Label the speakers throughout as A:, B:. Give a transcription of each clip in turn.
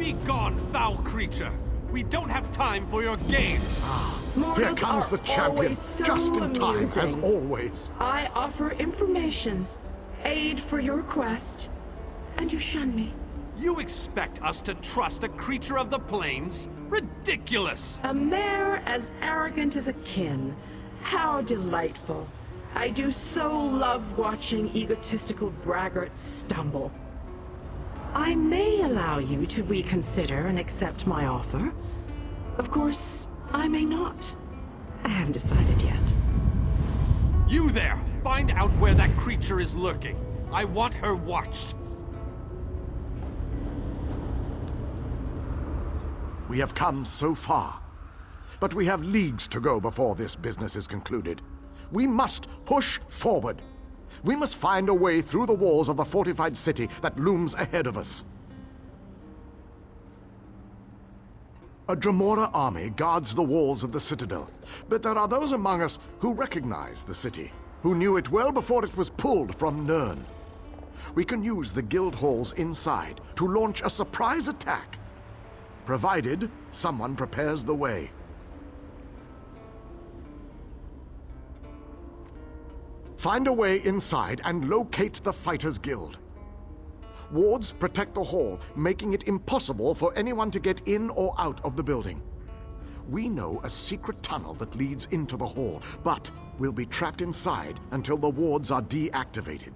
A: Begone, foul creature! We don't have time for your games!
B: Here comes the champion, just in time, as always.
C: I offer information, aid for your quest, and you shun me.
A: You expect us to trust a creature of the plains? Ridiculous!
C: A mare as arrogant as a kin. How delightful. I do so love watching egotistical braggarts stumble. I may allow you to reconsider and accept my offer. Of course, I may not. I haven't decided yet.
A: You there! Find out where that creature is lurking. I want her watched.
B: We have come so far, but we have leagues to go before this business is concluded. We must push forward. We must find a way through the walls of the fortified city that looms ahead of us. A Dremora army guards the walls of the citadel, but there are those among us who recognize the city, who knew it well before it was pulled from Nirn. We can use the guild halls inside to launch a surprise attack, provided someone prepares the way. Find a way inside and locate the Fighters Guild. Wards protect the hall, making it impossible for anyone to get in or out of the building. We know a secret tunnel that leads into the hall, but we'll be trapped inside until the wards are deactivated.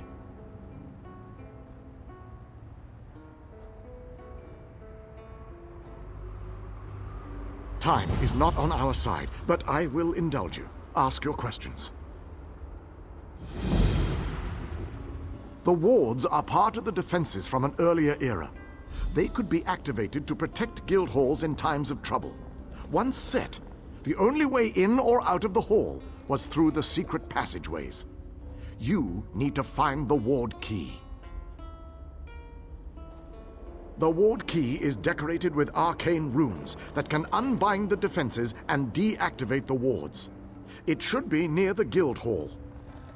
B: Time is not on our side, but I will indulge you. Ask your questions. The wards are part of the defenses from an earlier era. They could be activated to protect guild halls in times of trouble. Once set, the only way in or out of the hall was through the secret passageways. You need to find the ward key. The ward key is decorated with arcane runes that can unbind the defenses and deactivate the wards. It should be near the guild hall.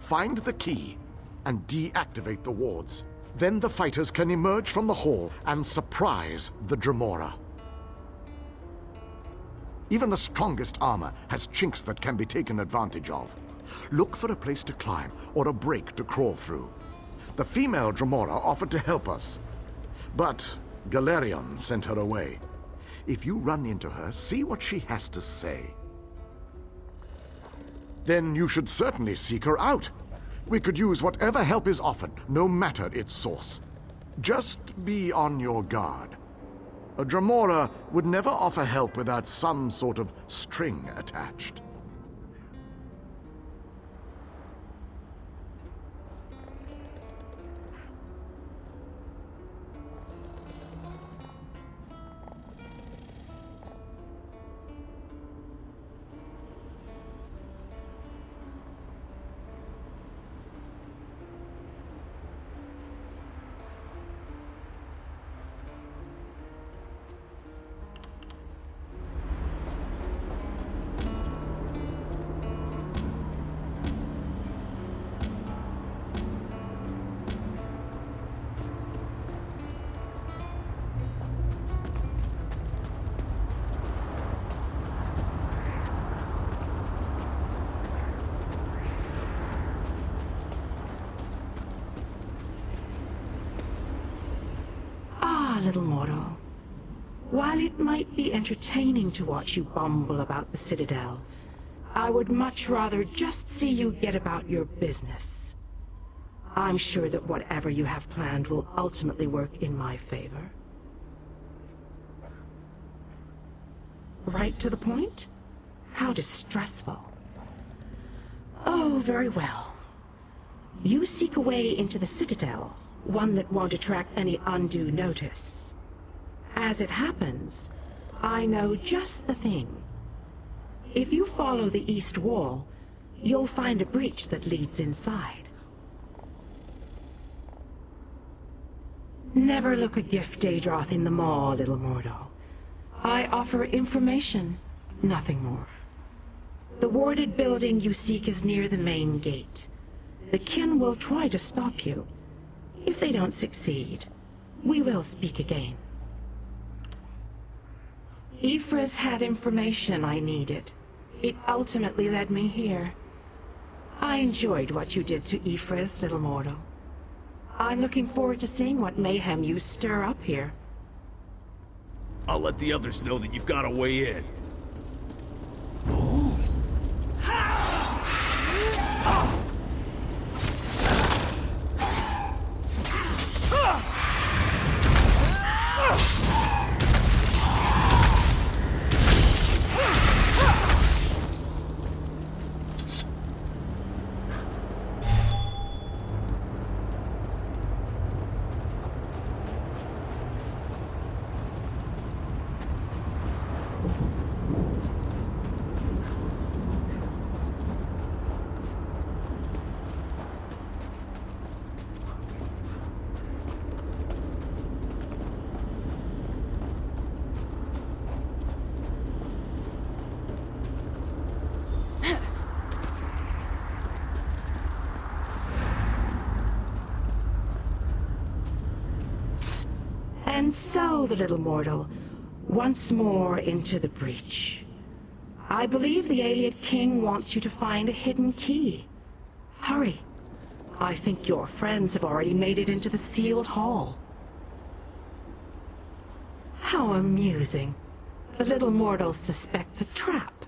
B: Find the key and deactivate the wards. Then the fighters can emerge from the hall and surprise the Dremora. Even the strongest armor has chinks that can be taken advantage of. Look for a place to climb or a break to crawl through. The female Dremora offered to help us, but Galerion sent her away. If you run into her, see what she has to say. Then you should certainly seek her out. We could use whatever help is offered, no matter its source. Just be on your guard. A Dremora would never offer help without some sort of string attached.
C: little mortal. While it might be entertaining to watch you bumble about the Citadel, I would much rather just see you get about your business. I'm sure that whatever you have planned will ultimately work in my favor. Right to the point? How distressful. Oh, very well. You seek a way into the Citadel, one that won't attract any undue notice. As it happens, I know just the thing. If you follow the east wall, you'll find a breach that leads inside. Never look a gift Daedroth in the maw, little mortal. I offer information, nothing more. The warded building you seek is near the main gate. The kin will try to stop you. If they don't succeed, we will speak again. Ifris had information I needed. It ultimately led me here. I enjoyed what you did to Ifris, little mortal. I'm looking forward to seeing what mayhem you stir up here.
D: I'll let the others know that you've got a way in.
C: And so, the little mortal, once more into the breach. I believe the Ayleid King wants you to find a hidden key. Hurry. I think your friends have already made it into the sealed hall. How amusing. The little mortal suspects a trap.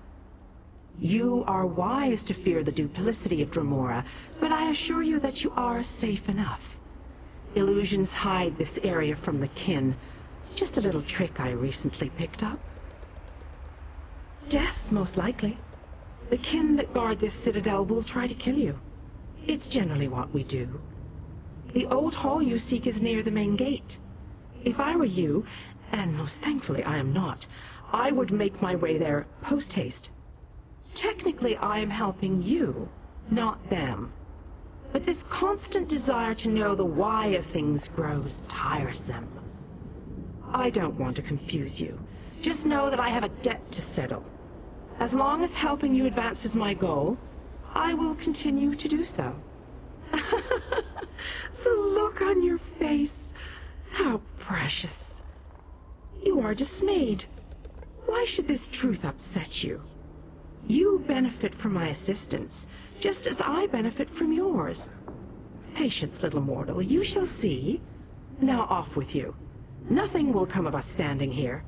C: You are wise to fear the duplicity of Dremora, but I assure you that you are safe enough. Illusions hide this area from the kin. Just a little trick I recently picked up. Death, most likely. The kin that guard this citadel will try to kill you. It's generally what we do. The old hall you seek is near the main gate. If I were you, and most thankfully I am not, I would make my way there post-haste. Technically, I am helping you, not them. But this constant desire to know the why of things grows tiresome. I don't want to confuse you. Just know that I have a debt to settle. As long as helping you advances my goal, I will continue to do so. The look on your face. How precious. You are dismayed. Why should this truth upset you? You benefit from my assistance, just as I benefit from yours. Patience, little mortal, you shall see. Now off with you. Nothing will come of us standing here.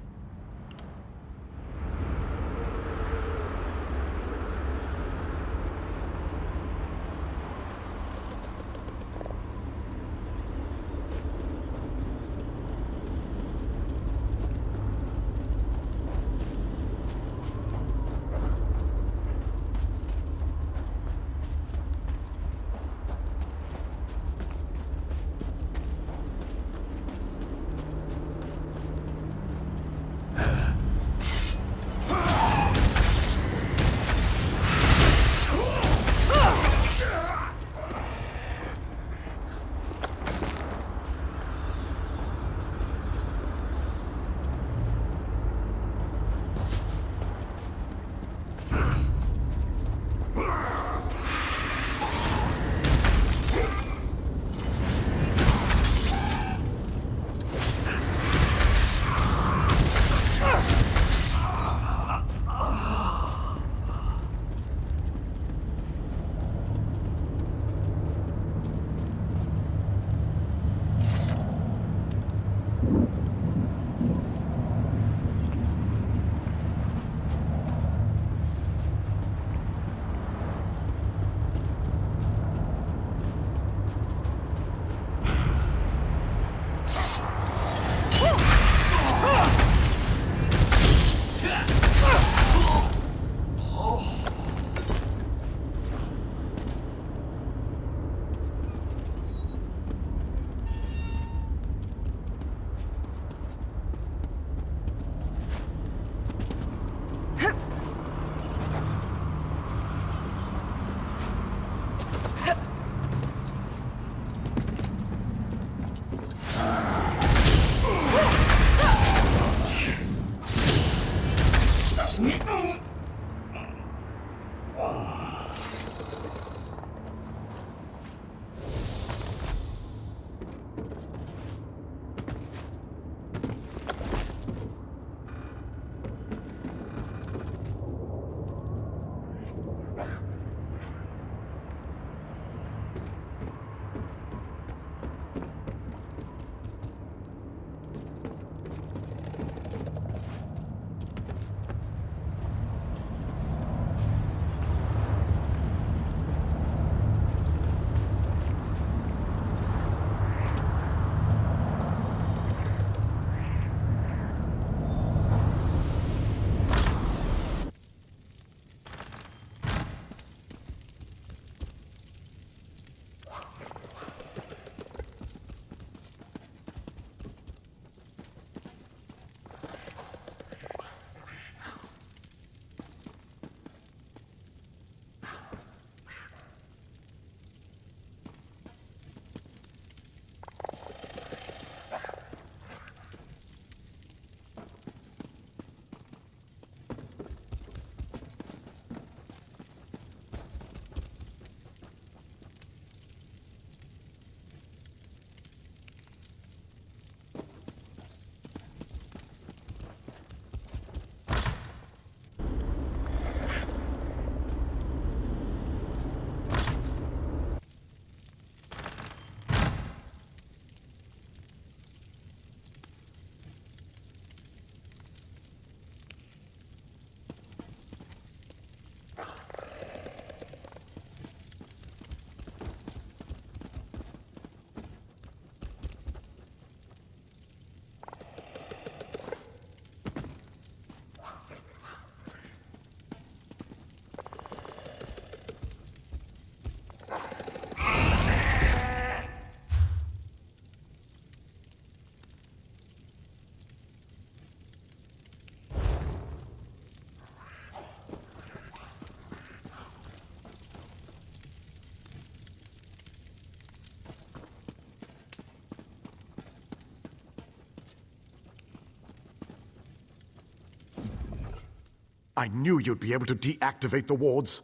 B: I knew you'd be able to deactivate the wards.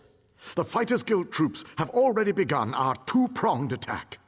B: The Fighters Guild troops have already begun our two-pronged attack.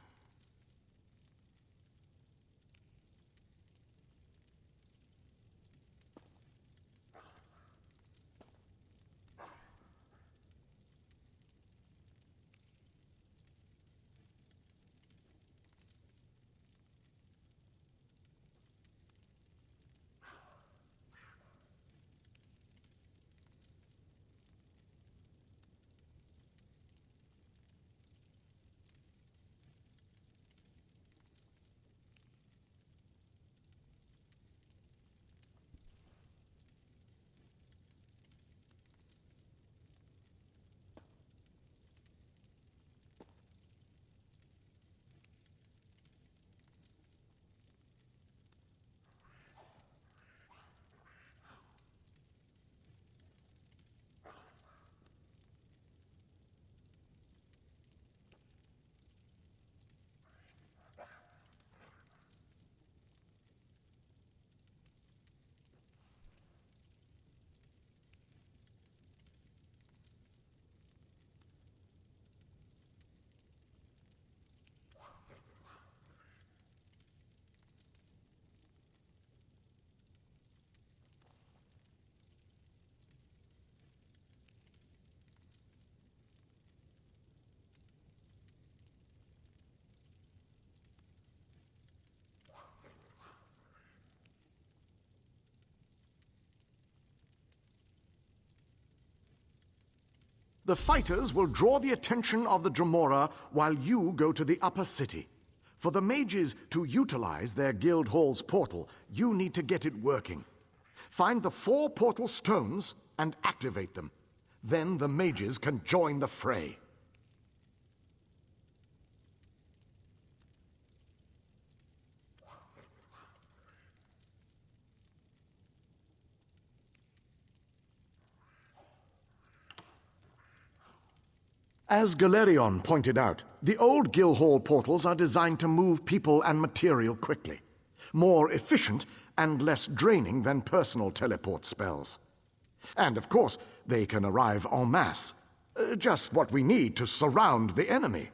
B: The fighters will draw the attention of the Dremora while you go to the upper city. For the mages to utilize their guild hall's portal, you need to get it working. Find the 4 portal stones and activate them. Then the mages can join the fray. As Galerion pointed out, the old Guildhall portals are designed to move people and material quickly. More efficient and less draining than personal teleport spells. And of course, they can arrive en masse. Just what we need to surround the enemy.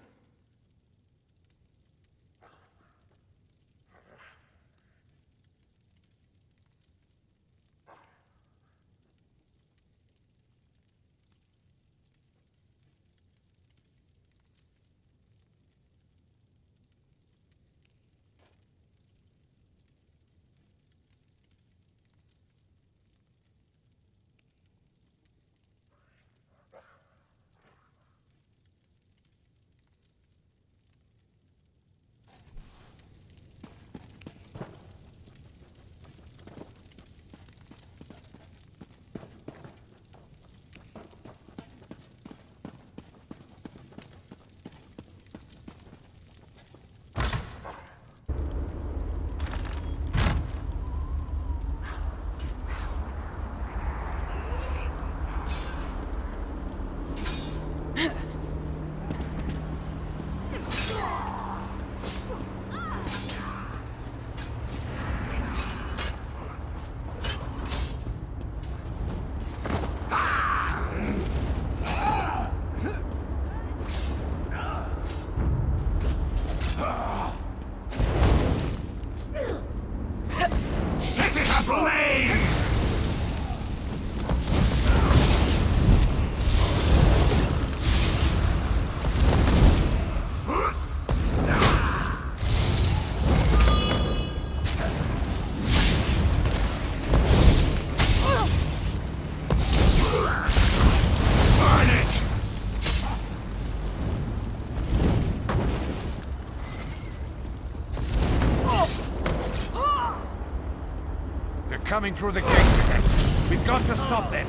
A: Coming through the gates again. We've got to stop them.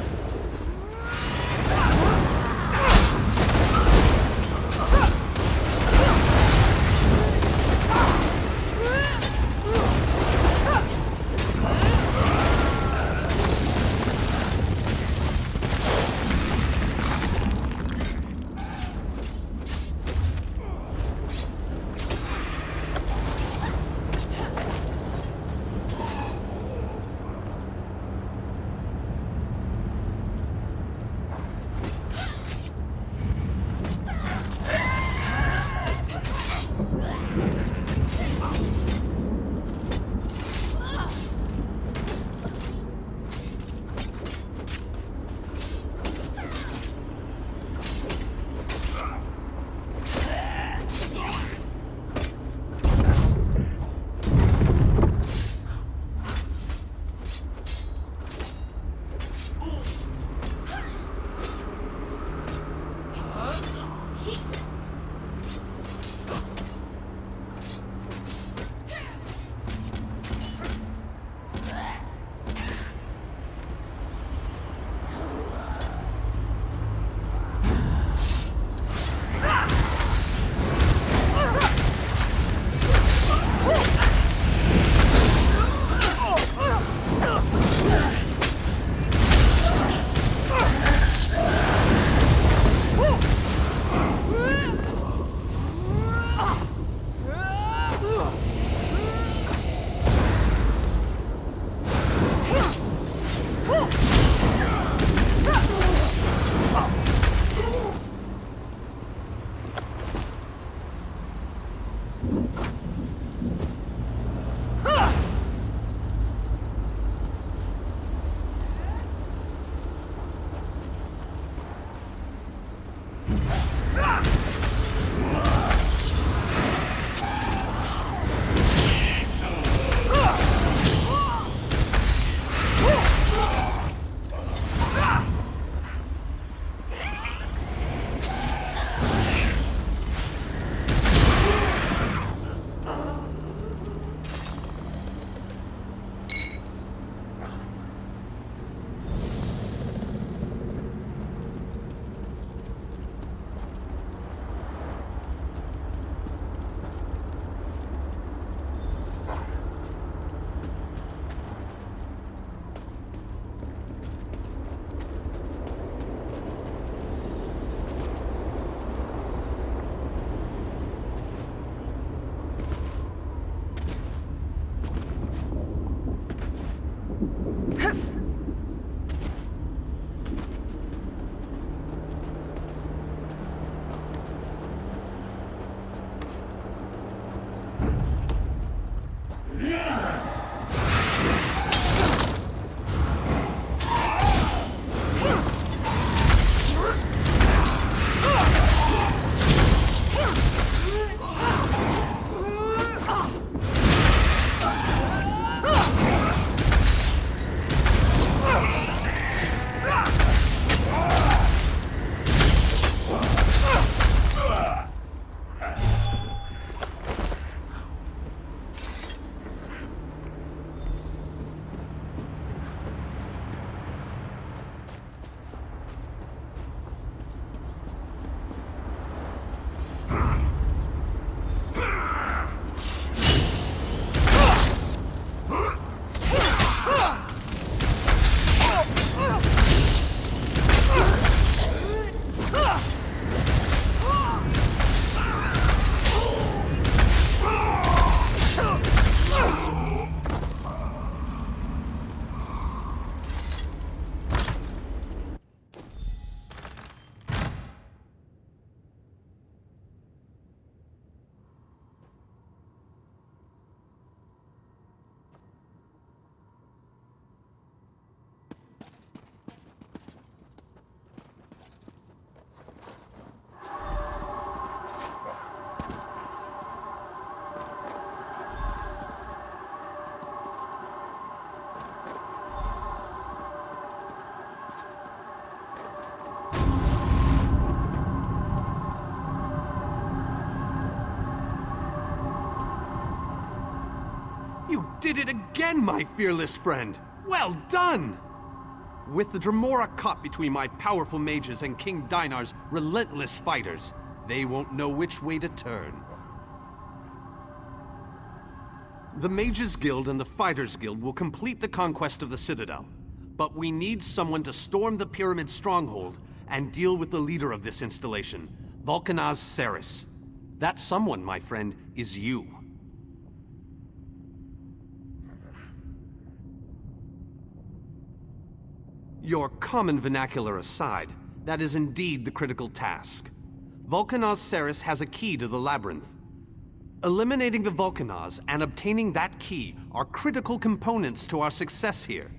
A: You did it again, my fearless friend! Well done! With the Dremora caught between my powerful mages and King Dinar's relentless fighters, they won't know which way to turn. The Mages Guild and the Fighters Guild will complete the conquest of the Citadel. But we need someone to storm the Pyramid stronghold and deal with the leader of this installation, Vulcanaz Ceres. That someone, my friend, is you. Your common vernacular aside, that is indeed the critical task. Vulcanaz Ceres has a key to the labyrinth. Eliminating the Vulcanaz and obtaining that key are critical components to our success here.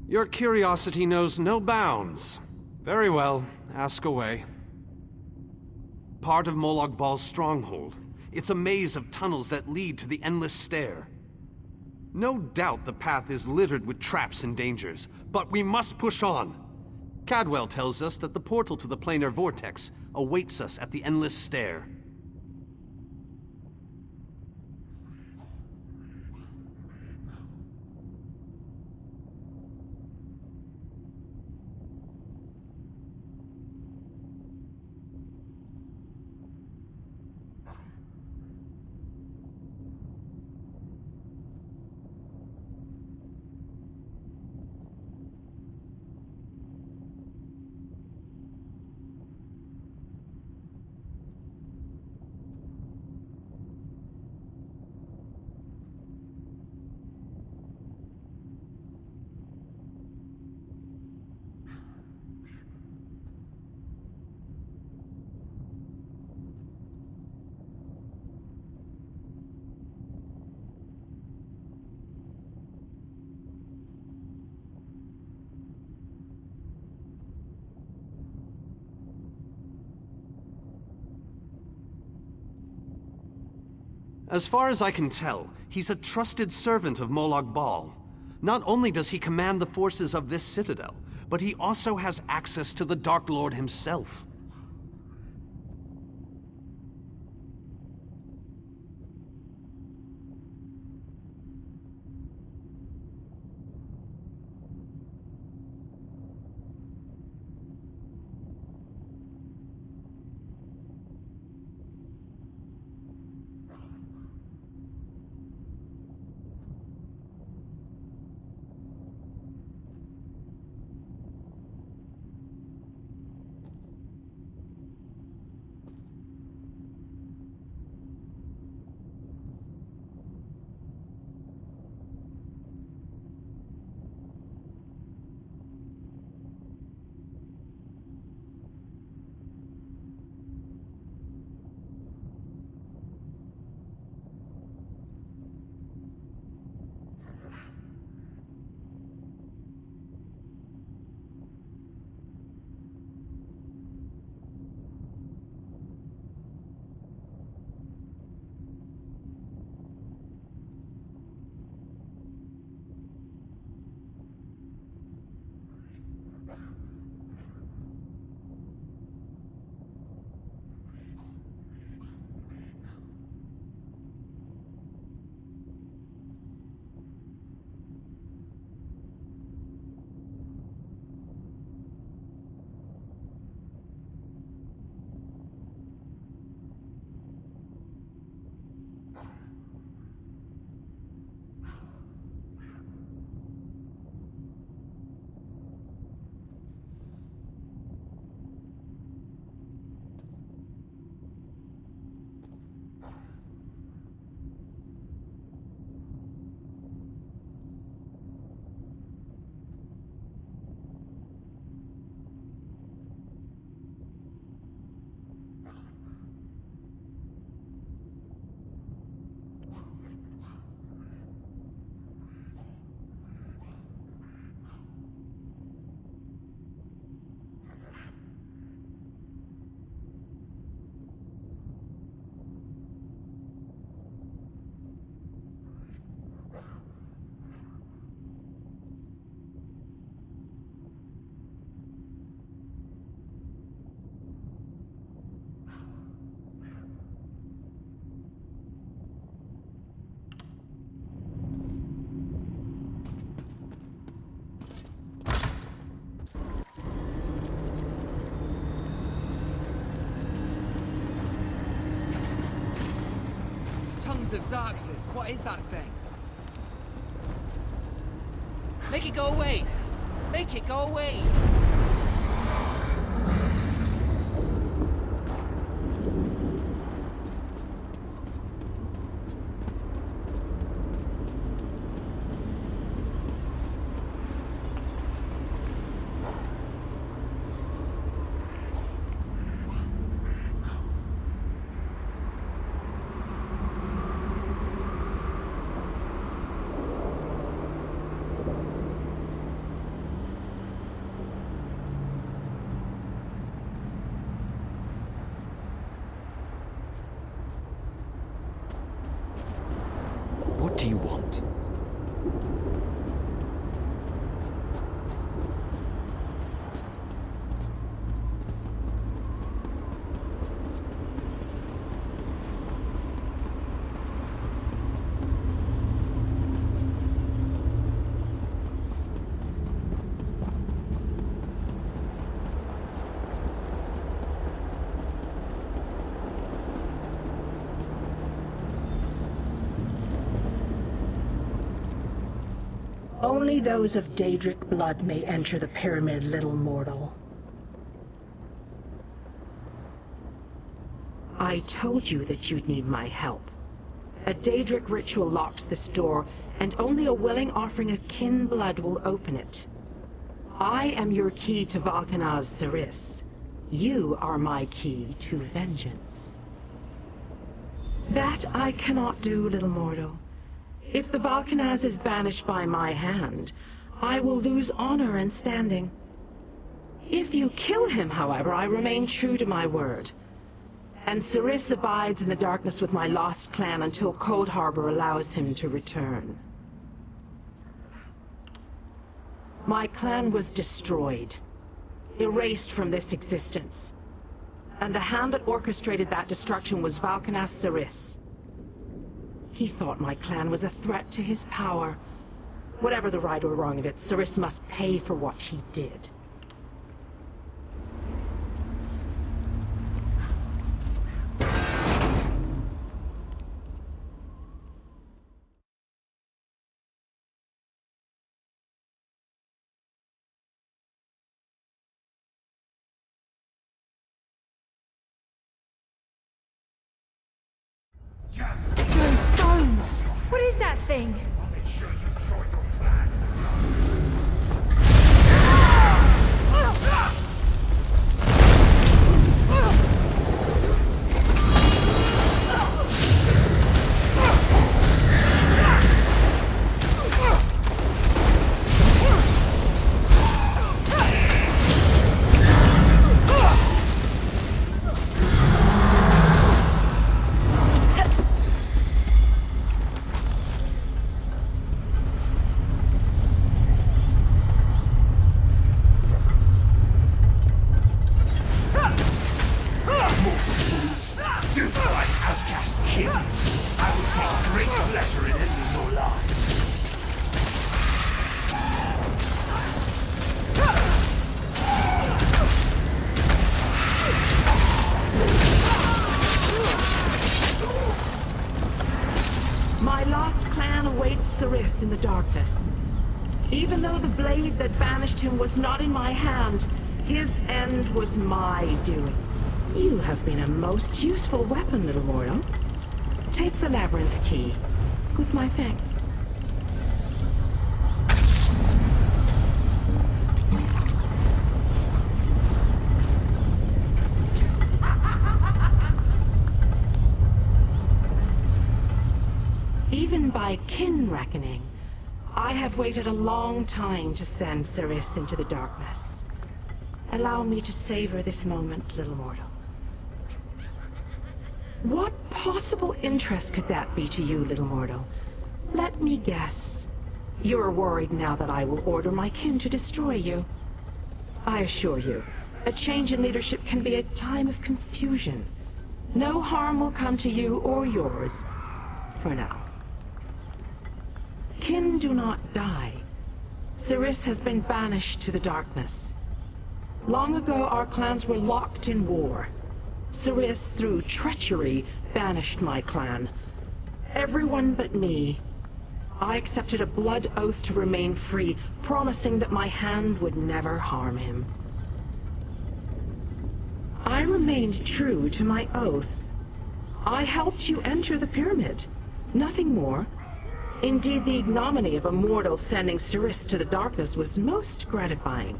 A: Your curiosity knows no bounds. Very well, ask away. Part of Molag Bal's stronghold. It's a maze of tunnels that lead to the Endless Stair. No doubt the path is littered with traps and dangers, but we must push on. Cadwell tells us that the portal to the planar vortex awaits us at the Endless Stair. As far as I can tell, he's a trusted servant of Molag Bal. Not only does he command the forces of this citadel, but he also has access to the Dark Lord himself.
E: Of Xarxes, what is that thing? Make it go away! Make it go away!
C: Only those of Daedric blood may enter the pyramid, little mortal. I told you that you'd need my help. A Daedric ritual locks this door, and only a willing offering of kin blood will open it. I am your key to Valkanaz Siris. You are my key to vengeance. That I cannot do, little mortal. If the Valkanaz is banished by my hand, I will lose honor and standing. If you kill him, however, I remain true to my word. And Siris abides in the darkness with my lost clan until Cold Harbor allows him to return. My clan was destroyed, erased from this existence. And the hand that orchestrated that destruction was Valkanaz Siris. He thought my clan was a threat to his power. Whatever the right or wrong of it, Siris must pay for what he did.
F: Joe's bones! What is that thing?
C: My lost clan awaits Siris in the darkness. Even though the blade that banished him was not in my hand, his end was my doing. You have been a most useful weapon, little mortal. Take the labyrinth key, with my thanks. Even by kin reckoning, I have waited a long time to send Siris into the darkness. Allow me to savor this moment, little mortal. What possible interest could that be to you, little mortal? Let me guess. You're worried now that I will order my kin to destroy you. I assure you, a change in leadership can be a time of confusion. No harm will come to you or yours, for now. Kin do not die. Siris has been banished to the darkness. Long ago, our clans were locked in war. Siris, through treachery, banished my clan. Everyone but me. I accepted a blood oath to remain free, promising that my hand would never harm him. I remained true to my oath. I helped you enter the pyramid. Nothing more. Indeed, the ignominy of a mortal sending Siris to the darkness was most gratifying.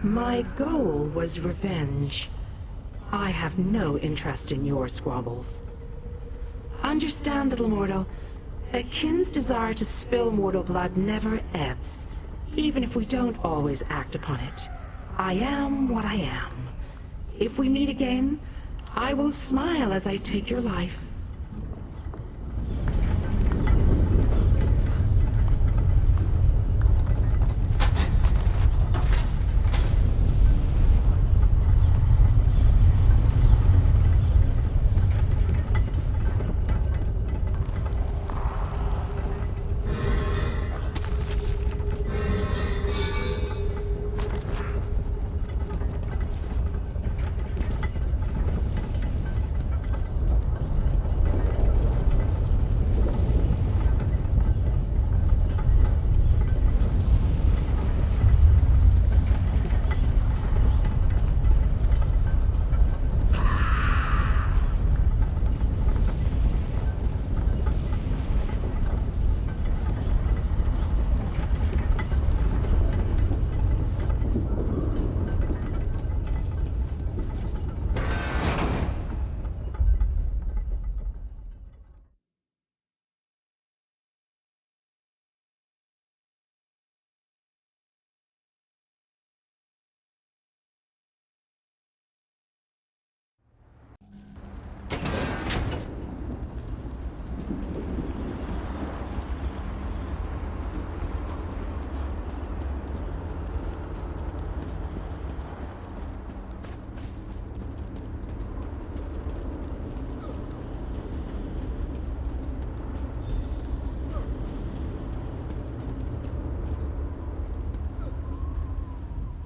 C: My goal was revenge. I have no interest in your squabbles. Understand, little mortal, a kin's desire to spill mortal blood never ebbs, even if we don't always act upon it. I am what I am. If we meet again, I will smile as I take your life.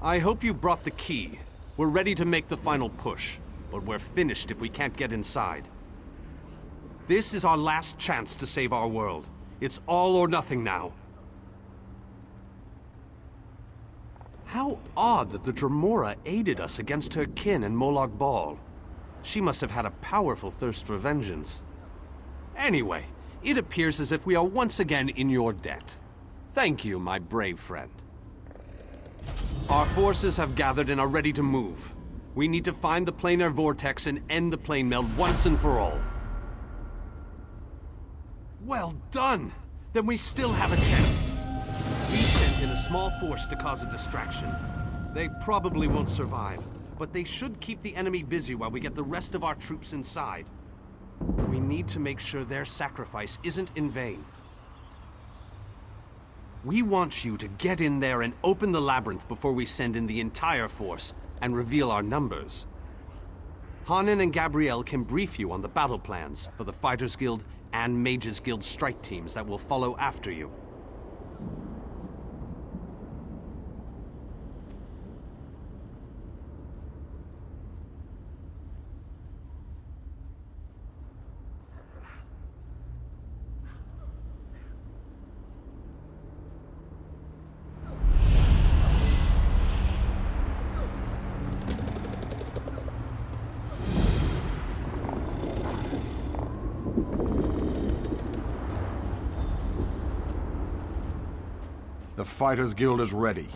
A: I hope you brought the key. We're ready to make the final push, but we're finished if we can't get inside. This is our last chance to save our world. It's all or nothing now. How odd that the Dremora aided us against her kin and Molag Bal. She must have had a powerful thirst for vengeance. Anyway, it appears as if we are once again in your debt. Thank you, my brave friend. Our forces have gathered and are ready to move. We need to find the planar vortex and end the plane meld once and for all. Well done! Then we still have a chance. We sent in a small force to cause a distraction. They probably won't survive, but they should keep the enemy busy while we get the rest of our troops inside. We need to make sure their sacrifice isn't in vain. We want you to get in there and open the labyrinth before we send in the entire force and reveal our numbers. Hanan and Gabrielle can brief you on the battle plans for the Fighters Guild and Mages Guild strike teams that will follow after you.
G: The Fighters Guild is ready.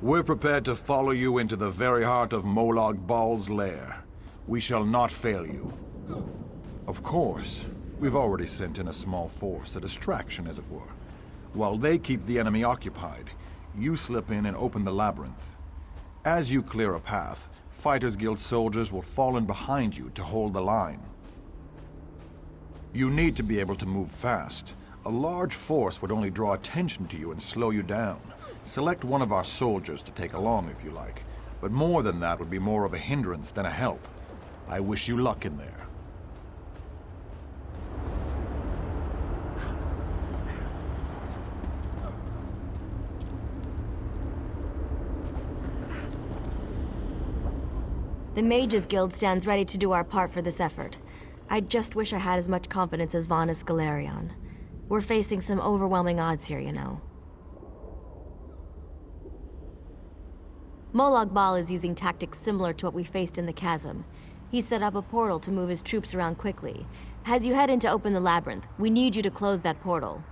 G: We're prepared to follow you into the very heart of Molag Bal's lair. We shall not fail you. Of course, we've already sent in a small force, a distraction as it were. While they keep the enemy occupied, you slip in and open the labyrinth. As you clear a path, Fighters Guild soldiers will fall in behind you to hold the line. You need to be able to move fast. A large force would only draw attention to you and slow you down. Select one of our soldiers to take along if you like, but more than that would be more of a hindrance than a help. I wish you luck in there.
F: The Mages Guild stands ready to do our part for this effort. I just wish I had as much confidence as Vanus Galerion. We're facing some overwhelming odds here, you know. Molag Bal is using tactics similar to what we faced in the chasm. He set up a portal to move his troops around quickly. As you head in to open the labyrinth, we need you to close that portal.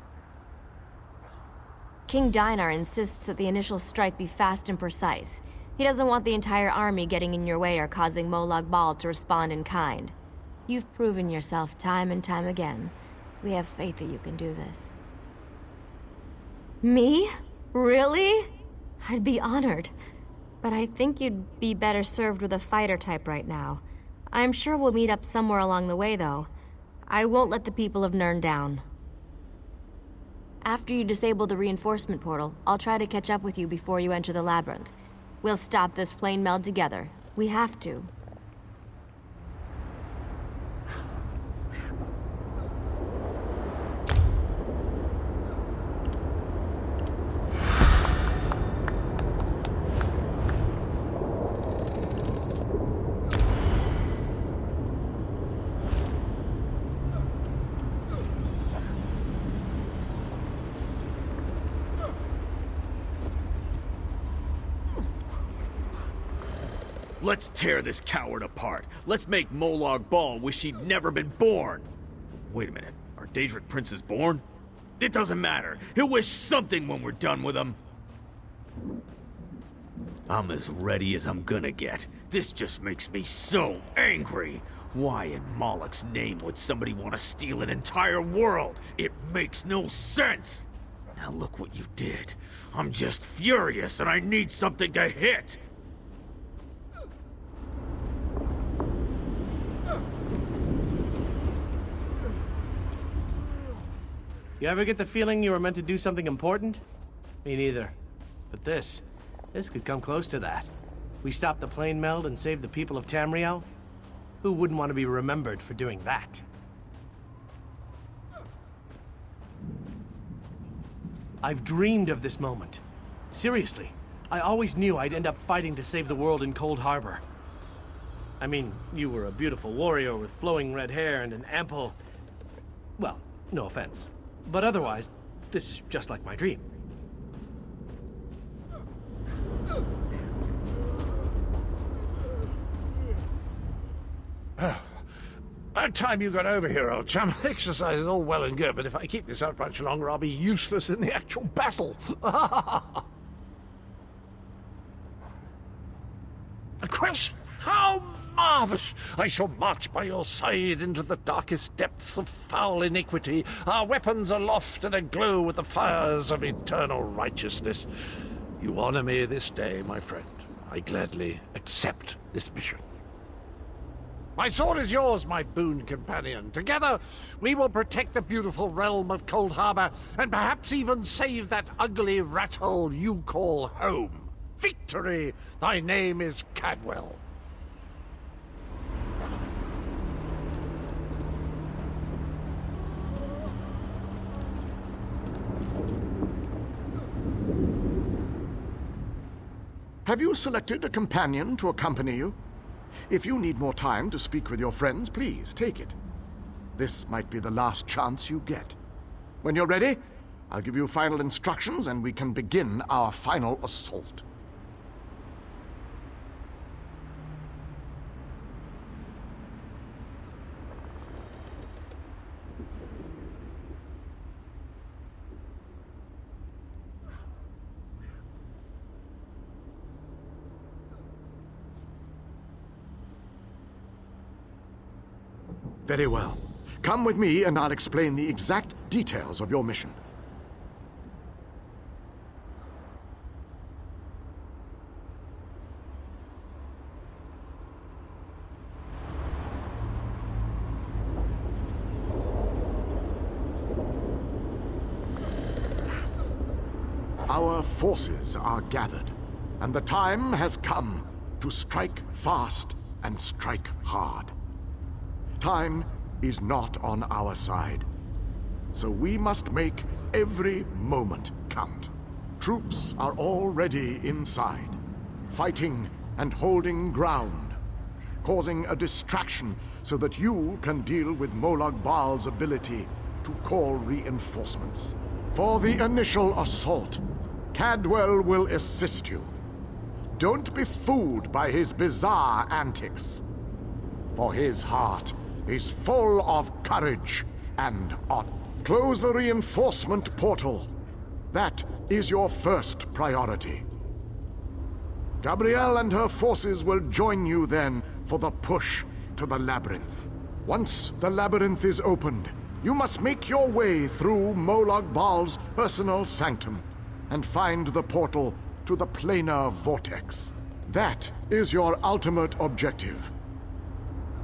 F: King Dinar insists that the initial strike be fast and precise. He doesn't want the entire army getting in your way or causing Molag Bal to respond in kind. You've proven yourself time and time again. We have faith that you can do this. Me? Really? I'd be honored. But I think you'd be better served with a fighter type right now. I'm sure we'll meet up somewhere along the way, though. I won't let the people of Nirn down. After you disable the reinforcement portal, I'll try to catch up with you before you enter the labyrinth. We'll stop this plane meld together. We have to.
D: Let's tear this coward apart. Let's make Molag Bal wish he'd never been born. Wait a minute, are Daedric princes born? It doesn't matter. He'll wish something when we're done with him. I'm as ready as I'm gonna get. This just makes me so angry. Why in Moloch's name would somebody want to steal an entire world? It makes no sense. Now look what you did. I'm just furious and I need something to hit.
H: You ever get the feeling you were meant to do something important? Me neither. But this could come close to that. We stopped the plane meld and saved the people of Tamriel? Who wouldn't want to be remembered for doing that? I've dreamed of this moment. Seriously. I always knew I'd end up fighting to save the world in Cold Harbor. I mean, you were a beautiful warrior with flowing red hair and an ample... Well, no offense. But otherwise, this is just like my dream.
I: About time you got over here, old chum. Exercise is all well and good, but if I keep this up much longer, I'll be useless in the actual battle. A quest? How marvellous! I shall march by your side into the darkest depths of foul iniquity, our weapons aloft and aglow with the fires of eternal righteousness. You honor me this day, my friend. I gladly accept this mission. My sword is yours, my boon companion. Together, we will protect the beautiful realm of Cold Harbor, and perhaps even save that ugly rat hole you call home. Victory! Thy name is Cadwell.
B: Have you selected a companion to accompany you? If you need more time to speak with your friends, please take it. This might be the last chance you get. When you're ready, I'll give you final instructions and we can begin our final assault. Very well. Come with me and I'll explain the exact details of your mission. Our forces are gathered, and the time has come to strike fast and strike hard. Time is not on our side, so we must make every moment count. Troops are already inside, fighting and holding ground, causing a distraction so that you can deal with Molag Bal's ability to call reinforcements. For the initial assault, Cadwell will assist you. Don't be fooled by his bizarre antics, for his heart is full of courage and honor. Close the reinforcement portal. That is your first priority. Gabrielle and her forces will join you then for the push to the labyrinth. Once the labyrinth is opened, you must make your way through Molag Bal's personal sanctum and find the portal to the planar vortex. That is your ultimate objective.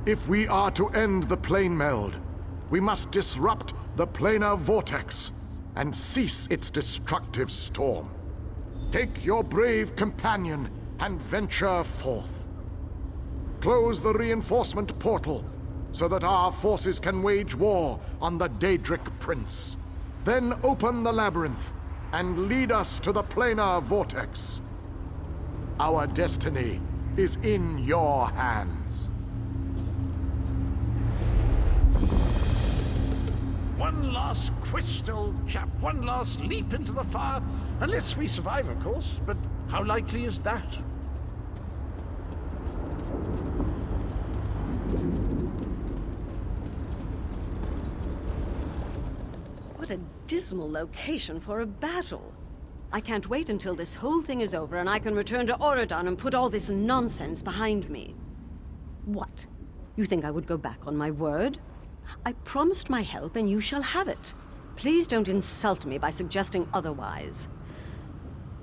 B: If we are to end the plane meld, we must disrupt the planar vortex and cease its destructive storm. Take your brave companion and venture forth. Close the reinforcement portal so that our forces can wage war on the Daedric Prince. Then open the labyrinth and lead us to the planar vortex. Our destiny is in your hands.
I: One last quest, old chap. One last leap into the fire. Unless we survive, of course. But how likely is that?
J: What a dismal location for a battle. I can't wait until this whole thing is over and I can return to Auradon and put all this nonsense behind me. What? You think I would go back on my word? I promised my help and you shall have it. Please don't insult me by suggesting otherwise.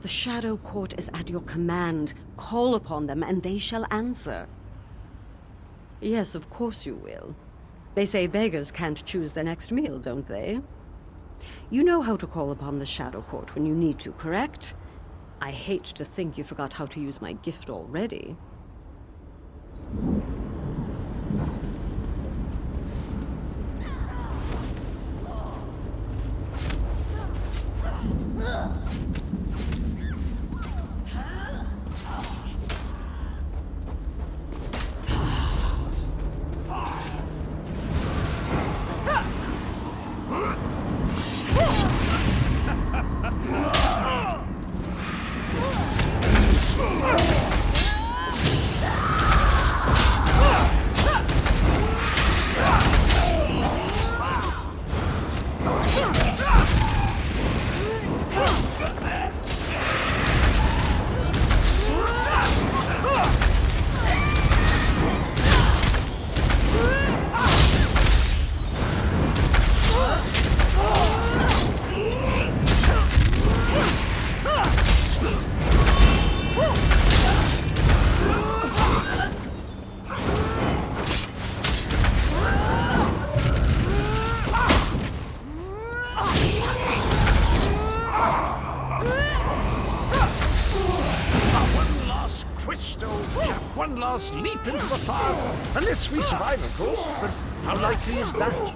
J: The Shadow Court is at your command. Call upon them and they shall answer. Yes, of course you will. They say beggars can't choose their next meal, don't they? You know how to call upon the Shadow Court when you need to, correct? I hate to think you forgot how to use my gift already.
I: One last crystal cap, one last leap into the fire. Unless we survive, of course, but how likely is that?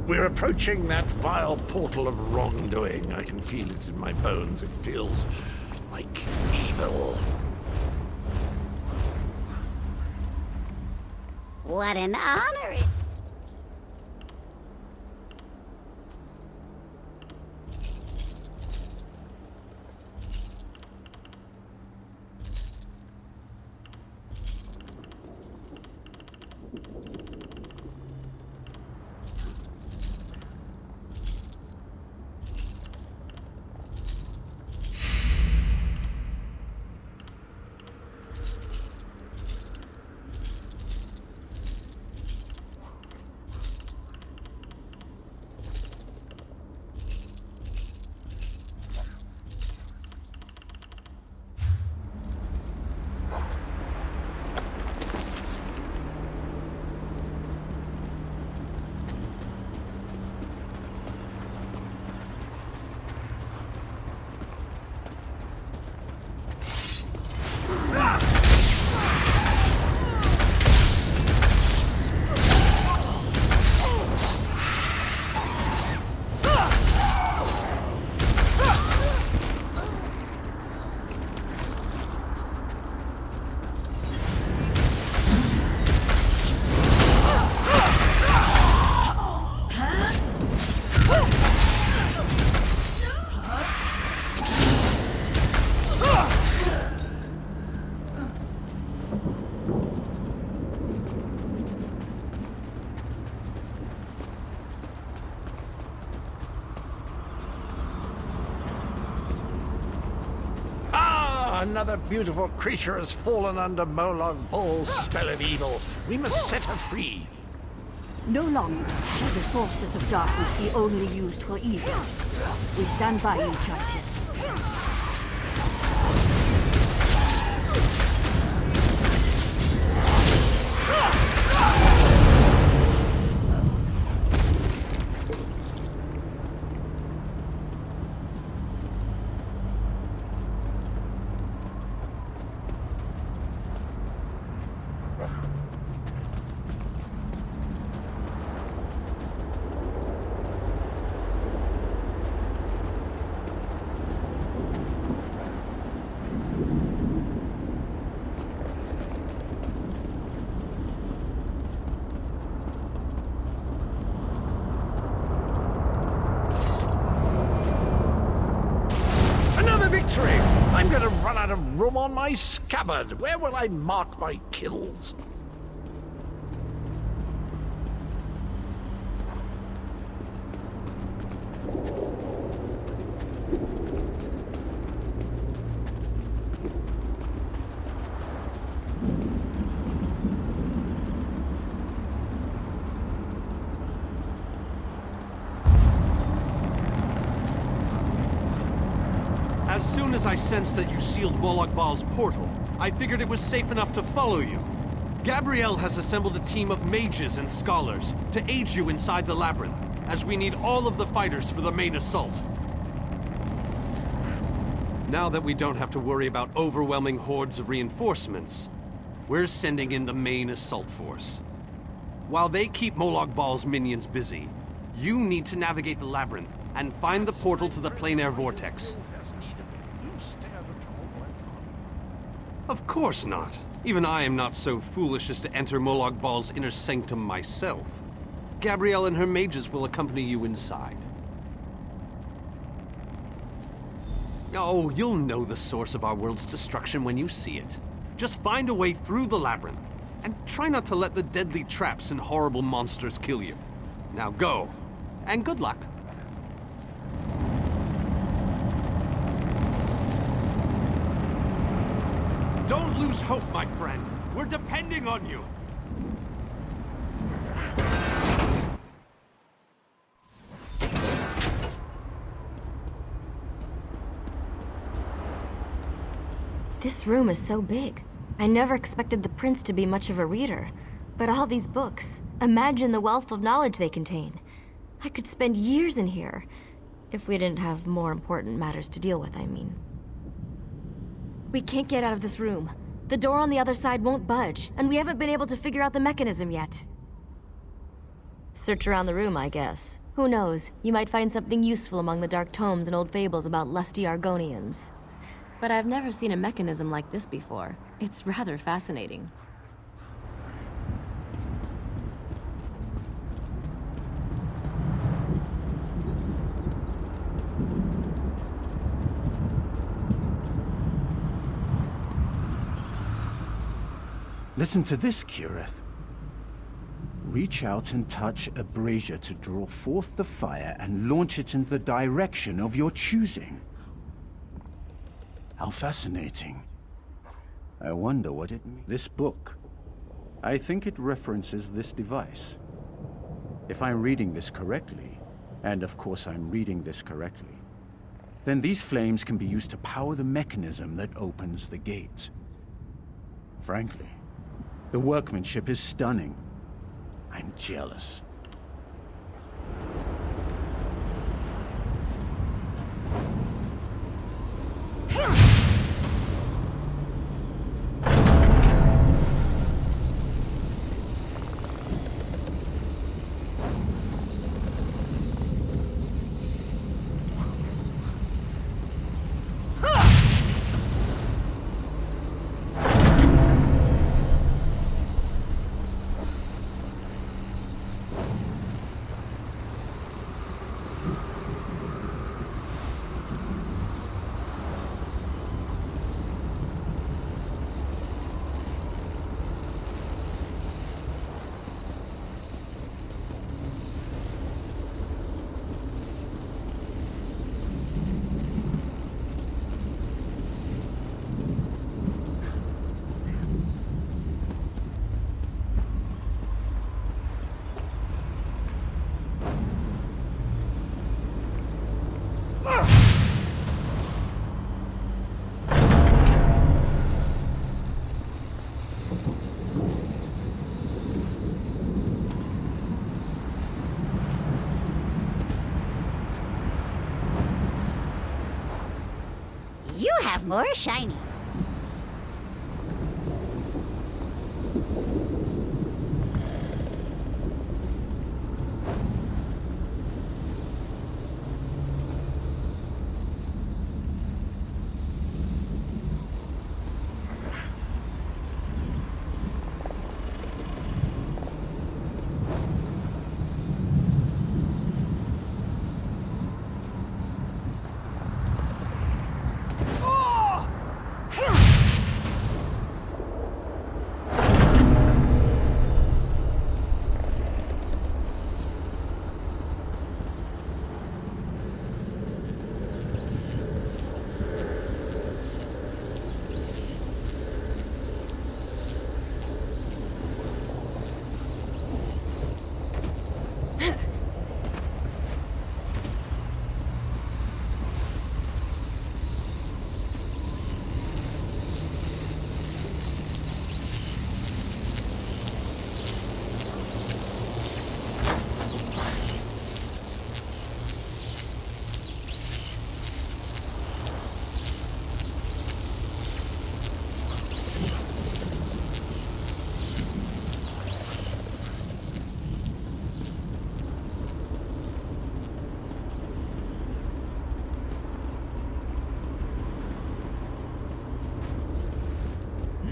I: We're approaching that vile portal of wrongdoing. I can feel it in my bones. It feels like evil.
K: What an honor it...
I: Another beautiful creature has fallen under Molag Bal's spell of evil. We must set her free.
L: No longer are the forces of darkness be only used for evil. We stand by you, champion.
I: Victory! I'm gonna run out of room on my scabbard. Where will I mark my kills?
A: As soon as I sensed that you sealed Molag Bal's portal, I figured it was safe enough to follow you. Gabrielle has assembled a team of mages and scholars to aid you inside the labyrinth, as we need all of the fighters for the main assault. Now that we don't have to worry about overwhelming hordes of reinforcements, we're sending in the main assault force. While they keep Molag Bal's minions busy, you need to navigate the labyrinth and find the portal to the plein air vortex. Of course not. Even I am not so foolish as to enter Molag Bal's inner sanctum myself. Gabrielle and her mages will accompany you inside. Oh, you'll know the source of our world's destruction when you see it. Just find a way through the labyrinth, and try not to let the deadly traps and horrible monsters kill you. Now go, and good luck. Don't lose hope, my friend. We're depending on you.
F: This room is so big. I never expected the prince to be much of a reader. But all these books, imagine the wealth of knowledge they contain. I could spend years in here. If we didn't have more important matters to deal with, I mean. We can't get out of this room. The door on the other side won't budge, and we haven't been able to figure out the mechanism yet. Search around the room, I guess. Who knows? You might find something useful among the dark tomes and old fables about lusty Argonians. But I've never seen a mechanism like this before. It's rather fascinating.
M: Listen to this, Kirith. Reach out and touch a brazier to draw forth the fire and launch it in the direction of your choosing. How fascinating. I wonder what it means. This book. I think it references this device. If I'm reading this correctly, and of course I'm reading this correctly, then these flames can be used to power the mechanism that opens the gates. Frankly, the workmanship is stunning. I'm jealous.
K: have more shiny.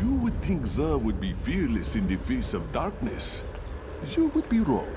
N: You would think Xur would be fearless in the face of darkness. You would be wrong.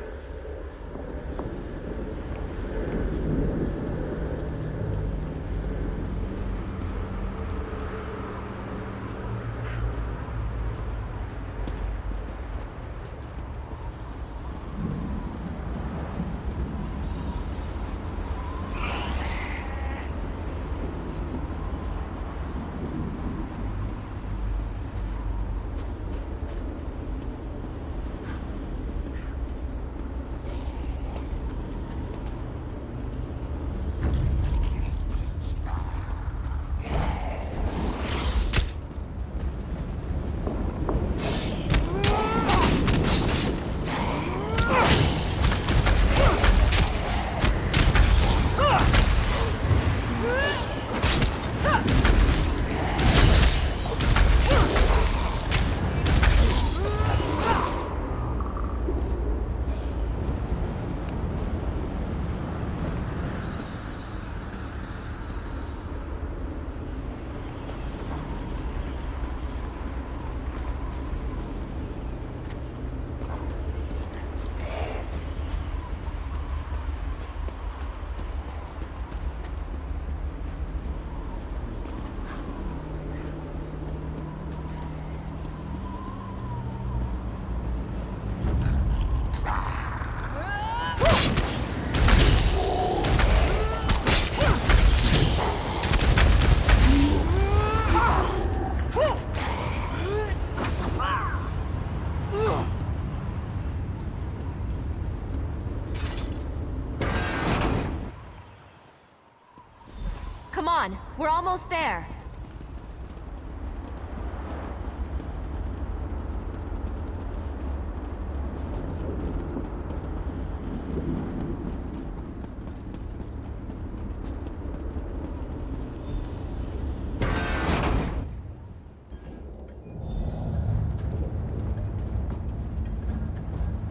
F: Come on, we're almost there.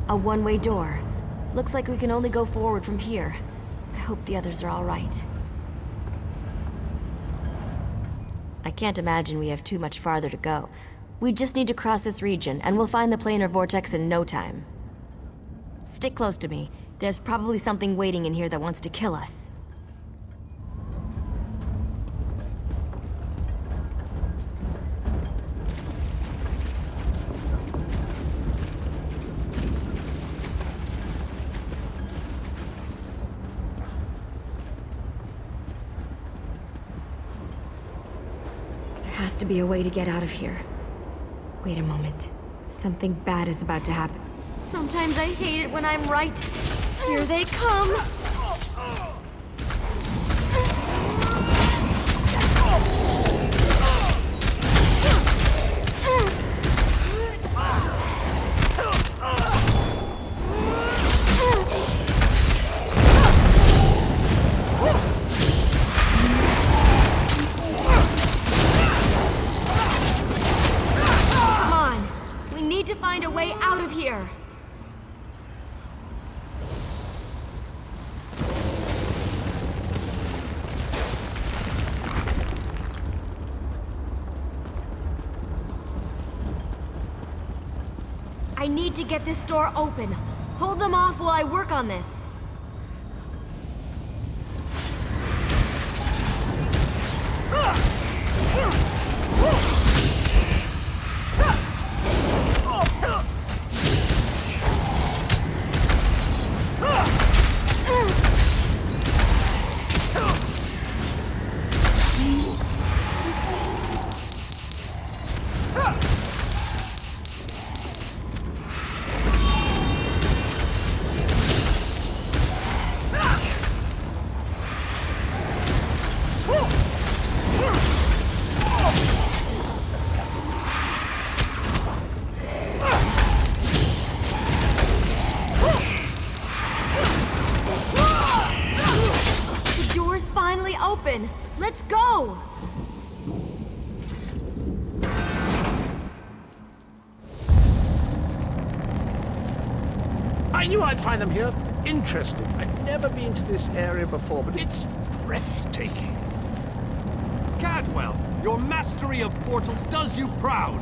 F: A one-way door. Looks like we can only go forward from here. I hope the others are all right. I can't imagine we have too much farther to go. We just need to cross this region, and we'll find the planar vortex in no time. Stick close to me. There's probably something waiting in here that wants to kill us. There has to be a way to get out of here. Wait a moment. Something bad is about to happen. Sometimes I hate it when I'm right. Here they come! need to get this door open. Hold them off while I work on this. Open. Let's go!
I: I knew I'd find them here interesting. I'd never been to this area before, but it's breathtaking.
A: Cadwell, your mastery of portals does you proud!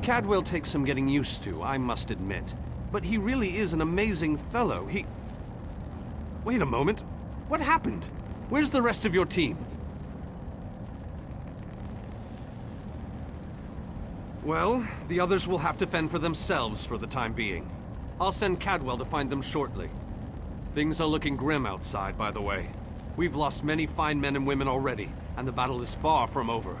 A: Cadwell takes some getting used to, I must admit. But he really is an amazing fellow. Wait a moment. What happened? Where's the rest of your team? Well, the others will have to fend for themselves for the time being. I'll send Cadwell to find them shortly. Things are looking grim outside, by the way. We've lost many fine men and women already, and the battle is far from over.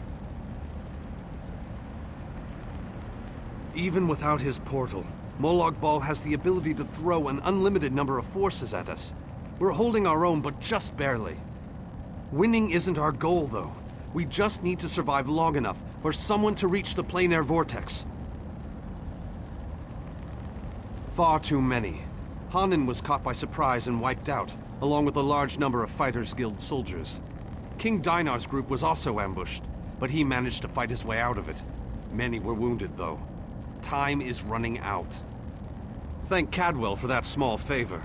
A: Even without his portal, Molag Bal has the ability to throw an unlimited number of forces at us. We're holding our own, but just barely. Winning isn't our goal, though. We just need to survive long enough for someone to reach the plein air vortex. Far too many. Hanan was caught by surprise and wiped out, along with a large number of Fighters Guild soldiers. King Dinar's group was also ambushed, but he managed to fight his way out of it. Many were wounded, though. Time is running out. Thank Cadwell for that small favor.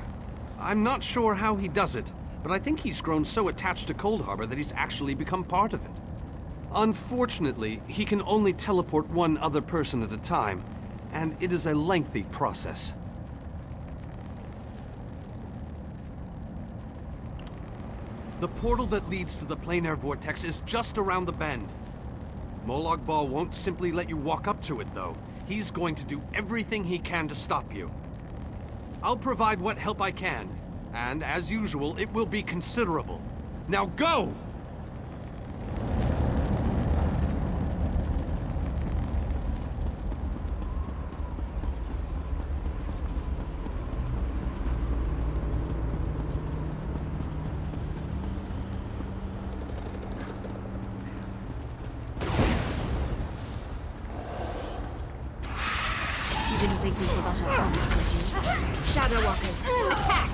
A: I'm not sure how he does it, but I think he's grown so attached to Coldharbour that he's actually become part of it. Unfortunately, he can only teleport one other person at a time, and it is a lengthy process. The portal that leads to the plein air vortex is just around the bend. Molag Bal won't simply let you walk up to it, though. He's going to do everything he can to stop you. I'll provide what help I can, and as usual, it will be considerable. Now go!
F: You didn't think we forgot our promise, did you? Shadow Walkers, attack!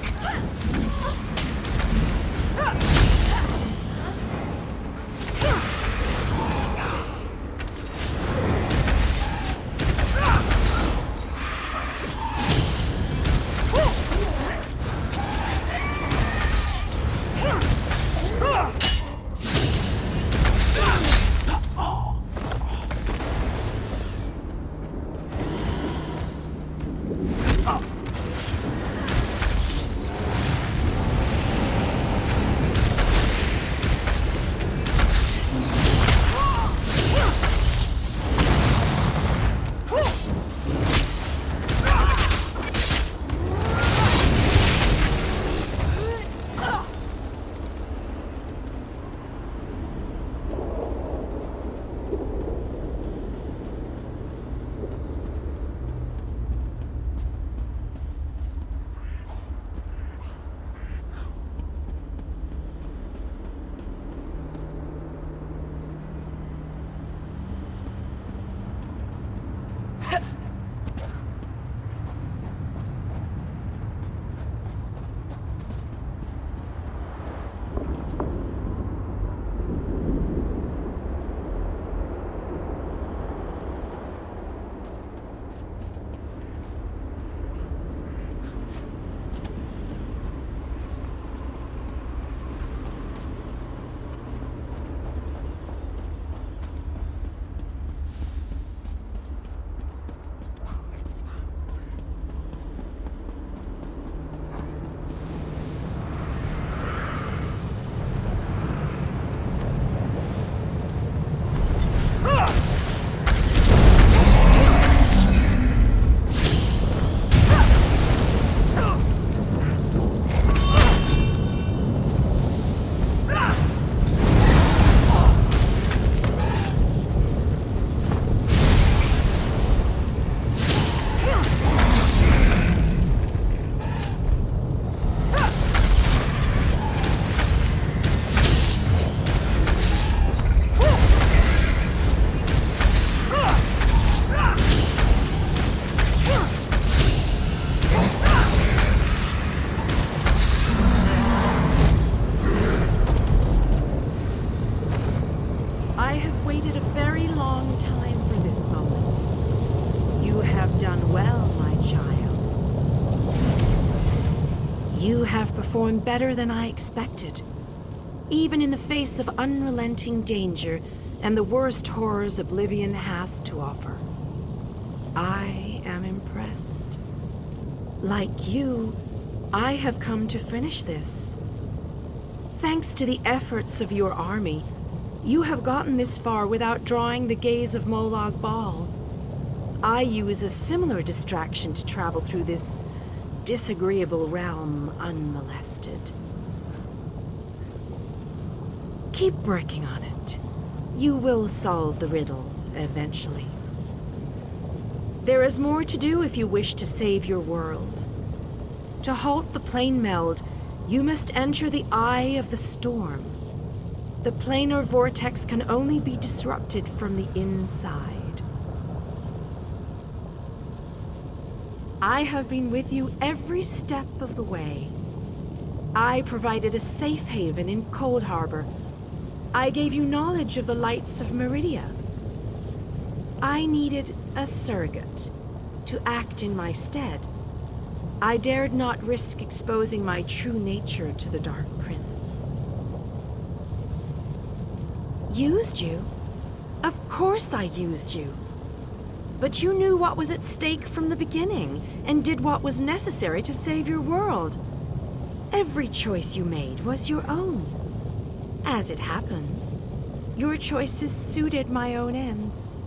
C: You have performed better than I expected. Even in the face of unrelenting danger and the worst horrors Oblivion has to offer. I am impressed. Like you, I have come to finish this. Thanks to the efforts of your army, you have gotten this far without drawing the gaze of Molag Bal. I use a similar distraction to travel through this disagreeable realm unmolested. Keep working on it. You will solve the riddle eventually. There is more to do if you wish to save your world. To halt the plane meld, you must enter the eye of the storm. The planar vortex can only be disrupted from the inside. I have been with you every step of the way. I provided a safe haven in Cold Harbor. I gave you knowledge of the lights of Meridia. I needed a surrogate to act in my stead. I dared not risk exposing my true nature to the Dark Prince. Used you? Of course I used you. But you knew what was at stake from the beginning, and did what was necessary to save your world. Every choice you made was your own. As it happens, your choices suited my own ends.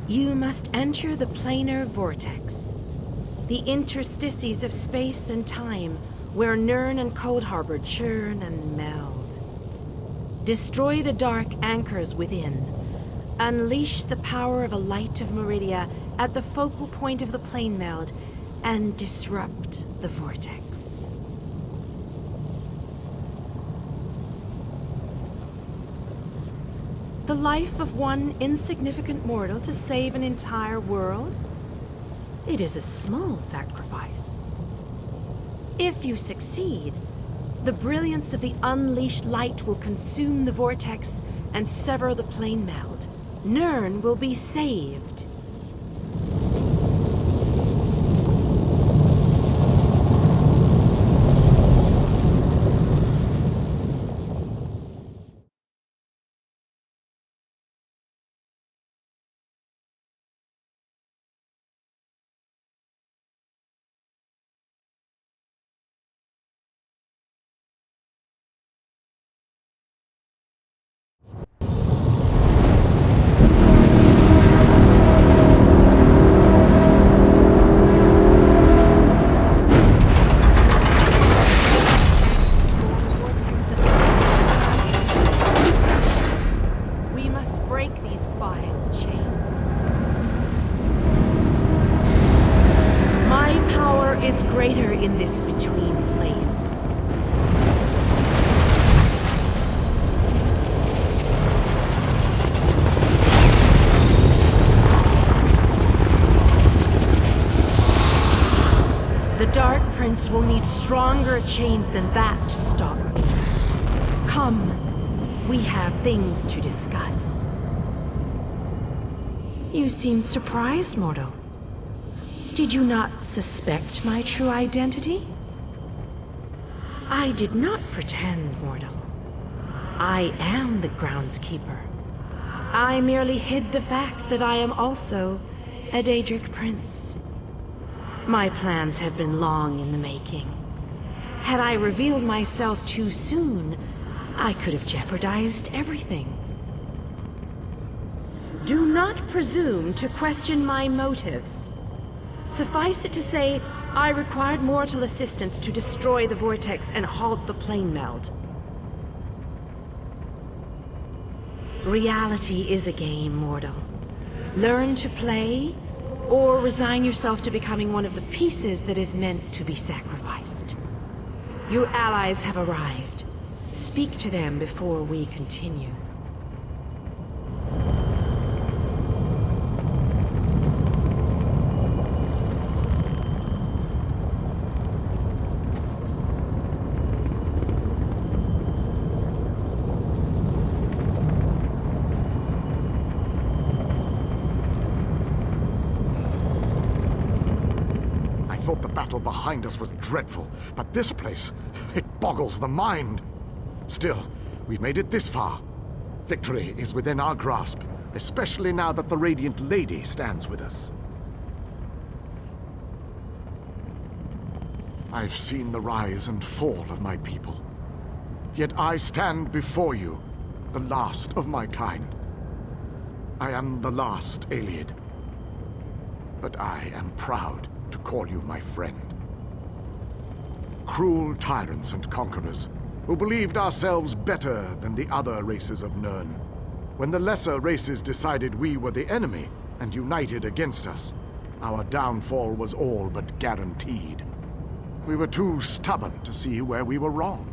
C: You must enter the planar vortex, the interstices of space and time where Nirn and Cold Harbor churn and meld. Destroy the dark anchors within. Unleash the power of a light of Meridia at the focal point of the plane meld and disrupt the vortex. The life of one insignificant mortal to save an entire world? It is a small sacrifice. If you succeed, the brilliance of the unleashed light will consume the vortex and sever the plane meld. Nirn will be saved. Greater in this between place. The Dark Prince will need stronger chains than that to stop me. Come, we have things to discuss. You seem surprised, mortal. Did you not suspect my true identity? I did not pretend, mortal. I am the groundskeeper. I merely hid the fact that I am also a Daedric prince. My plans have been long in the making. Had I revealed myself too soon, I could have jeopardized everything. Do not presume to question my motives. Suffice it to say, I required mortal assistance to destroy the vortex and halt the plane meld. Reality is a game, mortal. Learn to play, or resign yourself to becoming one of the pieces that is meant to be sacrificed. Your allies have arrived. Speak to them before we continue.
B: battle behind us was dreadful, but this place, it boggles the mind. Still, we've made it this far. Victory is within our grasp, especially now that the Radiant Lady stands with us. I've seen the rise and fall of my people. Yet I stand before you, the last of my kind. I am the last Ayleid. But I am proud to call you my friend. Cruel tyrants and conquerors, who believed ourselves better than the other races of Nirn. When the lesser races decided we were the enemy and united against us, our downfall was all but guaranteed. We were too stubborn to see where we were wrong.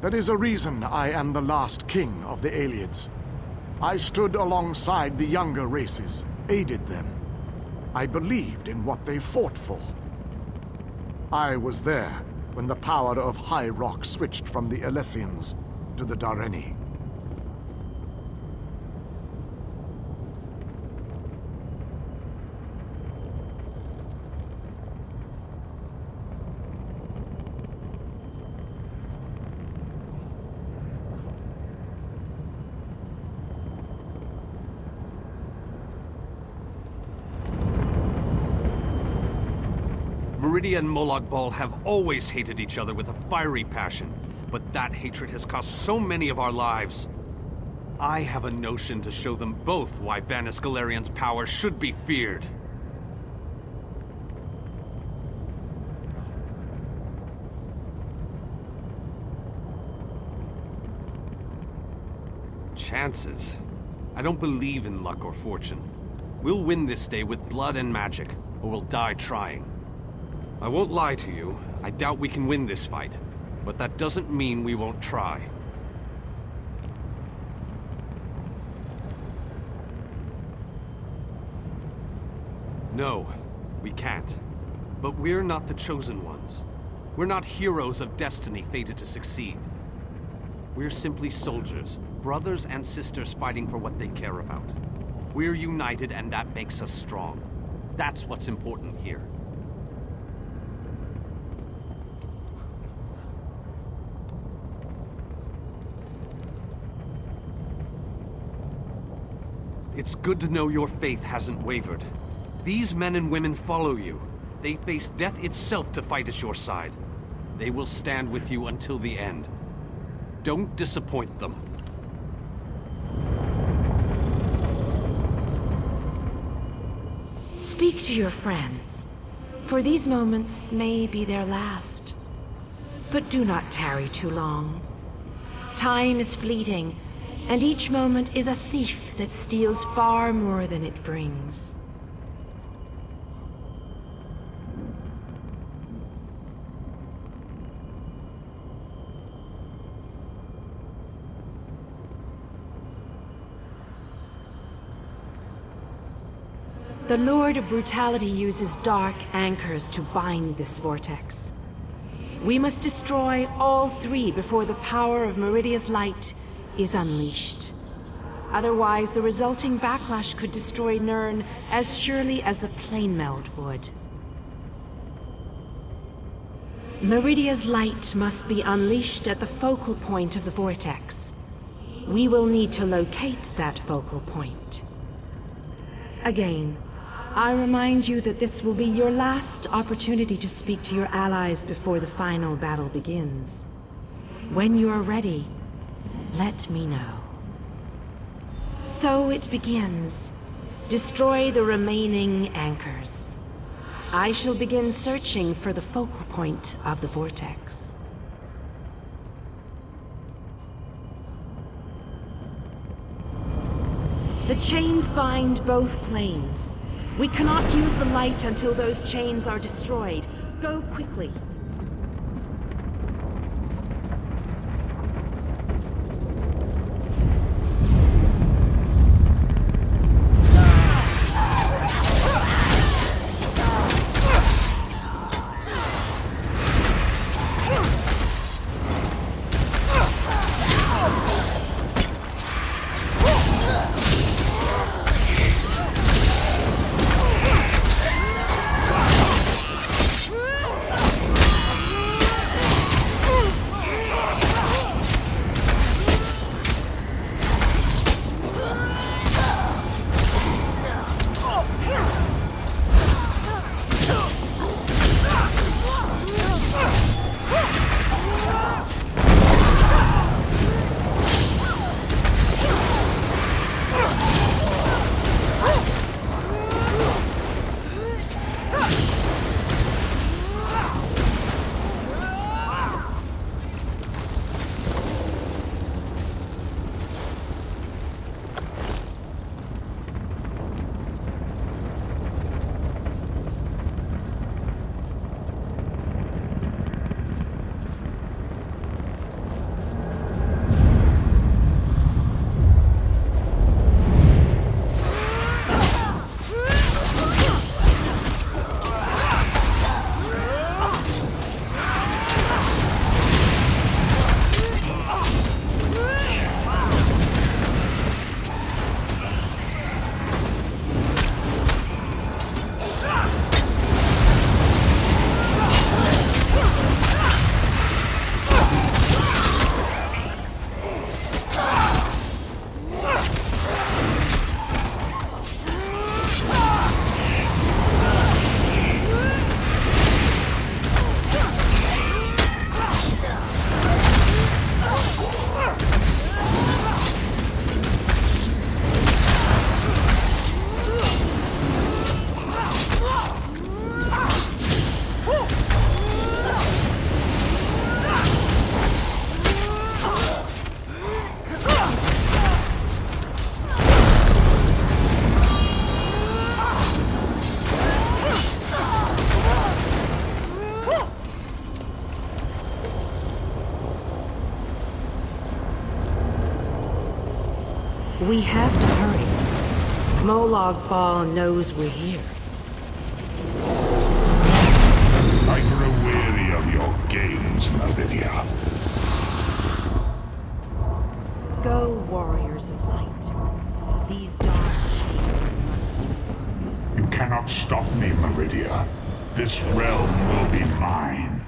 B: That is a reason I am the last king of the Ayleids. I stood alongside the younger races, aided them. I believed in what they fought for. I was there when the power of High Rock switched from the Alessians to the Dareni.
A: Meridia and Molag Bal have always hated each other with a fiery passion, but that hatred has cost so many of our lives. I have a notion to show them both why Vanus Galerion's power should be feared. Chances? I don't believe in luck or fortune. We'll win this day with blood and magic, or we'll die trying. I won't lie to you, I doubt we can win this fight, but that doesn't mean we won't try. No, we can't. But we're not the chosen ones. We're not heroes of destiny fated to succeed. We're simply soldiers, brothers and sisters fighting for what they care about. We're united and that makes us strong. That's what's important here. It's good to know your faith hasn't wavered. These men and women follow you. They face death itself to fight at your side. They will stand with you until the end. Don't disappoint them.
C: Speak to your friends, for these moments may be their last. But do not tarry too long. Time is fleeting, and each moment is a thief that steals far more than it brings. The Lord of Brutality uses dark anchors to bind this vortex. We must destroy all three before the power of Meridia's light is unleashed. Otherwise, the resulting backlash could destroy Nirn as surely as the plane meld would. Meridia's light must be unleashed at the focal point of the vortex. We will need to locate that focal point. Again, I remind you that this will be your last opportunity to speak to your allies before the final battle begins. When you are ready, let me know. So it begins. Destroy the remaining anchors. I shall begin searching for the focal point of the vortex. The chains bind both planes. We cannot use the light until those chains are destroyed. Go quickly. We have to hurry. Molag Bal knows we're here.
N: I grow weary of your games, Meridia.
C: Go, warriors of light. These dark chains must fall.
N: You cannot stop me, Meridia. This realm will be mine.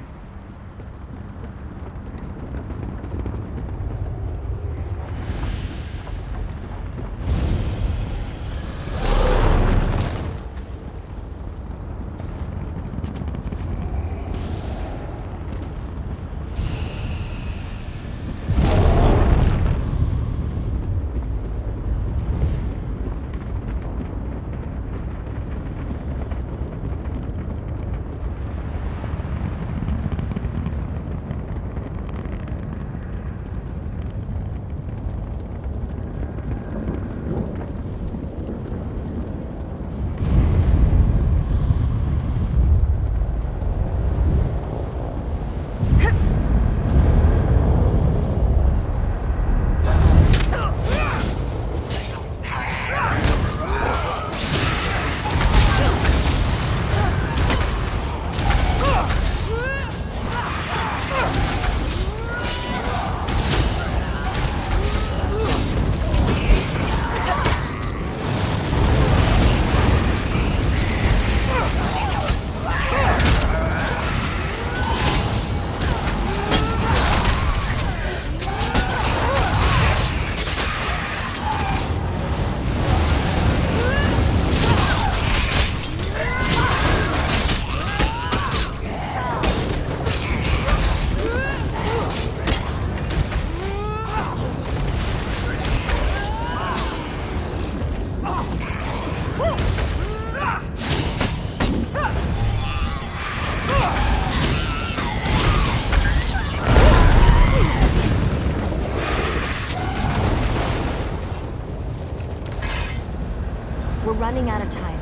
F: We're running out of time.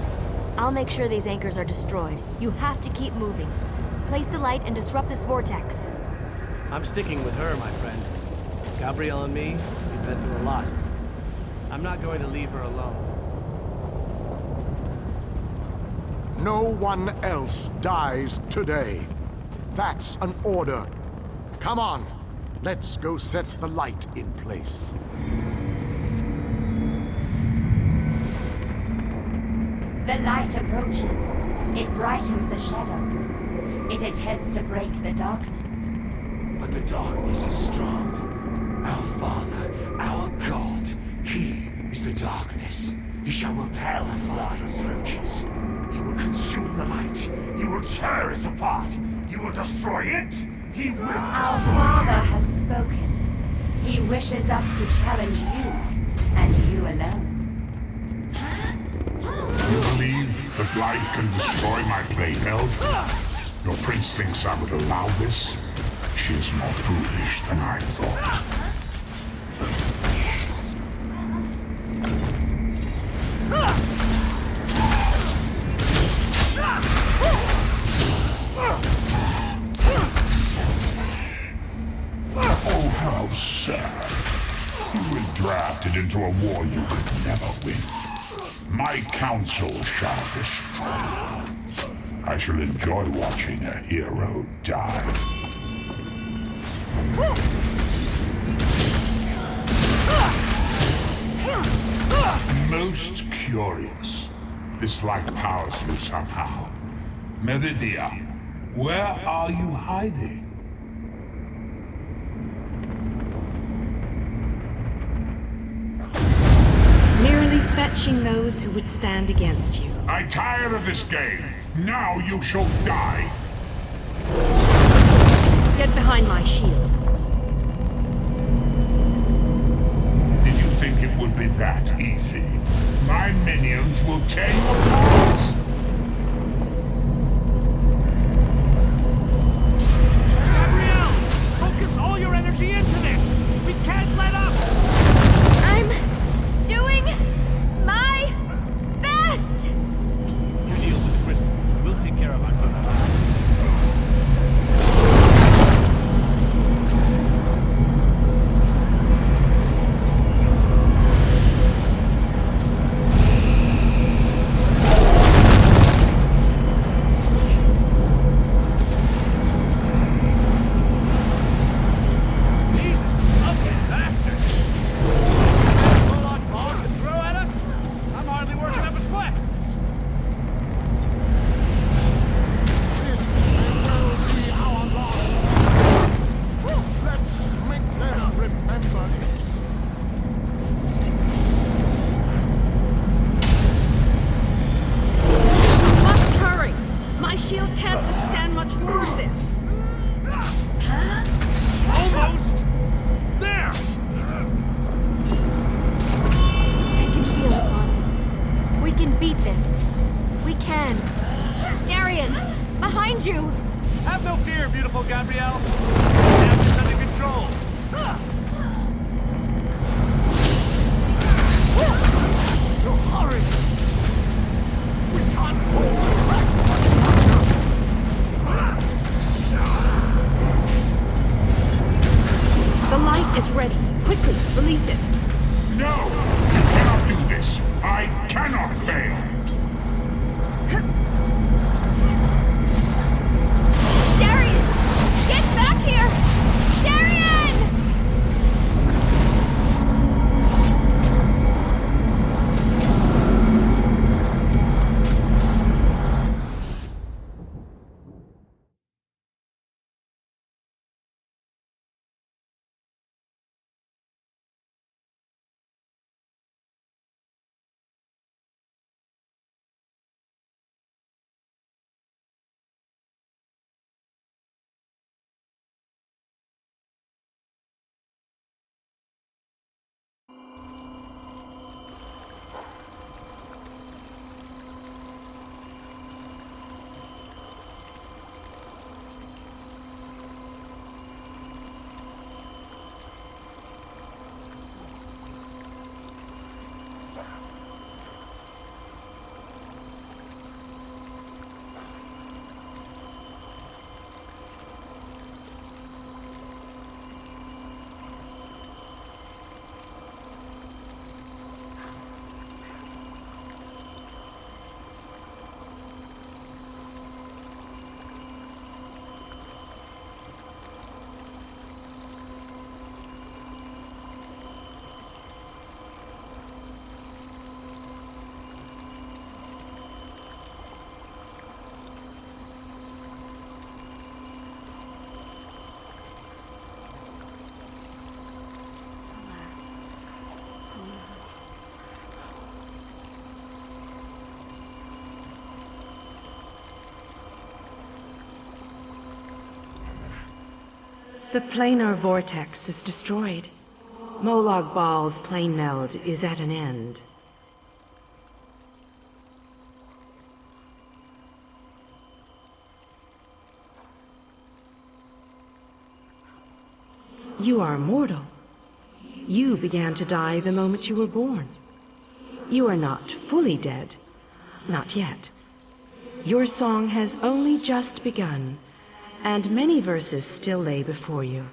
F: I'll make sure these anchors are destroyed. You have to keep moving. Place the light and disrupt this vortex.
H: I'm sticking with her, my friend. Gabrielle and me, we've been through a lot. I'm not going to leave her alone.
B: No one else dies today. That's an order. Come on, let's go set the light in place.
O: The light approaches. It brightens the shadows. It attempts to break the darkness.
P: But the darkness is strong. Our Father, our God, He is the darkness. He shall repel if light approaches. He will consume the light. He will tear it apart. He will destroy it. He will destroy
O: Our Father has spoken. He wishes us to challenge you, and you alone.
N: You believe that light can destroy my playfield? Your prince thinks I would allow this? She is more foolish than I thought. Oh, how sad. You were drafted into a war you could never win. My counsel shall destroy you. I shall enjoy watching a hero die. Most curious. This light powers you somehow. Meridia, where are you hiding?
C: Merely fetching those who would stand against you.
N: I tire of this game. Now you shall die.
C: Get behind my shield.
N: Did you think it would be that easy? My minions will tear you apart.
E: Gabrielle! Focus all your energy into this! We can't let up!
F: I'm doing my best!
H: You deal with Crystal. We'll take care of our brother.
C: shield can't withstand much more of this.
E: Almost! There!
F: I can feel it, Wallace. We can beat this. We can. Darian, behind you!
E: Have no fear, beautiful Gabrielle. I have this under control.
P: So hurry! We can't hold them back much longer!
C: The light is ready. Quickly, release it.
N: No! You cannot do this! I cannot fail!
F: Darian! Get back here! Darian!
C: The planar vortex is destroyed. Molag Bal's plane meld is at an end. You are mortal. You began to die the moment you were born. You are not fully dead. Not yet. Your song has only just begun, and many verses still lay before you.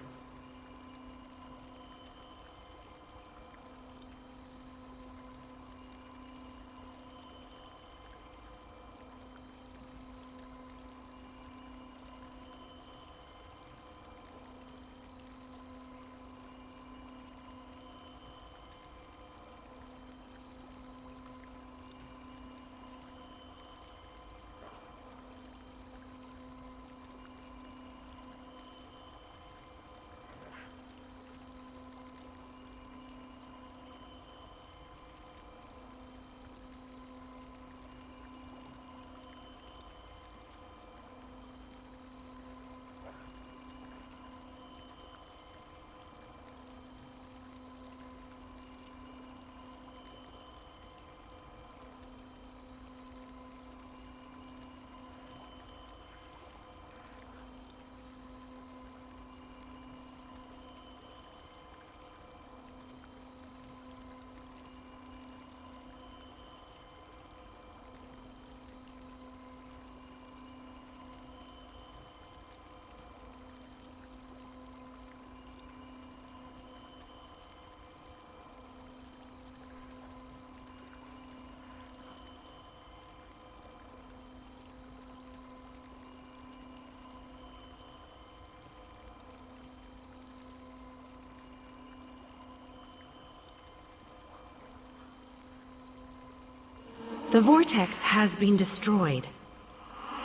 C: The vortex has been destroyed.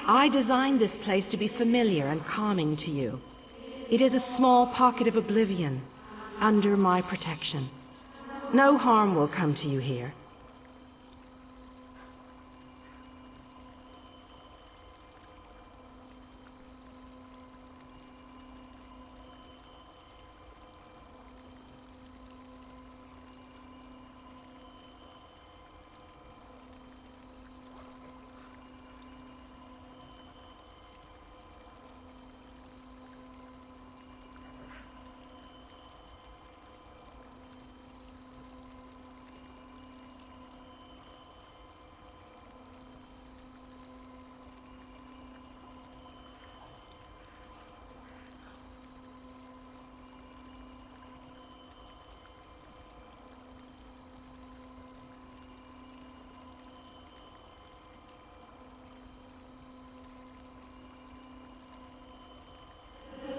C: I designed this place to be familiar and calming to you. It is a small pocket of oblivion, under my protection. No harm will come to you here.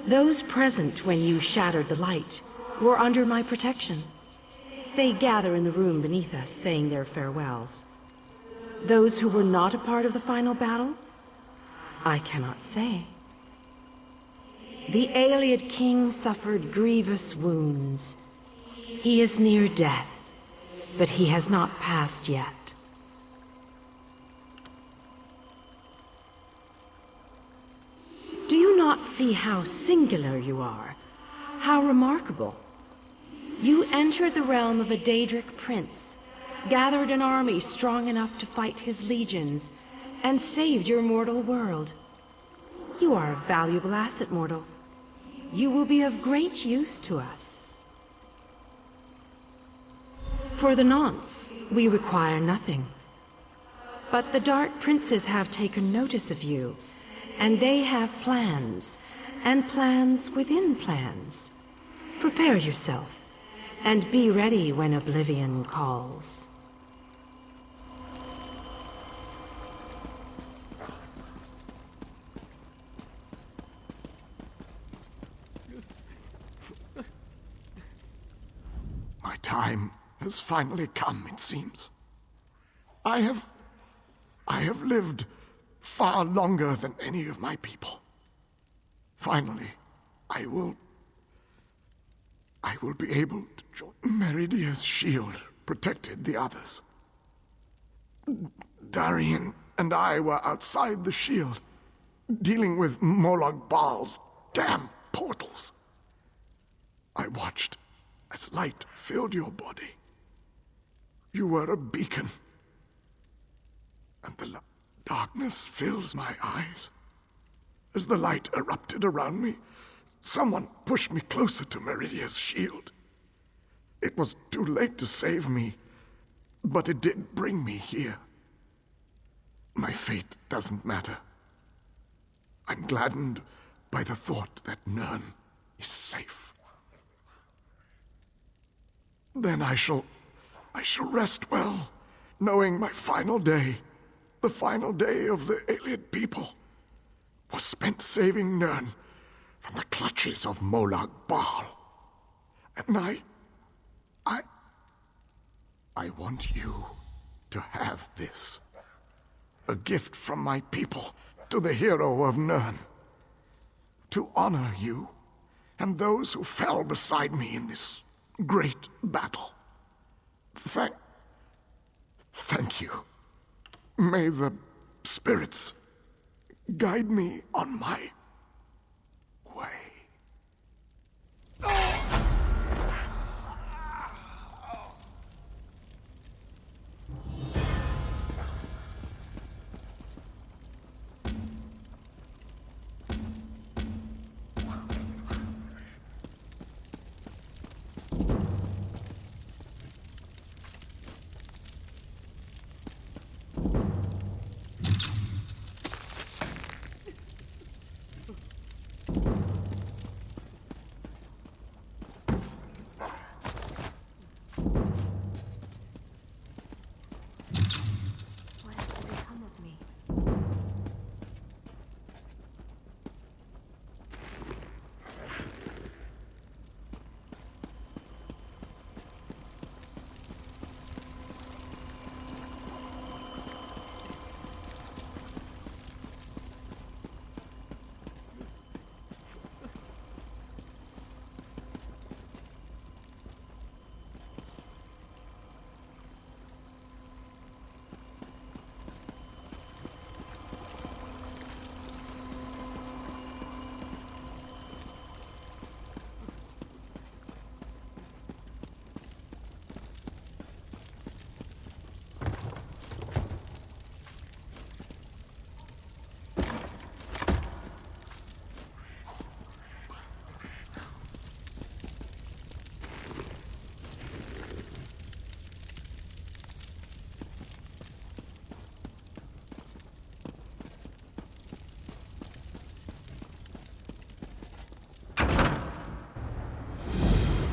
C: Those present when you shattered the light were under my protection. They gather in the room beneath us, saying their farewells. Those who were not a part of the final battle, I cannot say. The Ayleid king suffered grievous wounds. He is near death, but he has not passed yet. Do you not see how singular you are? How remarkable? You entered the realm of a Daedric prince, gathered an army strong enough to fight his legions, and saved your mortal world. You are a valuable asset, mortal. You will be of great use to us. For the nonce, we require nothing. But the Dark Princes have taken notice of you, and they have plans, and plans within plans. Prepare yourself, and be ready when Oblivion calls.
B: My time has finally come, it seems. I have lived far longer than any of my people. Finally, I will be able to join. Meridia's shield protected the others. Darian and I were outside the shield, dealing with Molag Bal's damn portals. I watched as light filled your body. You were a beacon, and the darkness fills my eyes. As the light erupted around me, someone pushed me closer to Meridia's shield. It was too late to save me, but it did bring me here. My fate doesn't matter. I'm gladdened by the thought that Nirn is safe. Then I shall rest well, knowing my final day, the final day of the Ayleid people, was spent saving Nirn from the clutches of Molag Bal. And I want you to have this. A gift from my people to the hero of Nirn. To honor you and those who fell beside me in this great battle. Thank you. May the spirits guide me on my way.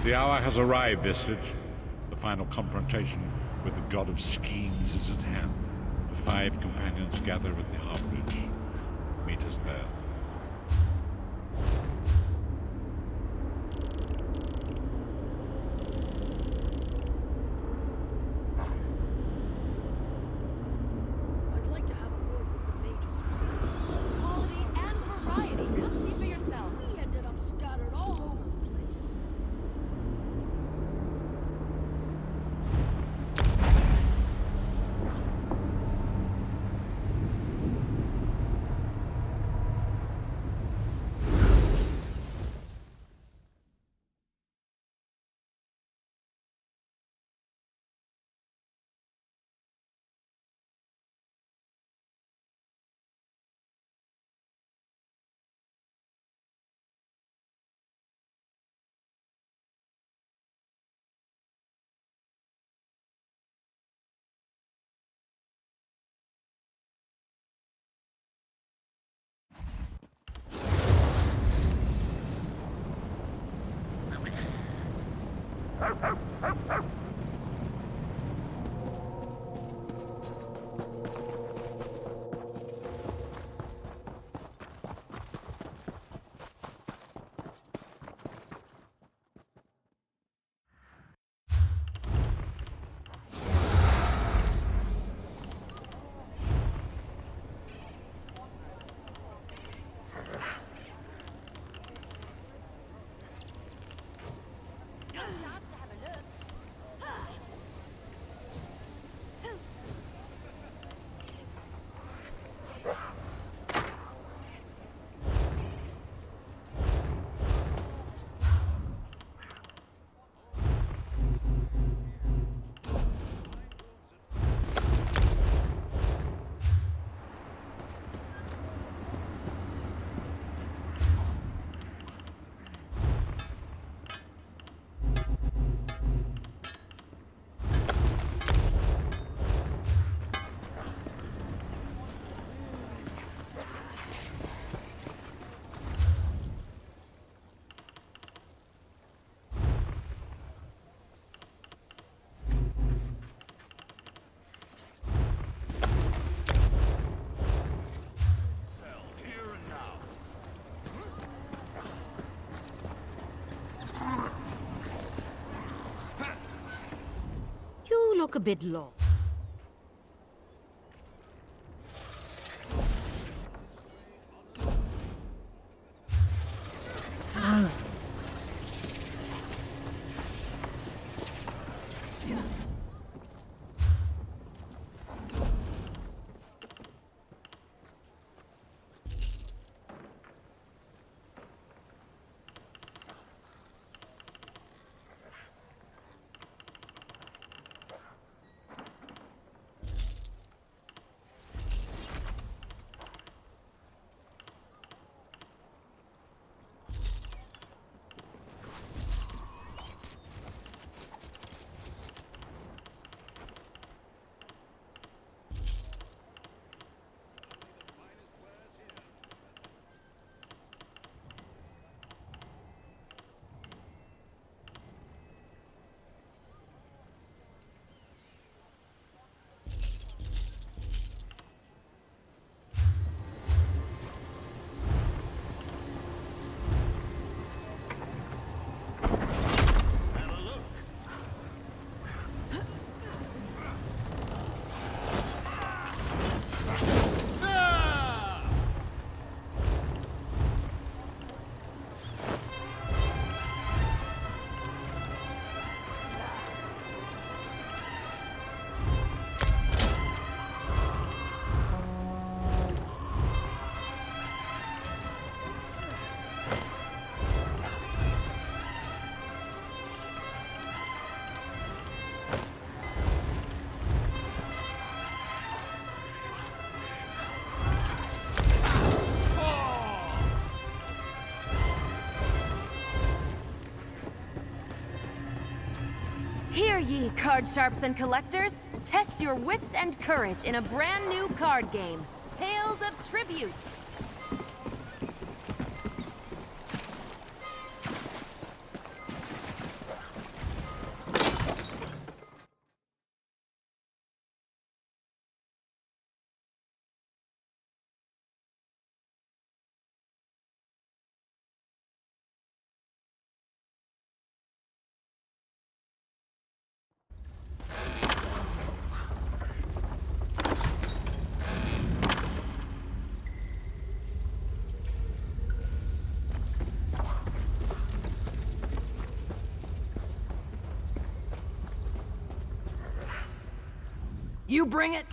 N: The hour has arrived, Visage. The final confrontation with the god of schemes is at hand. The 5 companions gather at the harborage. Meet us there.
L: look a bit low.
F: Hear ye, card sharps and collectors! Test your wits and courage in a brand new card game, Tales of Tribute!
L: You bring it!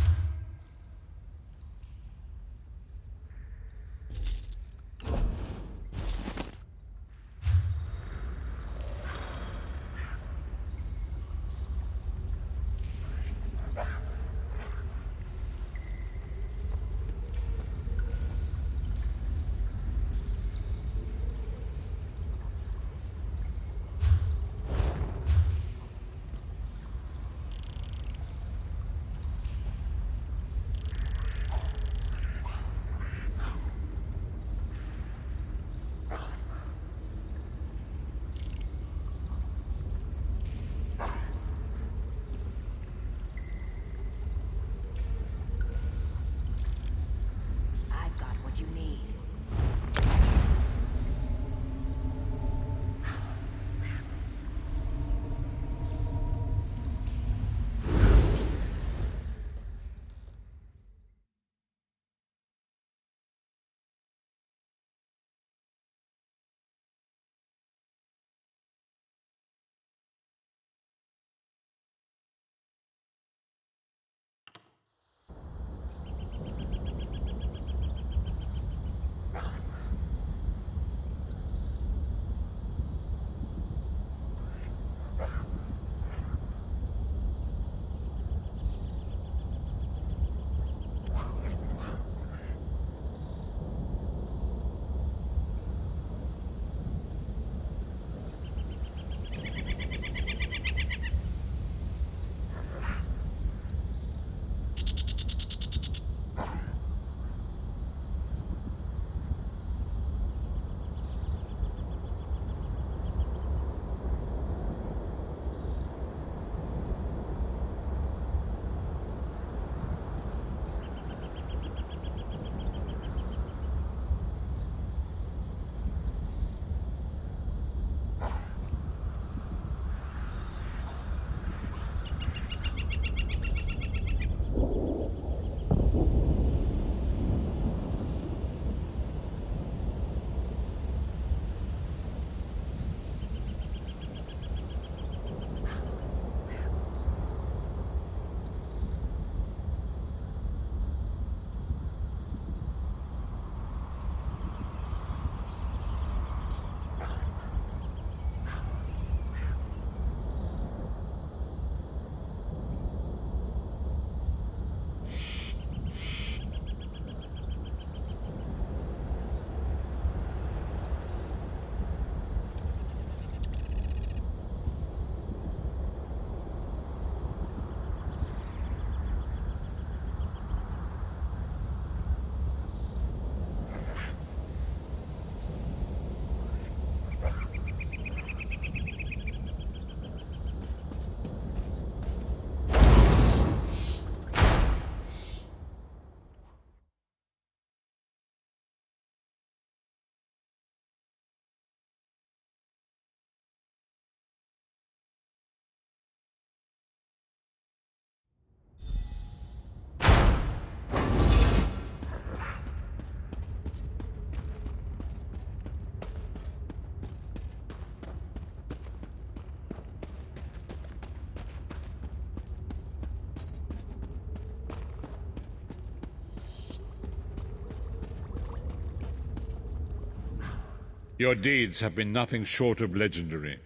N: Your deeds have been nothing short of legendary.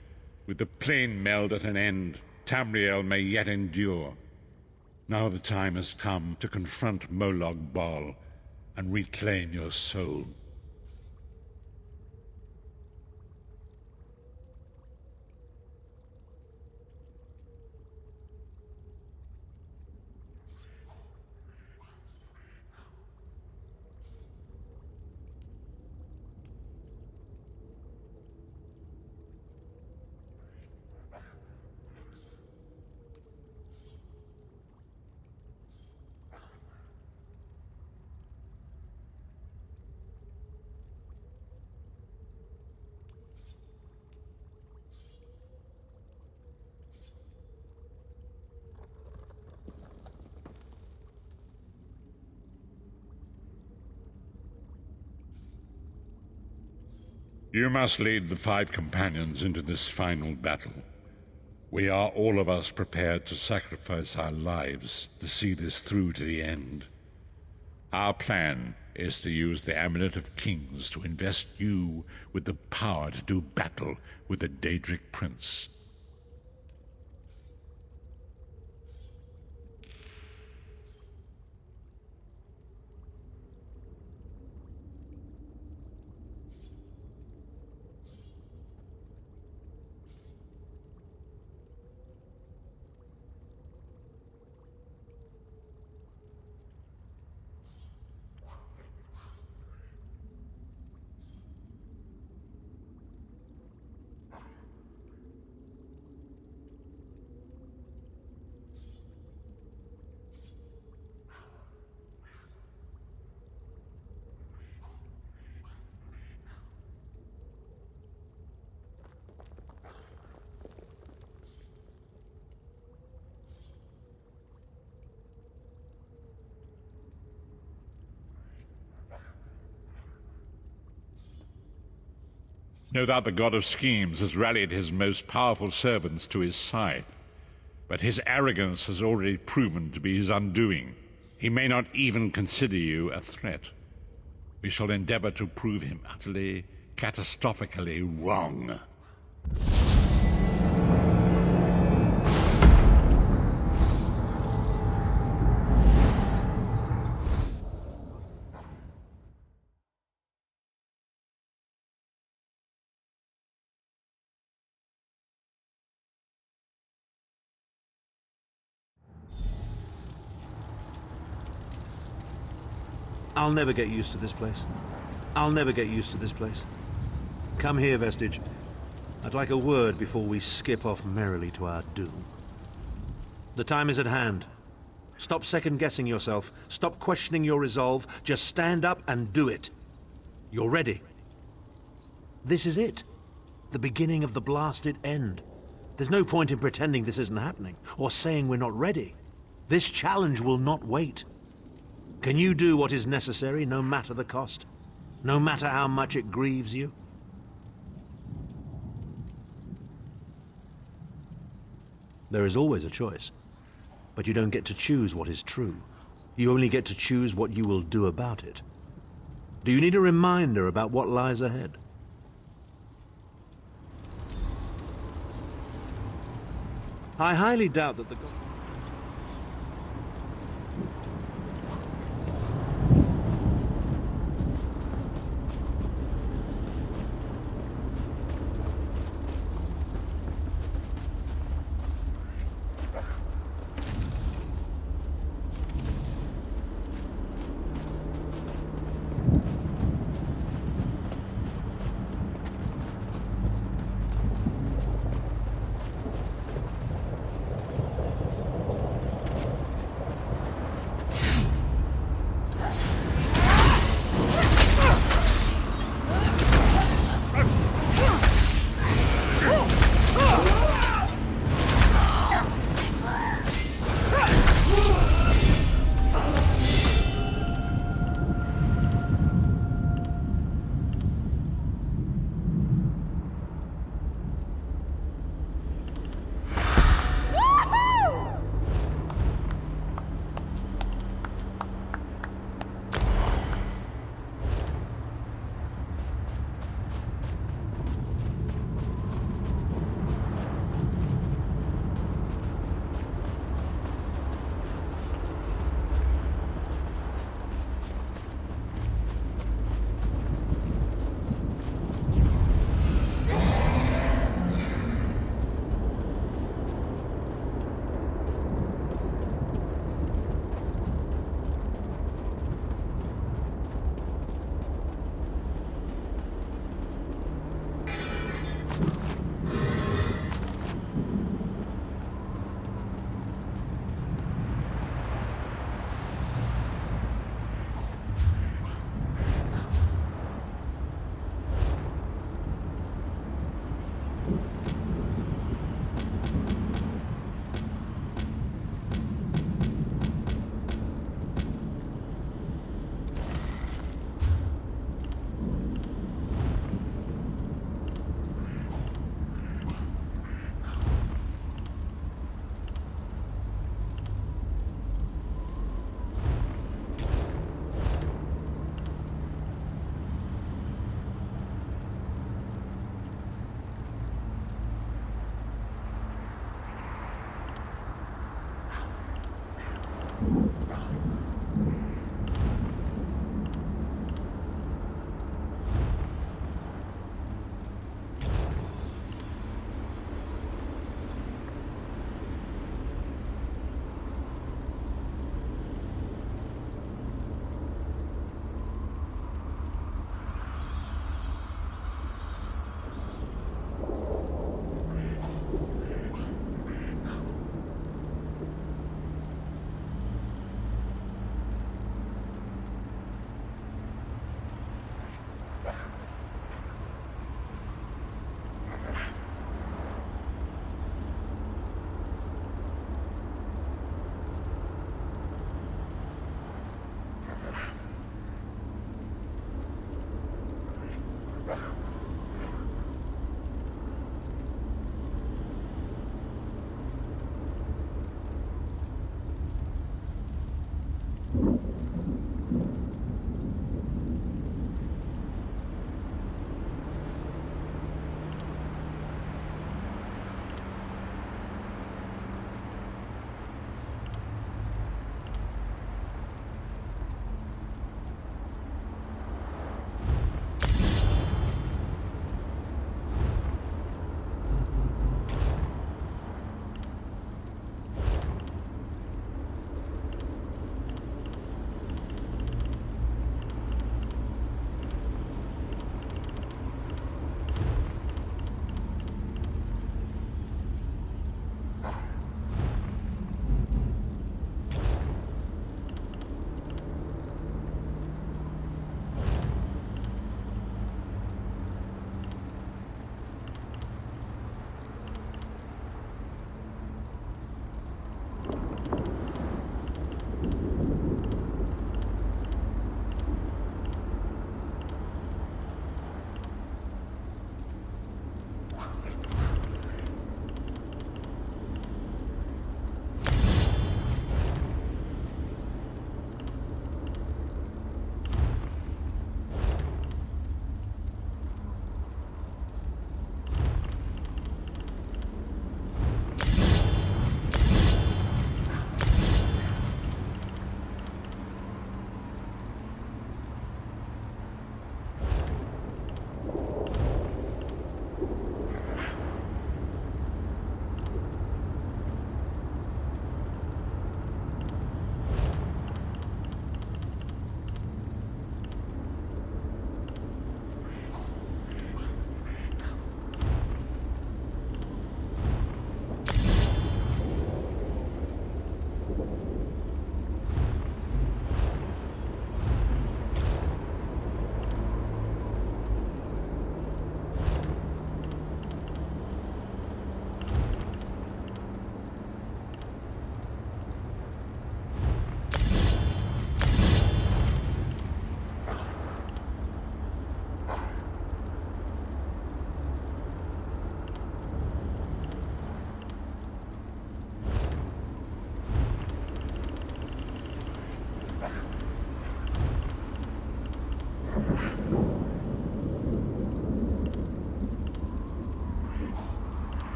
N: With the plane meld at an end, Tamriel may yet endure. Now the time has come to confront Molag Bal and reclaim your soul. You must lead the 5 companions into this final battle. We are all of us prepared to sacrifice our lives to see this through to the end. Our plan is to use the Amulet of Kings to invest you with the power to do battle with the Daedric Prince. No doubt the God of Schemes has rallied his most powerful servants to his side, but his arrogance has already proven to be his undoing. He may not even consider you a threat. We shall endeavor to prove him utterly, catastrophically wrong.
E: I'll never get used to this place. I'll never get used to this place. Come here, Vestige. I'd like a word before we skip off merrily to our doom. The time is at hand. Stop second-guessing yourself. Stop questioning your resolve. Just stand up and do it. You're ready. This is it. The beginning of the blasted end. There's no point in pretending this isn't happening, or saying we're not ready. This challenge will not wait. Can you do what is necessary, no matter the cost? No matter how much it grieves you? There is always a choice, but you don't get to choose what is true. You only get to choose what you will do about it. Do you need a reminder about what lies ahead? I highly doubt that the...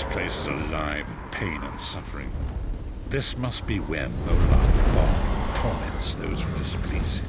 N: This place is alive with pain and suffering. This must be where Molag Bal torments those who displease him.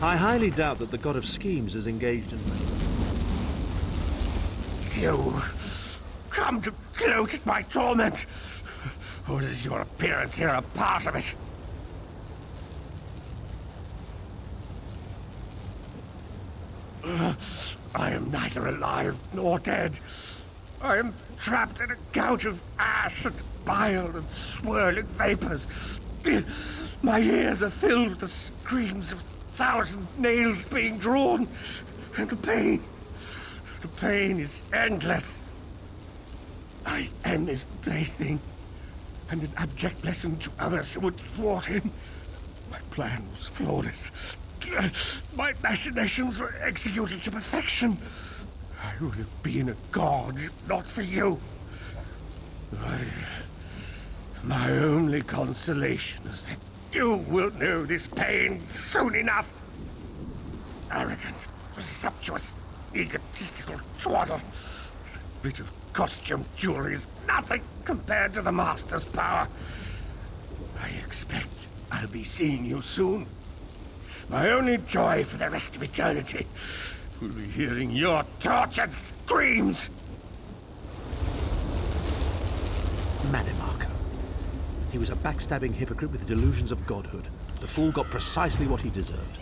E: I highly doubt that the god of schemes is engaged in...
I: You come to gloat at my torment, or is your appearance here a part of it? I am neither alive nor dead. I am trapped in a gouge of ash and bile and swirling vapors. My ears are filled with the screams of 1,000 nails being drawn, and the pain is endless. I am his plaything, and an abject lesson to others who would thwart him. My plan was flawless. My machinations were executed to perfection. I would have been a god if not for you. My only consolation is that you will know this pain soon enough. Arrogant, presumptuous, egotistical twaddle. That bit of costume jewelry is nothing compared to the Master's power. I expect I'll be seeing you soon. My only joy for the rest of eternity will be hearing your tortured screams.
E: Manimarco. He was a backstabbing hypocrite with delusions of godhood. The fool got precisely what he deserved.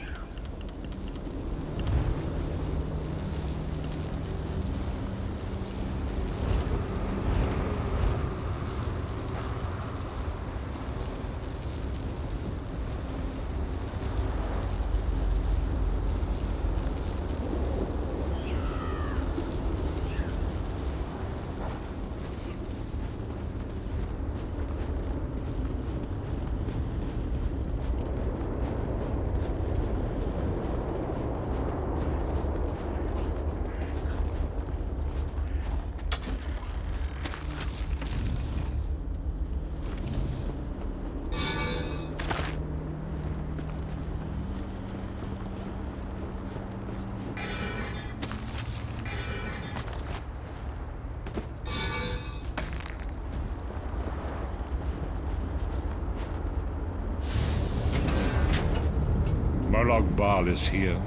N: Molag Bal is here.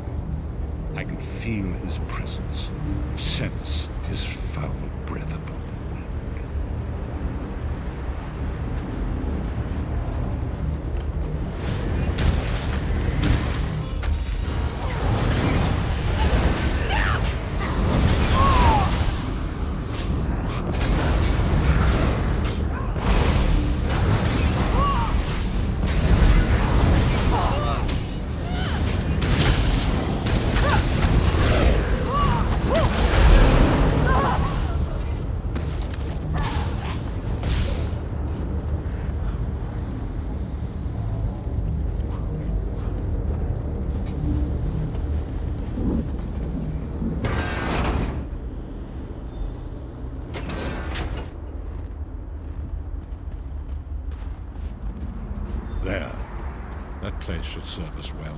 N: I can feel his presence, sense his foul breath upon the wind. There. That place should serve us well.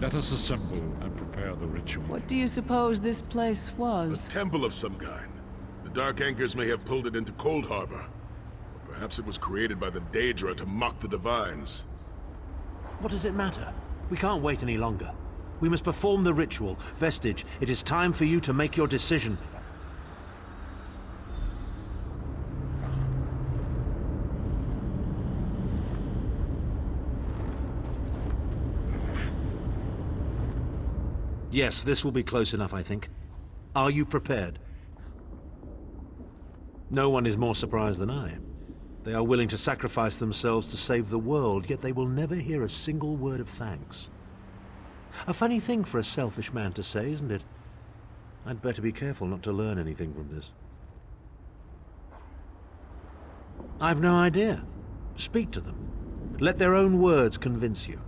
N: Let us assemble and prepare the ritual.
Q: What do you suppose this place was?
R: A temple of some kind. The Dark Anchors may have pulled it into Cold Harbor. Or perhaps it was created by the Daedra to mock the Divines.
E: What does it matter? We can't wait any longer. We must perform the ritual. Vestige, it is time for you to make your decision. Yes, this will be close enough, I think. Are you prepared? No one is more surprised than I. They are willing to sacrifice themselves to save the world, yet they will never hear a single word of thanks. A funny thing for a selfish man to say, isn't it? I'd better be careful not to learn anything from this. I've no idea. Speak to them. Let their own words convince you.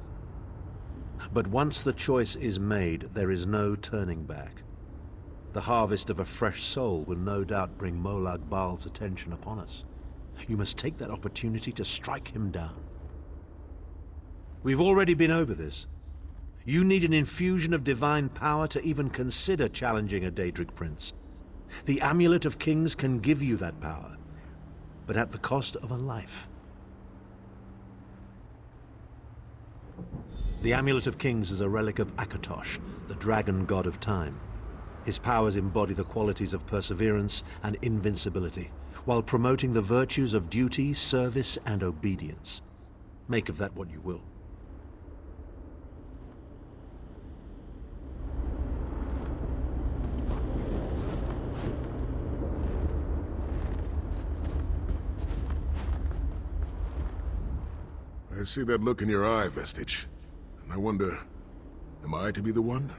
E: But once the choice is made, there is no turning back. The harvest of a fresh soul will no doubt bring Molag Bal's attention upon us. You must take that opportunity to strike him down. We've already been over this. You need an infusion of divine power to even consider challenging a Daedric prince. The Amulet of Kings can give you that power, but at the cost of a life. The Amulet of Kings is a relic of Akatosh, the dragon god of time. His powers embody the qualities of perseverance and invincibility, while promoting the virtues of duty, service, and obedience. Make of that what you will.
R: I see that look in your eye, Vestige. And I wonder, am I to be the one?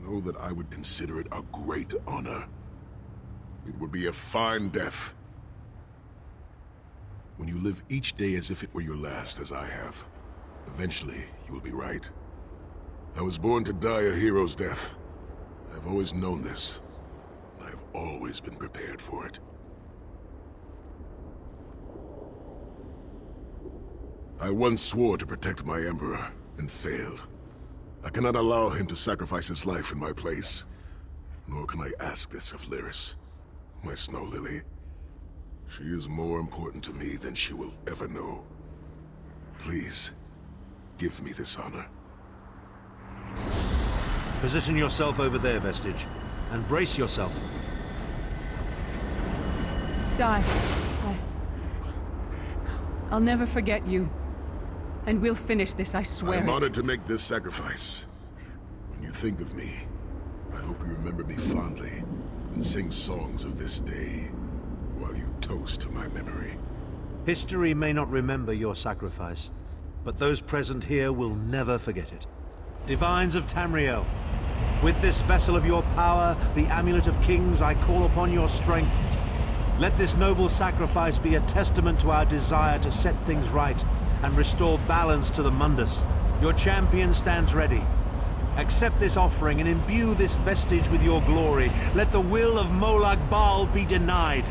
R: Know that I would consider it a great honor. It would be a fine death. When you live each day as if it were your last, as I have, eventually you will be right. I was born to die a hero's death. I've always known this, and I've always been prepared for it. I once swore to protect my Emperor, and failed. I cannot allow him to sacrifice his life in my place. Nor can I ask this of Lyris, my Snow Lily. She is more important to me than she will ever know. Please, give me this honor.
E: Position yourself over there, Vestige, and brace yourself.
Q: Sai, I'll never forget you. And we'll finish this, I swear.
R: I'm honored to make this sacrifice. When you think of me, I hope you remember me fondly and sing songs of this day while you toast to my memory.
E: History may not remember your sacrifice, but those present here will never forget it. Divines of Tamriel, with this vessel of your power, the Amulet of Kings, I call upon your strength. Let this noble sacrifice be a testament to our desire to set things right and restore balance to the Mundus. Your champion stands ready. Accept this offering and imbue this vestige with your glory. Let the will of Molag Bal be denied.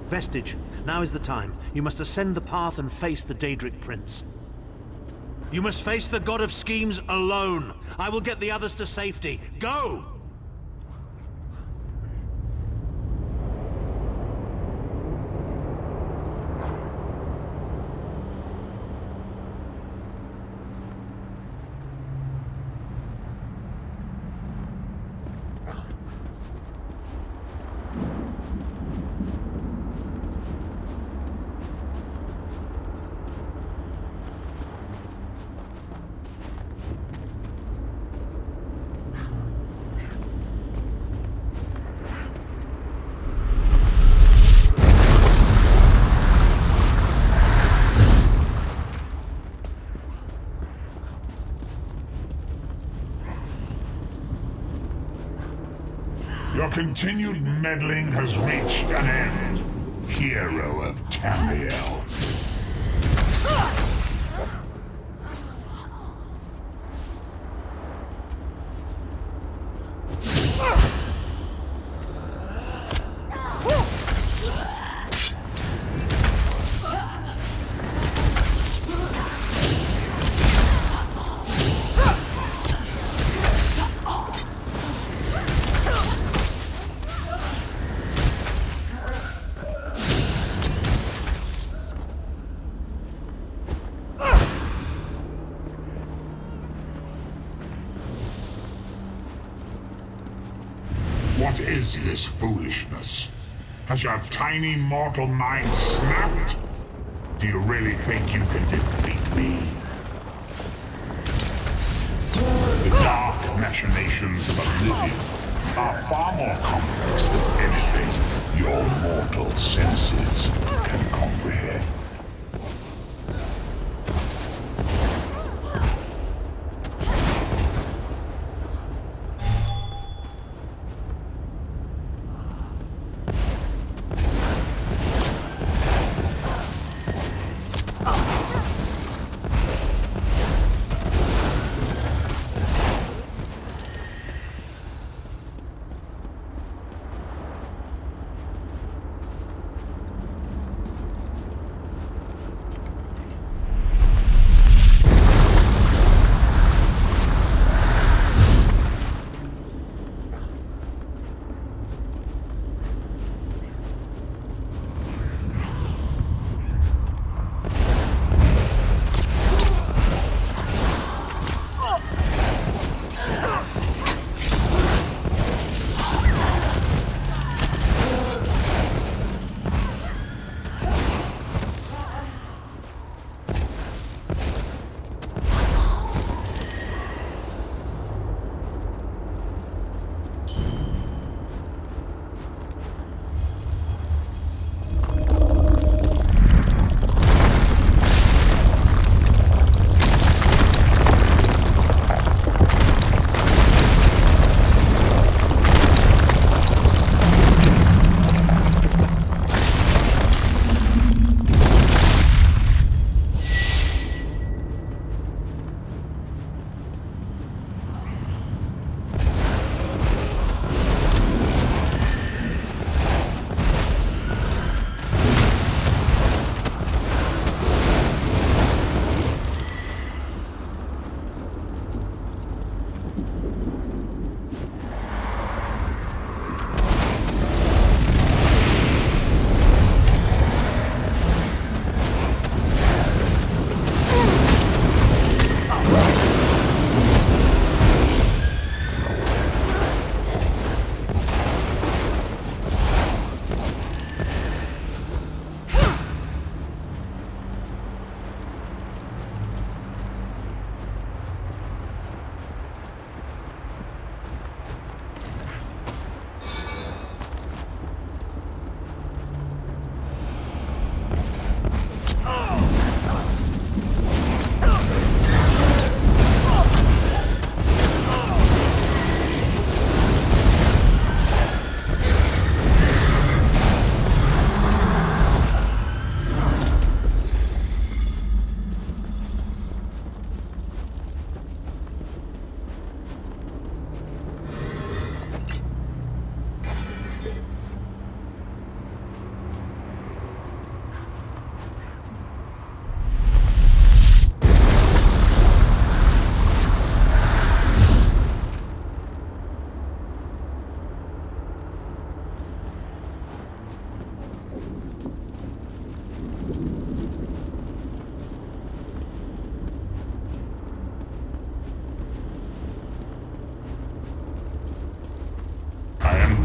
E: Vestige, now is the time. You must ascend the path and face the Daedric Prince. You must face the God of Schemes alone. I will get the others to safety. Go!
N: Your continued meddling has reached an end, hero of Tamriel. What is this foolishness? Has your tiny mortal mind snapped? Do you really think you can defeat me? The dark machinations of Oblivion are far more complex than anything your mortal senses can comprehend.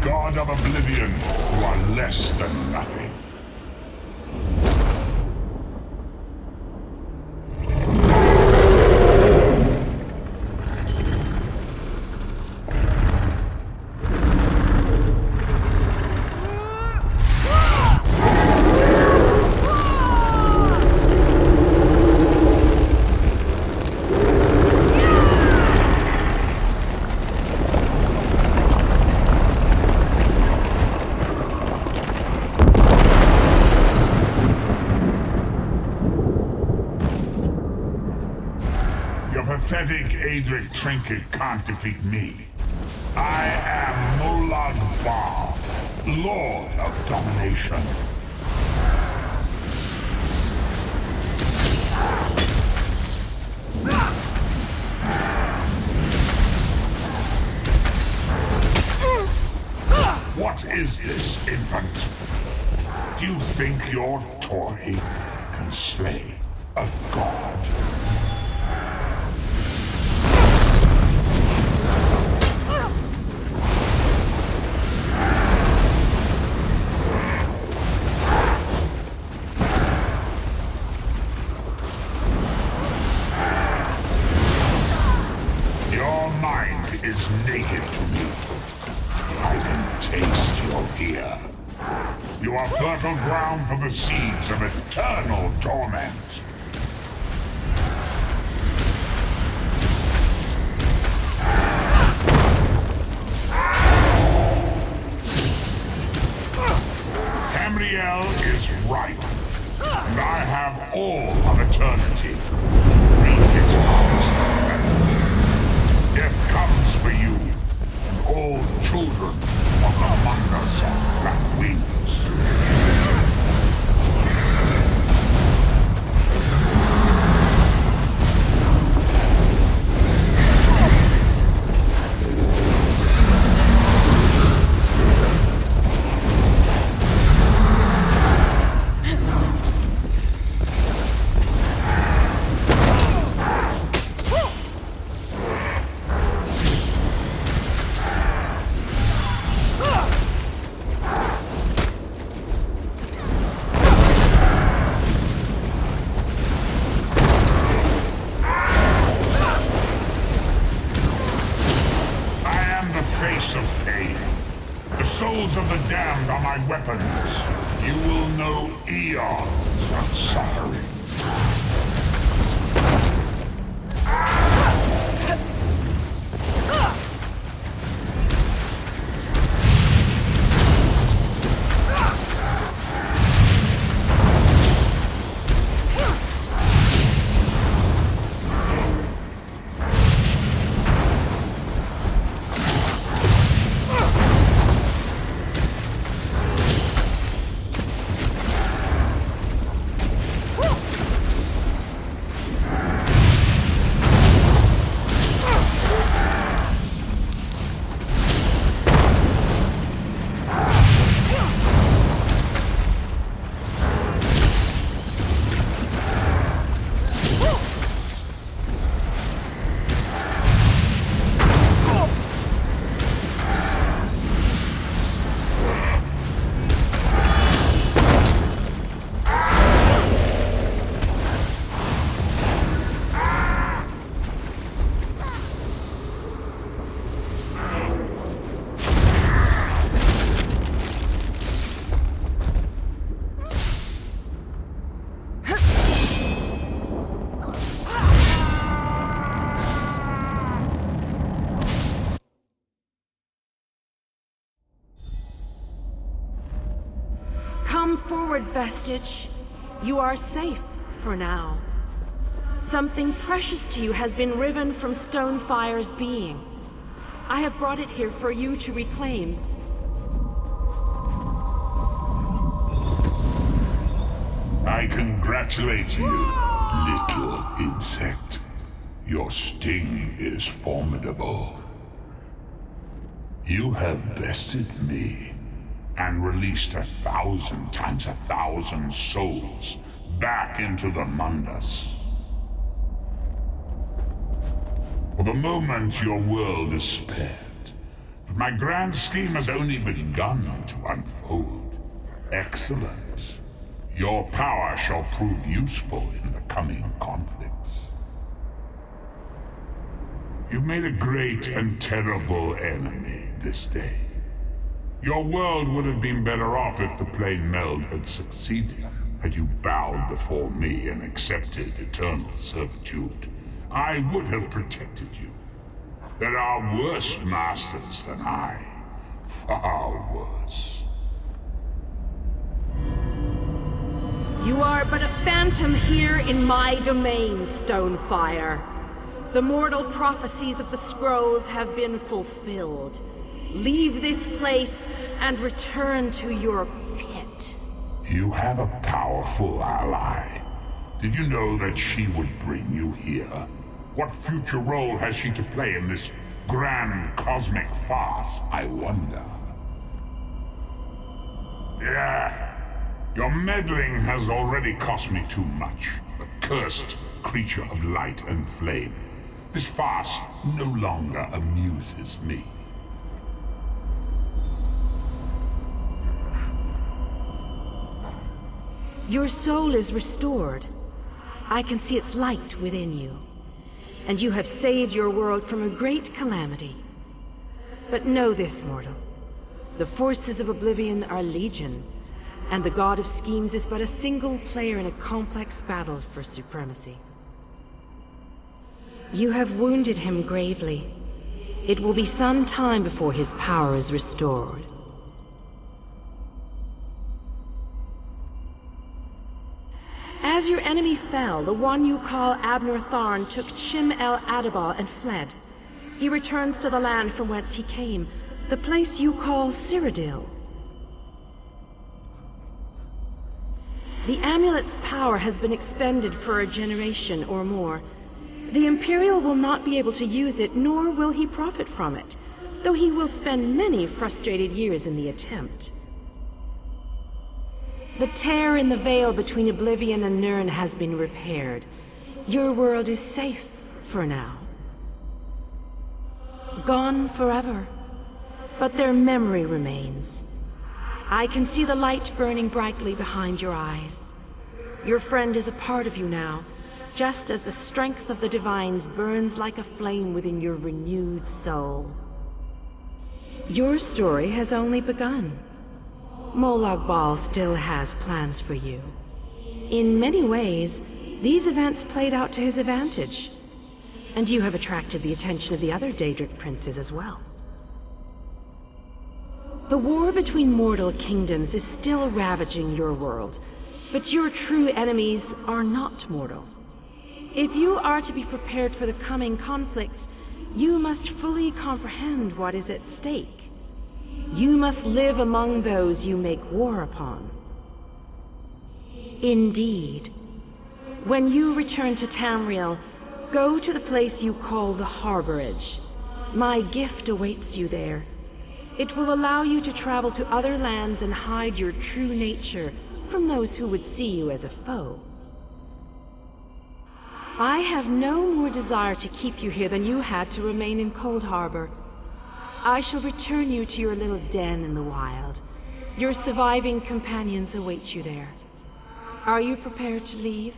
N: God of Oblivion, you are less than nothing. Pathetic Aedric trinket can't defeat me. I am Molag Bal, Lord of Domination. What is this, infant? Do you think your toy can slay a god? the seeds of eternal torment. Tamriel is ripe, and I have all of eternity to reap its harvest. Death comes for you, and all children of the Mundas of Black Wings. Weapons, you will know eons of suffering.
C: Come forward, Vestige. You are safe for now. Something precious to you has been riven from Stonefire's being. I have brought it here for you to reclaim.
N: I congratulate you, little insect. Your sting is formidable. You have bested me and released 1,000 times 1,000 souls back into the Mundas. For the moment, your world is spared, but my grand scheme has only begun to unfold. Excellent. Your power shall prove useful in the coming conflicts. You've made a great and terrible enemy this day. Your world would have been better off if the plane meld had succeeded. Had you bowed before me and accepted eternal servitude, I would have protected you. There are worse masters than I. Far worse.
C: You are but a phantom here in my domain, Stonefire. The mortal prophecies of the scrolls have been fulfilled. Leave this place and return to your pit.
N: You have a powerful ally. Did you know that she would bring you here? What future role has she to play in this grand cosmic farce, I wonder? Yeah. Your meddling has already cost me too much. A cursed creature of light and flame. This farce no longer amuses me.
C: Your soul is restored. I can see its light within you. And you have saved your world from a great calamity. But know this, mortal. The forces of Oblivion are legion, and the God of Schemes is but a single player in a complex battle for supremacy. You have wounded him gravely. It will be some time before his power is restored. As your enemy fell, the one you call Abner Tharn took Chim El Adabal and fled. He returns to the land from whence he came, the place you call Cyrodiil. The amulet's power has been expended for a generation or more. The Imperial will not be able to use it, nor will he profit from it, though he will spend many frustrated years in the attempt. The tear in the veil between Oblivion and Nirn has been repaired. Your world is safe for now. Gone forever, but their memory remains. I can see the light burning brightly behind your eyes. Your friend is a part of you now, just as the strength of the Divines burns like a flame within your renewed soul. Your story has only begun. Molag Bal still has plans for you. In many ways, these events played out to his advantage. And you have attracted the attention of the other Daedric princes as well. The war between mortal kingdoms is still ravaging your world, but your true enemies are not mortal. If you are to be prepared for the coming conflicts, you must fully comprehend what is at stake. You must live among those you make war upon. Indeed. When you return to Tamriel, go to the place you call the Harborage. My gift awaits you there. It will allow you to travel to other lands and hide your true nature from those who would see you as a foe. I have no more desire to keep you here than you had to remain in Cold Harbor. I shall return you to your little den in the wild. Your surviving companions await you there. Are you prepared to leave?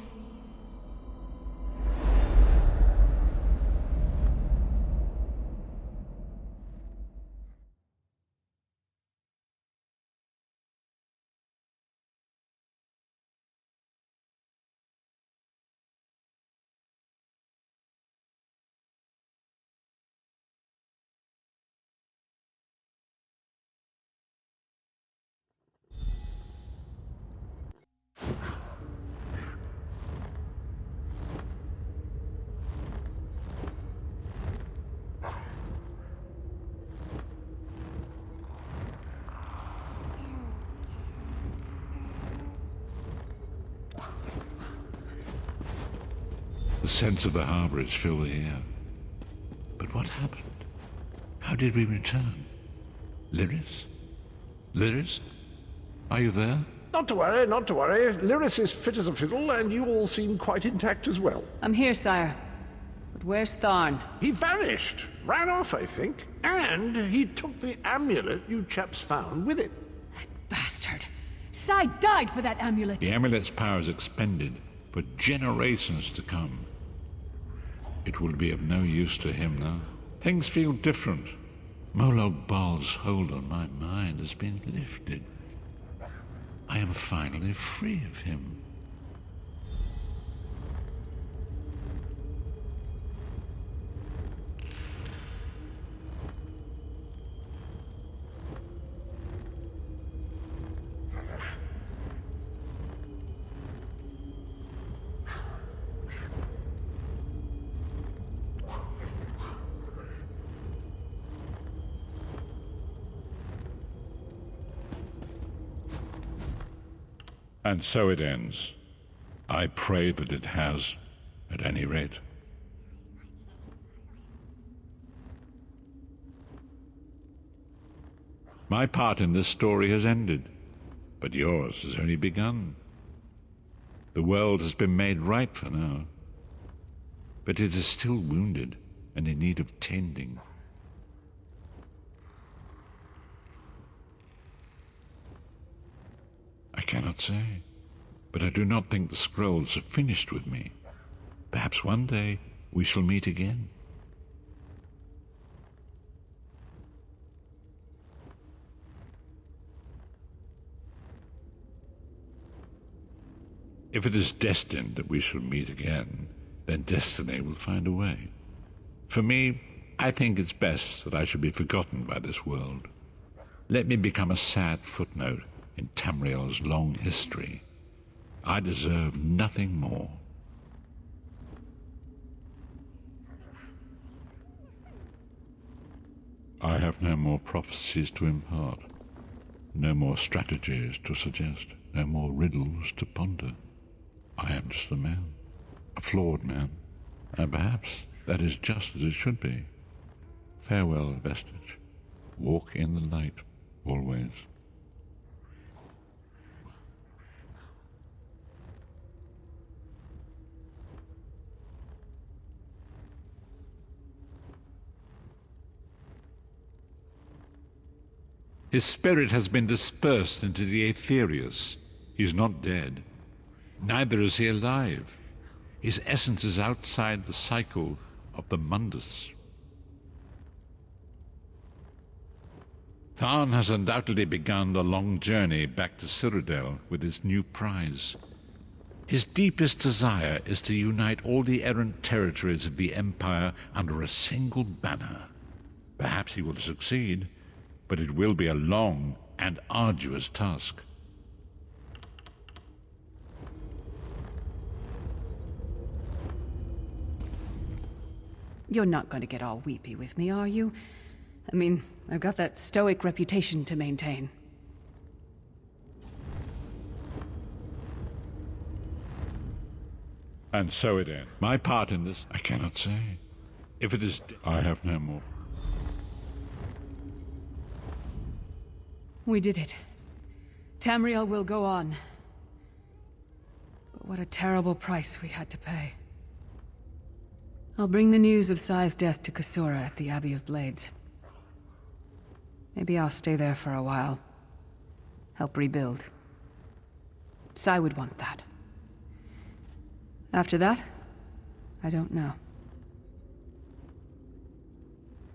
N: The sense of the harborage filled the air. But what happened? How did we return? Lyris? Lyris? Are you there?
I: Not to worry, not to worry. Lyris is fit as a fiddle, and you all seem quite intact as well.
Q: I'm here, sire. But where's Tharn?
I: He vanished. Ran off, I think. And he took the amulet you chaps found with it.
Q: Bastard! Sai died for that amulet!
N: The amulet's power is expended for generations to come. It will be of no use to him now. Things feel different. Molag Bal's hold on my mind has been lifted. I am finally free of him. And so it ends. I pray that it has, at any rate. My part in this story has ended, but yours has only begun. The world has been made right for now, but it is still wounded and in need of tending. I cannot say, but I do not think the scrolls have finished with me. Perhaps one day we shall meet again.
I: If it is destined that we shall meet again, then destiny will find a way. For me, I think it's best that I should be forgotten by this world. Let me become a sad footnote in Tamriel's long history. I deserve nothing more. I have no more prophecies to impart, no more strategies to suggest, no more riddles to ponder. I am just a man, a flawed man, and perhaps that is just as it should be. Farewell, Vestige. Walk in the light, always. His spirit has been dispersed into the Aetherius. He's not dead. Neither is he alive. His essence is outside the cycle of the Mundus. Tharn has undoubtedly begun the long journey back to Cyrodiil with his new prize. His deepest desire is to unite all the errant territories of the Empire under a single banner. Perhaps he will succeed, but it will be a long and arduous task.
Q: You're not going to get all weepy with me, are you? I mean, I've got that stoic reputation to maintain.
I: And so it ends. My part in this, I cannot say. If it is, I have no more.
Q: We did it. Tamriel will go on. But what a terrible price we had to pay. I'll bring the news of Sai's death to Kasura at the Abbey of Blades. Maybe I'll stay there for a while. Help rebuild. Sai would want that. After that, I don't know.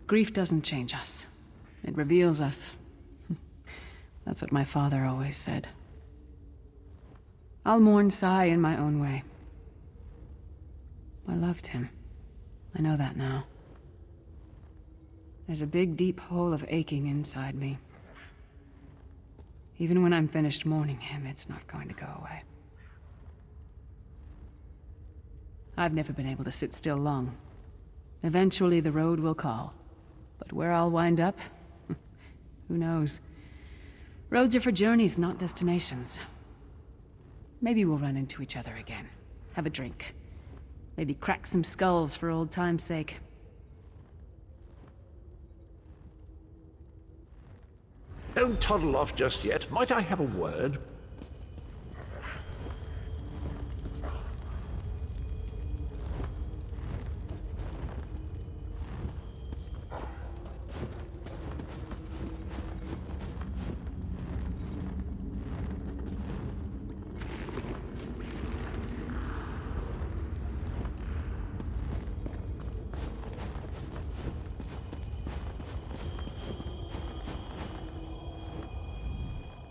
Q: Grief doesn't change us. It reveals us. That's what my father always said. I'll mourn Sai in my own way. I loved him. I know that now. There's a big, deep hole of aching inside me. Even when I'm finished mourning him, it's not going to go away. I've never been able to sit still long. Eventually the road will call. But where I'll wind up? Who knows? Roads are for journeys, not destinations. Maybe we'll run into each other again. Have a drink. Maybe crack some skulls for old time's sake.
I: Don't toddle off just yet. Might I have a word?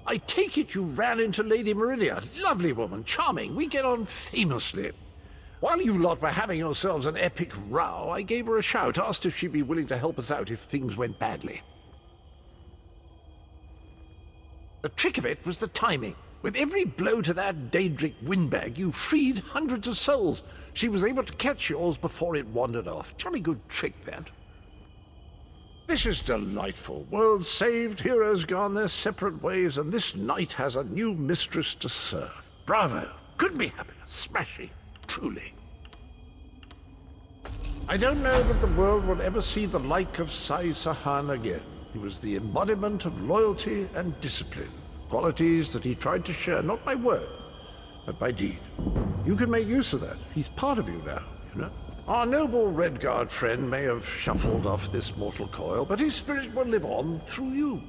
I: I take it you ran into Lady Meridia. Lovely woman, charming. We get on famously. While you lot were having yourselves an epic row, I gave her a shout, asked if she'd be willing to help us out if things went badly. The trick of it was the timing. With every blow to that Daedric windbag, you freed hundreds of souls. She was able to catch yours before it wandered off. Jolly good trick, that. This is delightful. Worlds saved, heroes gone their separate ways, and this knight has a new mistress to serve. Bravo! Couldn't be happier. Smashing. Truly. I don't know that the world will ever see the like of Sai Sahan again. He was the embodiment of loyalty and discipline. Qualities that he tried to share not by word, but by deed. You can make use of that. He's part of you now, you know? Our noble Redguard friend may have shuffled off this mortal coil, but his spirit will live on through you.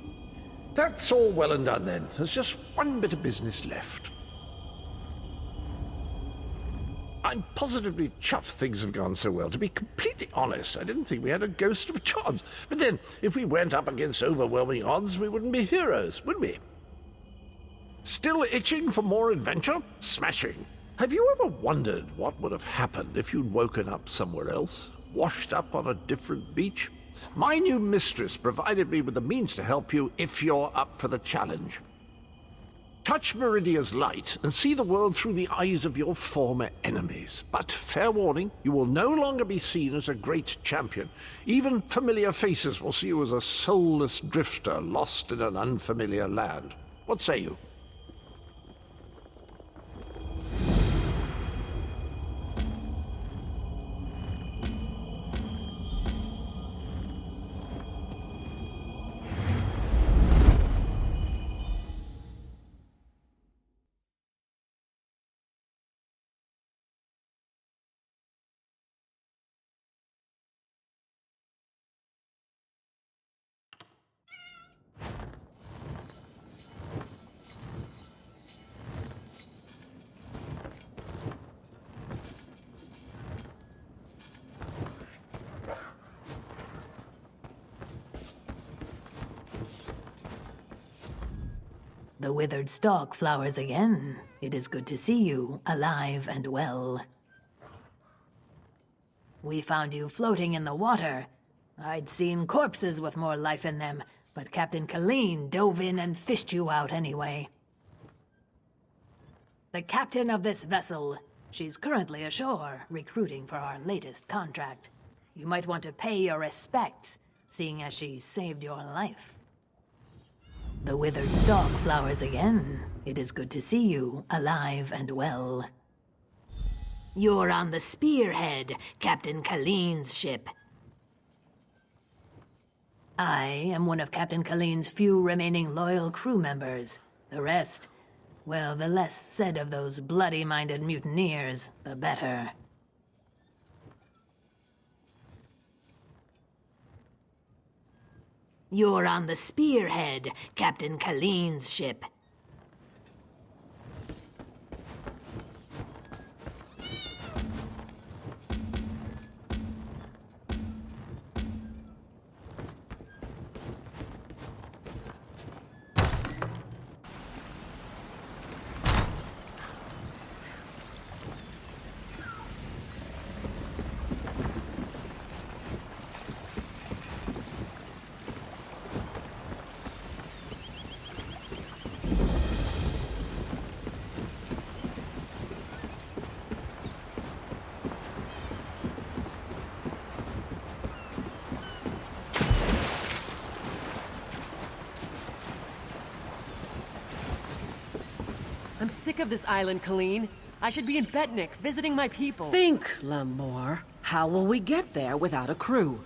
I: That's all well and done then. There's just one bit of business left. I'm positively chuffed things have gone so well. To be completely honest, I didn't think we had a ghost of a chance. But then, if we went up against overwhelming odds, we wouldn't be heroes, would we? Still itching for more adventure? Smashing. Have you ever wondered what would have happened if you'd woken up somewhere else, washed up on a different beach? My new mistress provided me with the means to help you if you're up for the challenge. Touch Meridia's light and see the world through the eyes of your former enemies. But fair warning, you will no longer be seen as a great champion. Even familiar faces will see you as a soulless drifter lost in an unfamiliar land. What say you?
S: The withered stalk flowers again. It is good to see you, alive and well. We found you floating in the water. I'd seen corpses with more life in them, but Captain Colleen dove in and fished you out anyway. The captain of this vessel. She's currently ashore, recruiting for our latest contract. You might want to pay your respects, seeing as she saved your life. The withered stalk flowers again. It is good to see you, alive and well. You're on the Spearhead, Captain Colleen's ship. I am one of Captain Colleen's few remaining loyal crew members. The rest, well, the less said of those bloody-minded mutineers, the better. You're on the Spearhead, Captain Colleen's ship.
T: I'm sick of this island, Colleen. I should be in Betnik, visiting my people.
U: Think, Lamore. How will we get there without a crew?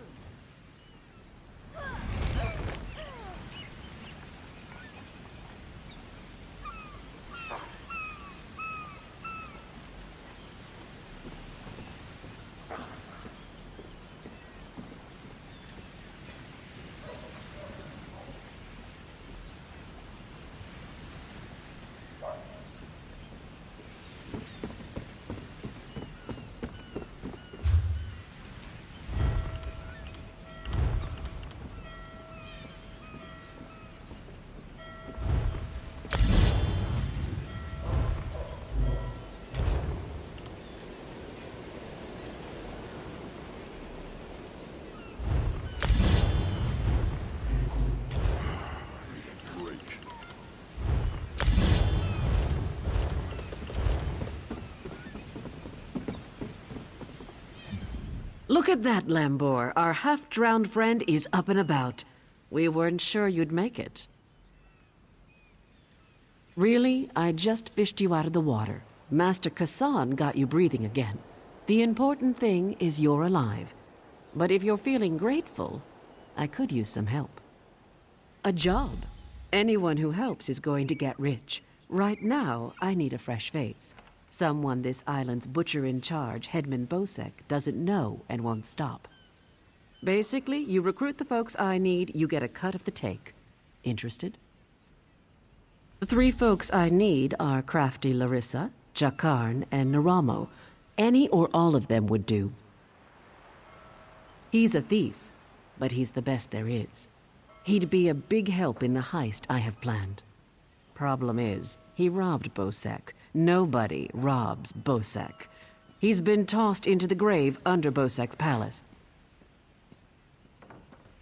U: Look at that, Lambor. Our half-drowned friend is up and about. We weren't sure you'd make it. Really? I just fished you out of the water. Master Kassan got you breathing again. The important thing is you're alive. But if you're feeling grateful, I could use some help. A job. Anyone who helps is going to get rich. Right now, I need a fresh face. Someone this island's butcher-in-charge, Headman Bosek, doesn't know and won't stop. Basically, you recruit the folks I need, you get a cut of the take. Interested? The 3 folks I need are crafty Larissa, Jakarn, and Naramo. Any or all of them would do. He's a thief, but he's the best there is. He'd be a big help in the heist I have planned. Problem is, he robbed Bosek, Nobody robs Bosek. He's been tossed into the grave under Bosek's palace.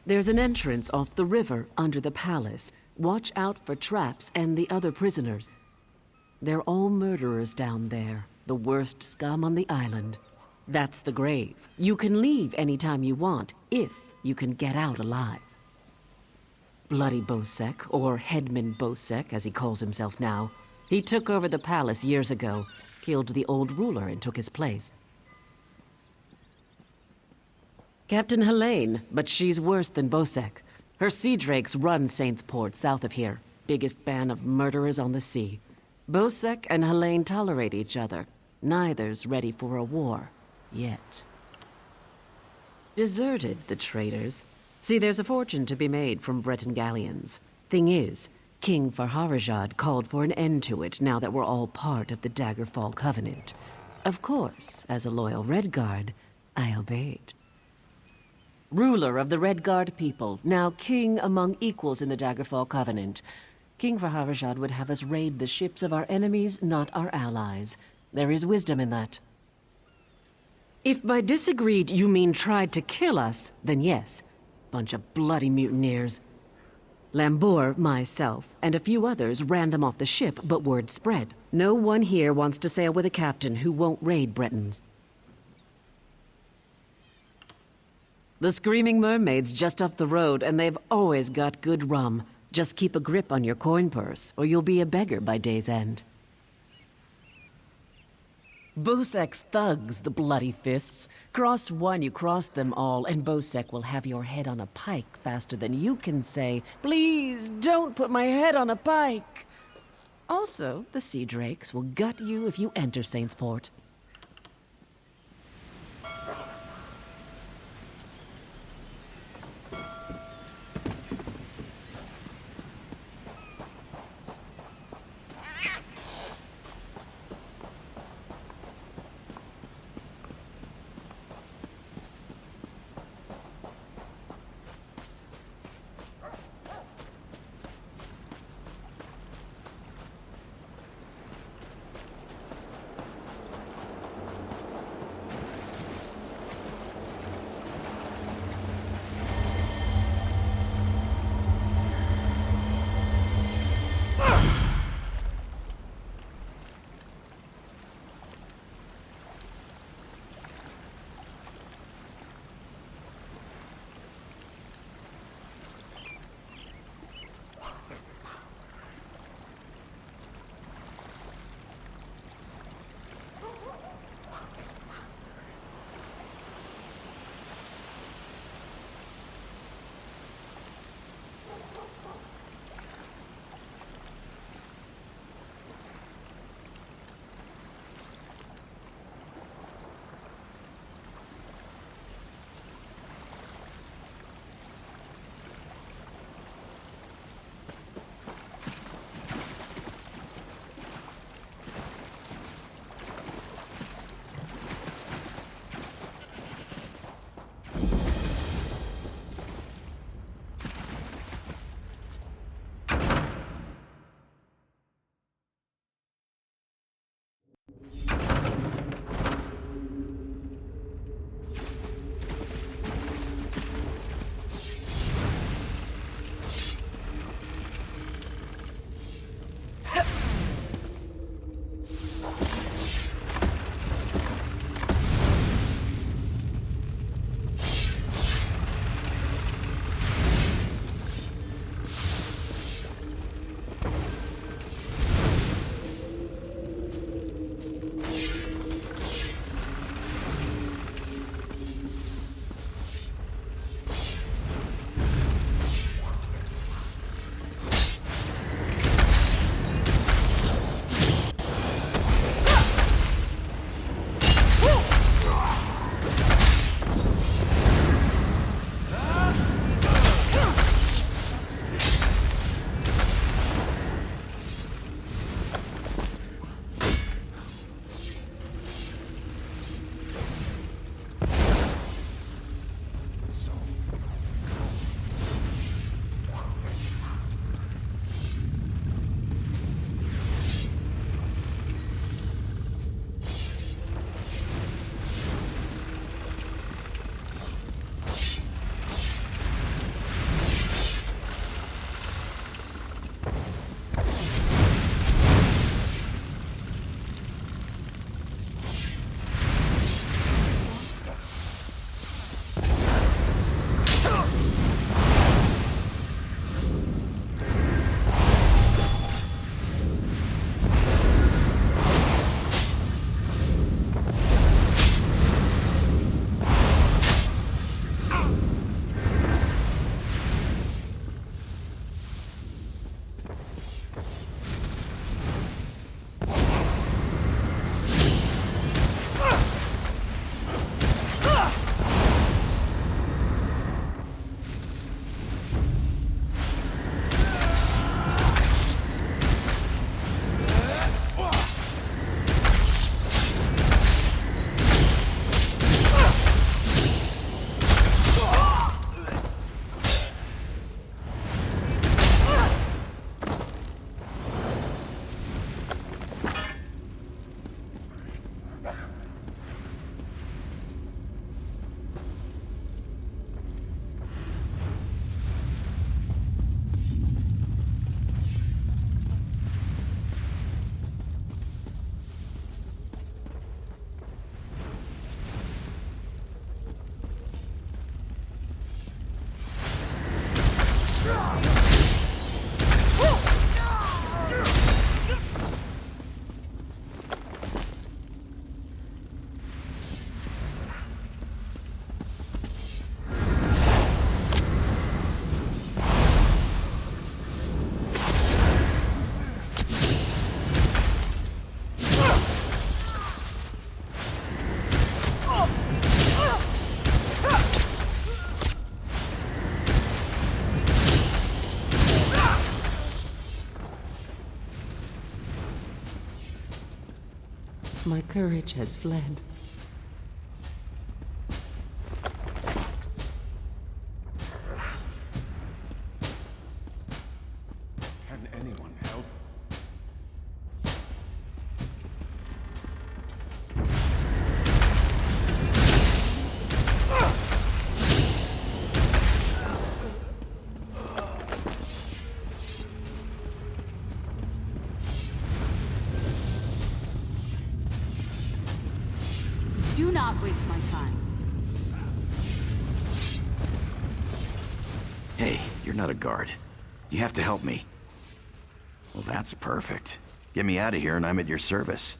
U: There's an entrance off the river under the palace. Watch out for traps and the other prisoners. They're all murderers down there, the worst scum on the island. That's the grave. You can leave anytime you want, if you can get out alive. Bloody Bosek, or Headman Bosek, as he calls himself now, he took over the palace years ago, killed the old ruler and took his place. Captain Helene, but she's worse than Bosek. Her sea drakes run Saint's Port south of here, biggest band of murderers on the sea. Bosek and Helene tolerate each other. Neither's ready for a war, yet. Deserted, the traitors. See, there's a fortune to be made from Breton galleons. Thing is, King Farharajad called for an end to it now that we're all part of the Daggerfall Covenant. Of course, as a loyal Redguard, I obeyed. Ruler of the Redguard people, now king among equals in the Daggerfall Covenant. King Farharajad would have us raid the ships of our enemies, not our allies. There is wisdom in that. If by disagreed you mean tried to kill us, then yes. Bunch of bloody mutineers. Lambour, myself, and a few others ran them off the ship, but word spread. No one here wants to sail with a captain who won't raid Bretons. The Screaming Mermaid's just up the road, and they've always got good rum. Just keep a grip on your coin purse, or you'll be a beggar by day's end. Bosek's thugs, the bloody fists. Cross one, you cross them all, and Bosek will have your head on a pike faster than you can say, "Please, don't put my head on a pike!" Also, the Sea Drakes will gut you if you enter Saint's Port. courage has fled.
M: Can anyone help?
L: Do not waste my time.
G: Hey, you're not a guard. You have to help me. Well, that's perfect. Get me out of here and I'm at your service.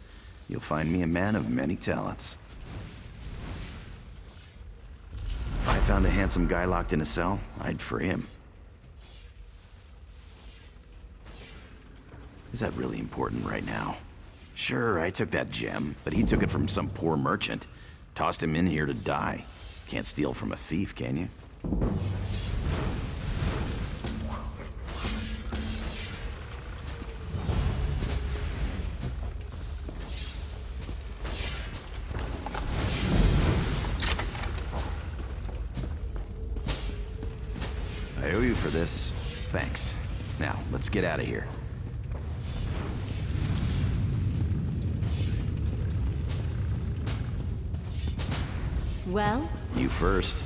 G: You'll find me a man of many talents. If I found a handsome guy locked in a cell, I'd free him. Is that really important right now? Sure, I took that gem, but he took it from some poor merchant. Tossed him in here to die. Can't steal from a thief, can you? I owe you for this. Thanks. Now, let's get out of here.
U: Well?
G: You first.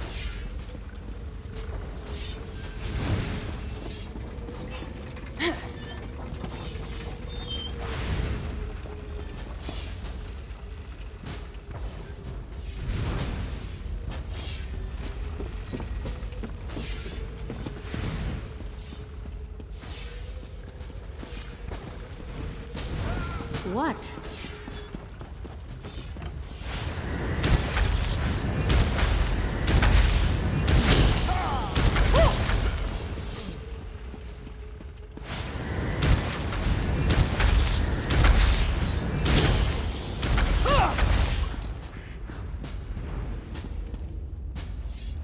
U: What?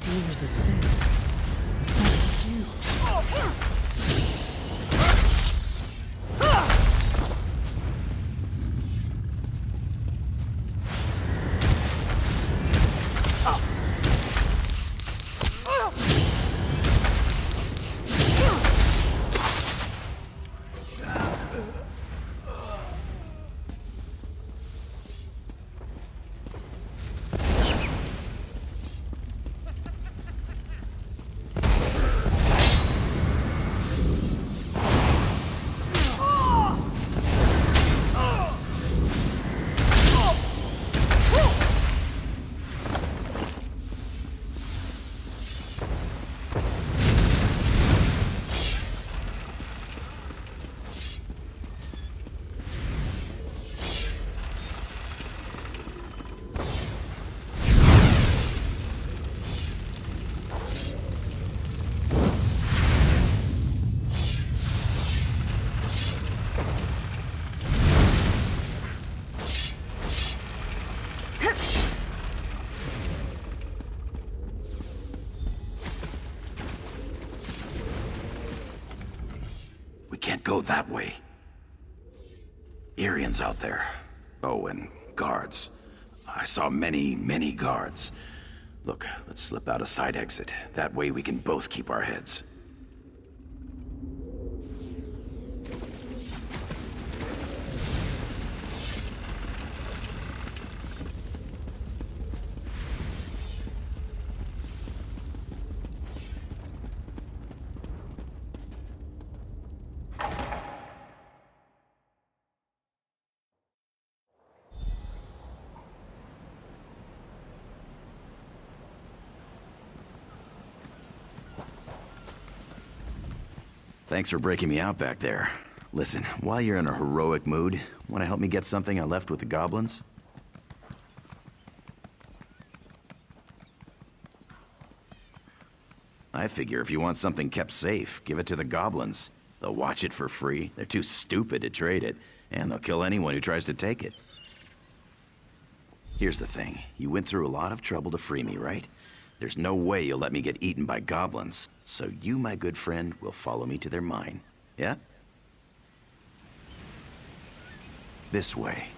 U: Tears exist.
G: Can't go that way. Irians out there. Oh, and guards. I saw many, many guards. Look, let's slip out a side exit. That way we can both keep our heads. Thanks for breaking me out back there. Listen, while you're in a heroic mood, want to help me get something I left with the goblins? I figure if you want something kept safe, give it to the goblins. They'll watch it for free. They're too stupid to trade it, and they'll kill anyone who tries to take it. Here's the thing. You went through a lot of trouble to free me, right? There's no way you'll let me get eaten by goblins. So you, my good friend, will follow me to their mine. Yeah? This way.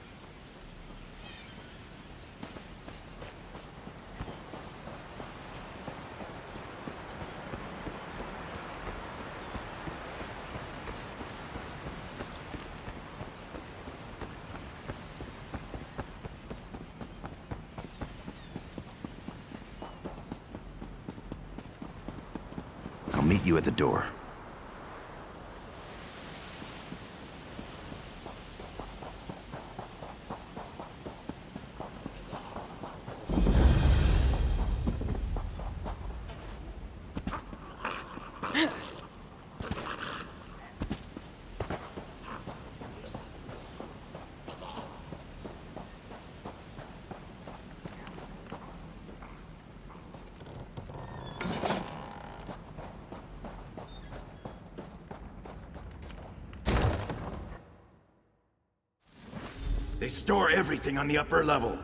G: I'll meet you at the door. They store everything on the upper level.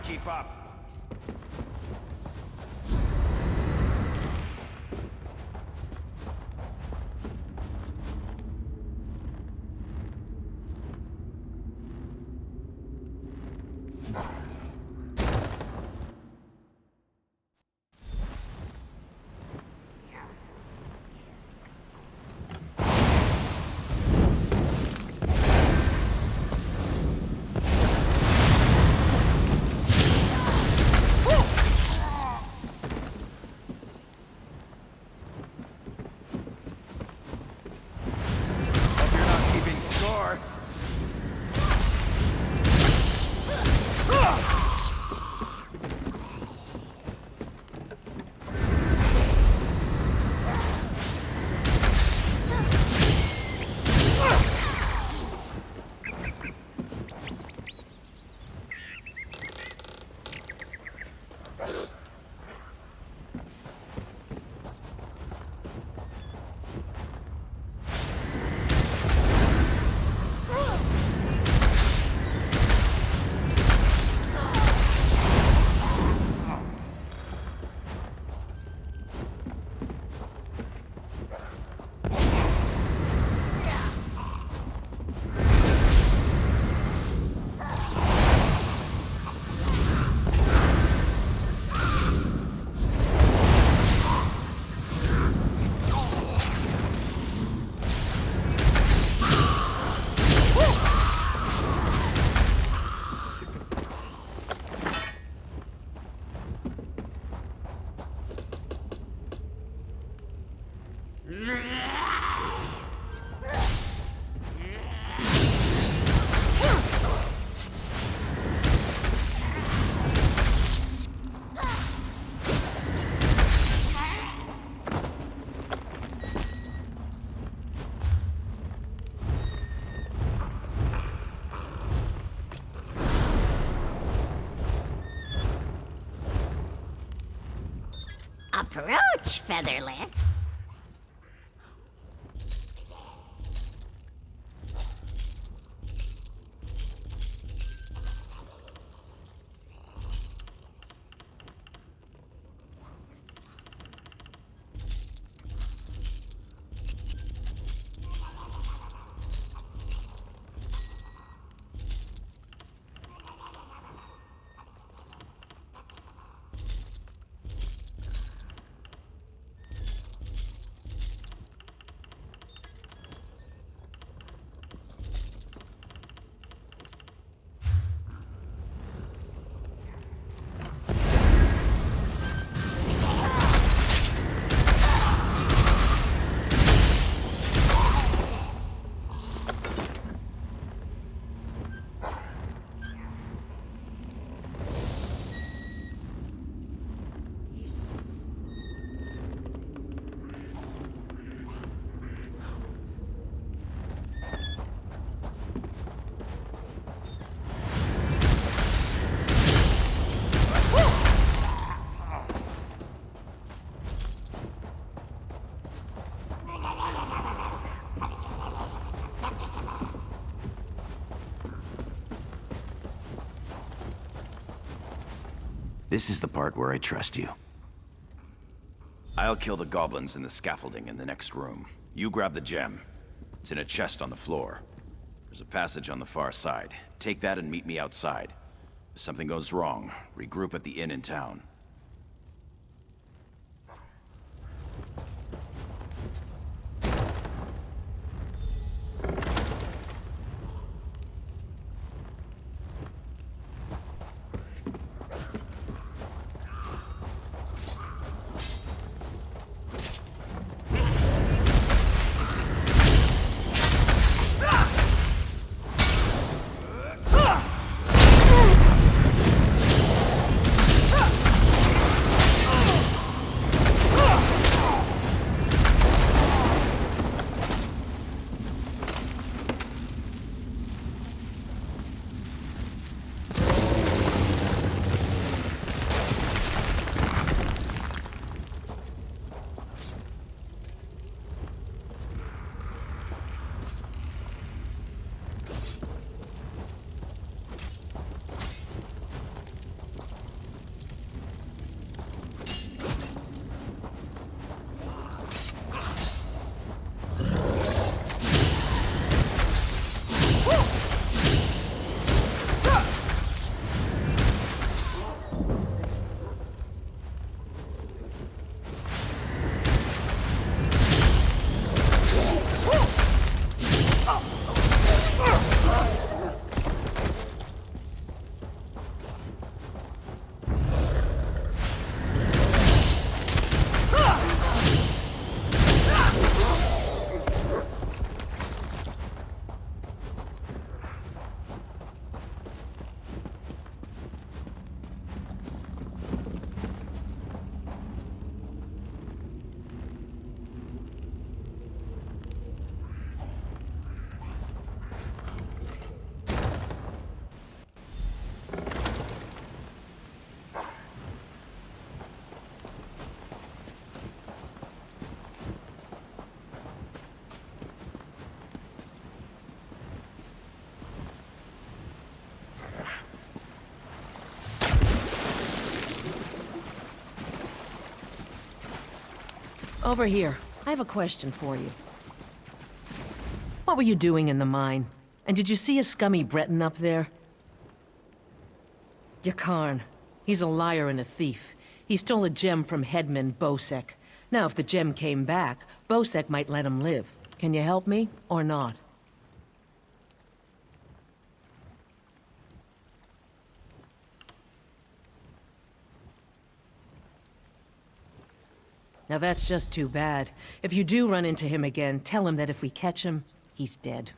D: Keep up.
K: Approach, Featherless.
G: This is the part where I trust you. I'll kill the goblins in the scaffolding in the next room. You grab the gem. It's in a chest on the floor. There's a passage on the far side. Take that and meet me outside. If something goes wrong, regroup at the inn in town.
D: Over here. I have a question for you. What were you doing in the mine? And did you see a scummy Breton up there? Yakarn. He's a liar and a thief. He stole a gem from headman Bosek. Now, if the gem came back, Bosek might let him live. Can you help me, or not? Now that's just too bad. If you do run into him again, tell him that if we catch him, he's dead.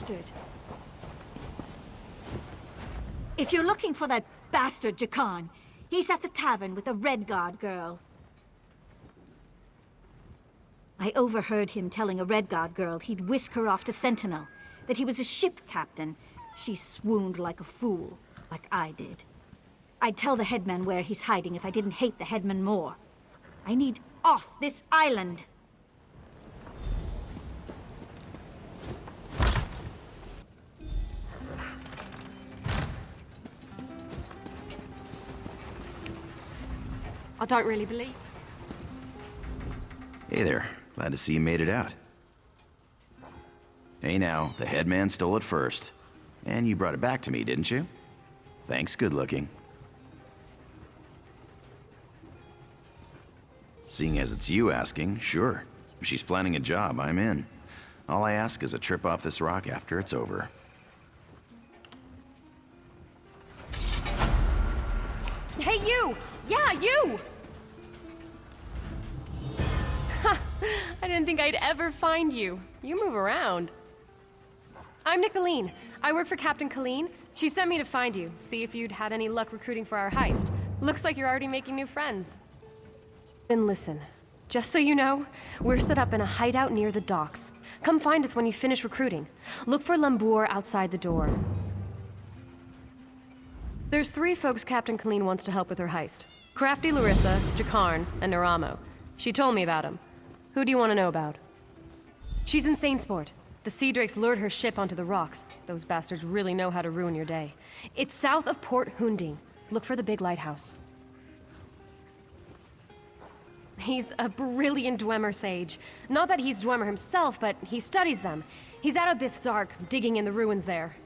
L: bastard. If you're looking for that bastard Jakan, he's at the tavern with a Redguard girl. I overheard him telling a Redguard girl he'd whisk her off to Sentinel, that he was a ship captain. She swooned like a fool, like I did. I'd tell the headman where he's hiding if I didn't hate the headman more. I need off this island!
T: I don't really believe.
G: Hey there. Glad to see you made it out. Hey now, the headman stole it first. And you brought it back to me, didn't you? Thanks, good looking. Seeing as it's you asking, sure. If she's planning a job, I'm in. All I ask is a trip off this rock after it's over.
T: Hey, you! Yeah, you! I didn't think I'd ever find you. You move around. I'm Nicolene. I work for Captain Colleen. She sent me to find you, see if you'd had any luck recruiting for our heist. Looks like you're already making new friends. Then listen, just so you know, we're set up in a hideout near the docks. Come find us when you finish recruiting. Look for Lambour outside the door. There's 3 folks Captain Colleen wants to help with her heist. Crafty Larissa, Jakarn, and Naramo. She told me about him. Who do you want to know about? She's in Sainsport. The Sea Drakes lured her ship onto the rocks. Those bastards really know how to ruin your day. It's south of Port Hunding. Look for the big lighthouse. He's a brilliant Dwemer sage. Not that he's Dwemer himself, but he studies them. He's out of Bithzark, digging in the ruins there.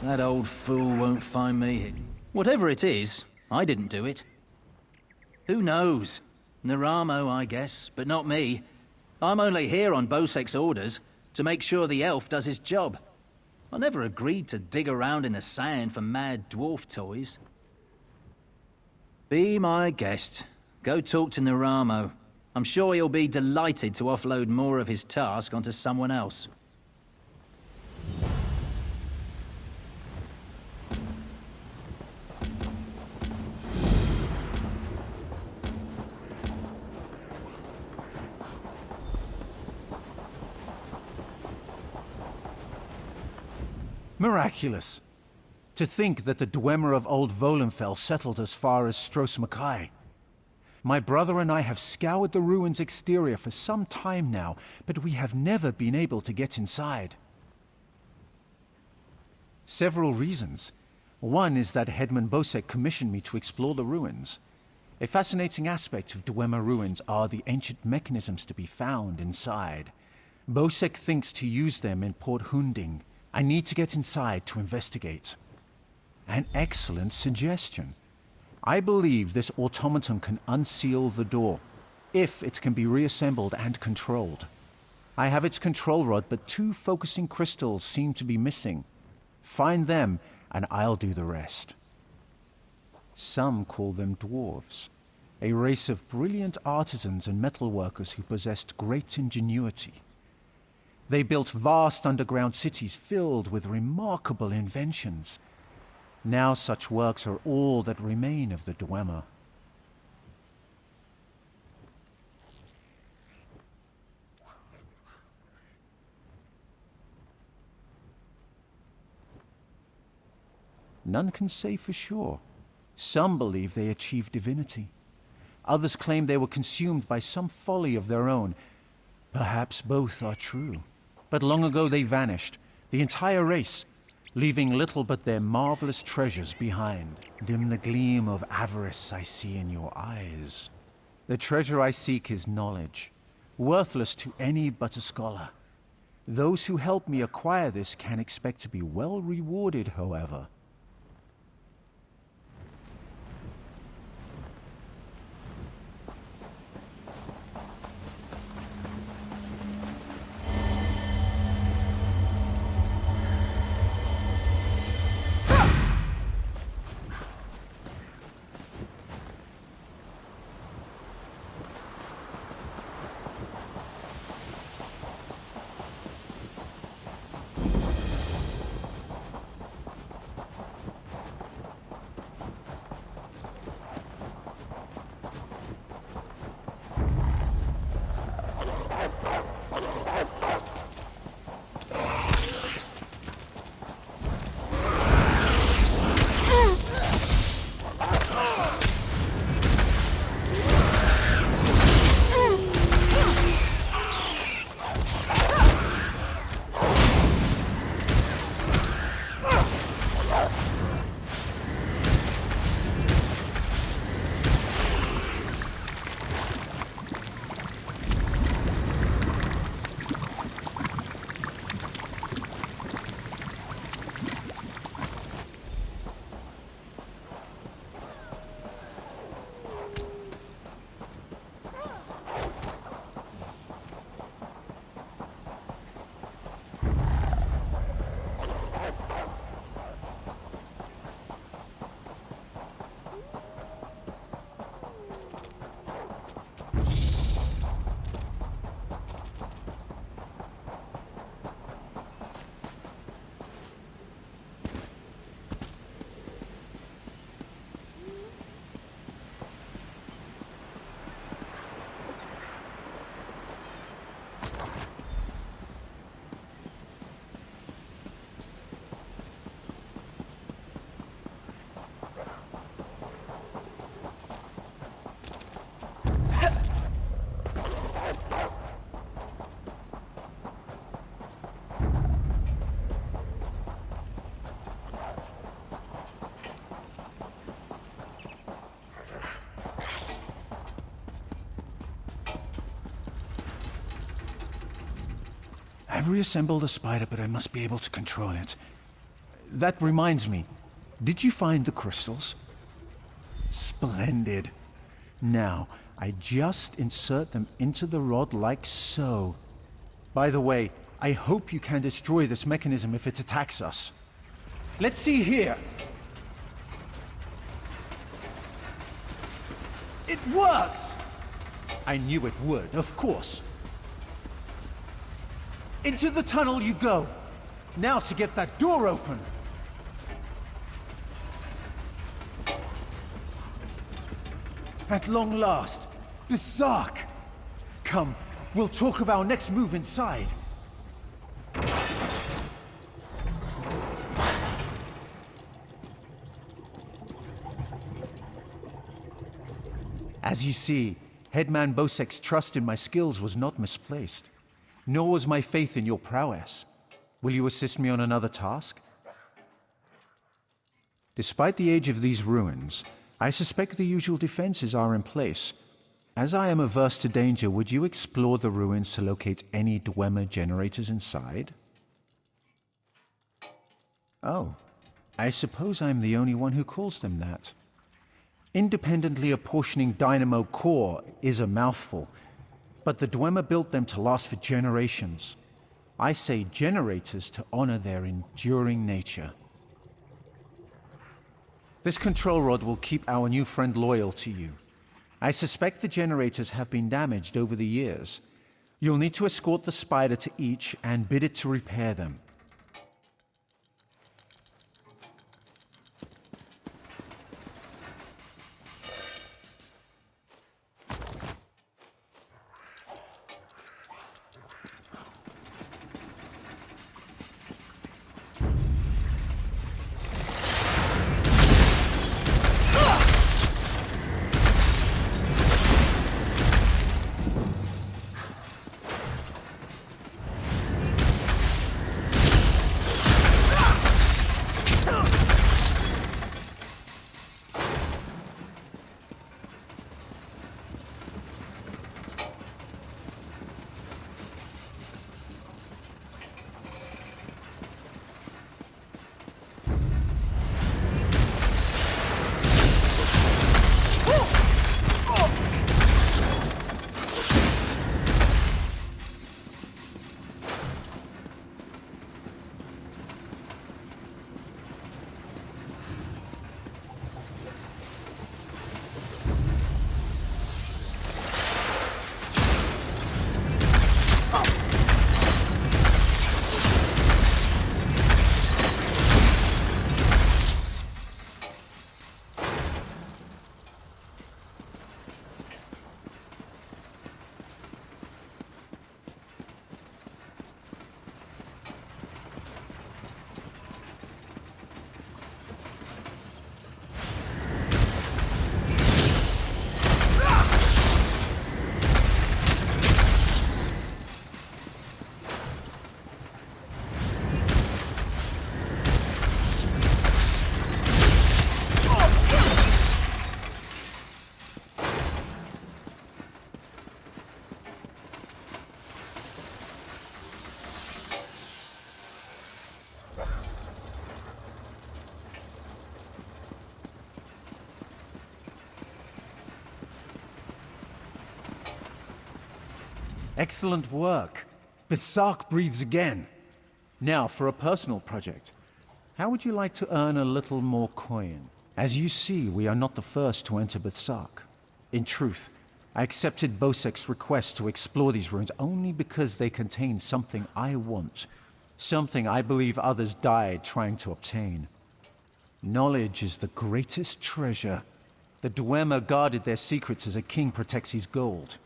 J: That old fool won't find me. Whatever it is, I didn't do it. Who knows? Naramo, I guess, but not me. I'm only here on Bosek's orders, to make sure the elf does his job. I never agreed to dig around in the sand for mad dwarf toys. Be my guest. Go talk to Naramo. I'm sure he'll be delighted to offload more of his task onto someone else.
V: Miraculous. To think that the Dwemer of Old Volenfell settled as far as Stros M'Kai. My brother and I have scoured the ruins' exterior for some time now, but we have never been able to get inside. Several reasons. One is that Headman Bosek commissioned me to explore the ruins. A fascinating aspect of Dwemer ruins are the ancient mechanisms to be found inside. Bosek thinks to use them in Port Hunding. I need to get inside to investigate. An excellent suggestion. I believe this automaton can unseal the door, if it can be reassembled and controlled. I have its control rod, but 2 focusing crystals seem to be missing. Find them, and I'll do the rest. Some call them dwarves, a race of brilliant artisans and metalworkers who possessed great ingenuity. They built vast underground cities filled with remarkable inventions. Now such works are all that remain of the Dwemer. None can say for sure. Some believe they achieved divinity. Others claim they were consumed by some folly of their own. Perhaps both are true. But long ago they vanished, the entire race, leaving little but their marvelous treasures behind. Dim the gleam of avarice I see in your eyes. The treasure I seek is knowledge, worthless to any but a scholar. Those who help me acquire this can expect to be well rewarded, however. I've reassembled the spider, but I must be able to control it. That reminds me, did you find the crystals? Splendid. Now, I just insert them into the rod like so. By the way, I hope you can destroy this mechanism if it attacks us. Let's see here. It works! I knew it would, of course. Into the tunnel you go. Now to get that door open. At long last, the Sark. Come, we'll talk of our next move inside. As you see, Headman Bosek's trust in my skills was not misplaced. Nor was my faith in your prowess. Will you assist me on another task? Despite the age of these ruins, I suspect the usual defenses are in place. As I am averse to danger, would you explore the ruins to locate any Dwemer generators inside? Oh, I suppose I'm the only one who calls them that. Independently apportioning dynamo core is a mouthful, but the Dwemer built them to last for generations. I say generators to honor their enduring nature. This control rod will keep our new friend loyal to you. I suspect the generators have been damaged over the years. You'll need to escort the spider to each and bid it to repair them. Excellent work. Bethzark breathes again. Now, for a personal project. How would you like to earn a little more coin? As you see, we are not the first to enter Bethzark. In truth, I accepted Bosek's request to explore these ruins only because they contain something I want. Something I believe others died trying to obtain. Knowledge is the greatest treasure. The Dwemer guarded their secrets as a king protects his gold.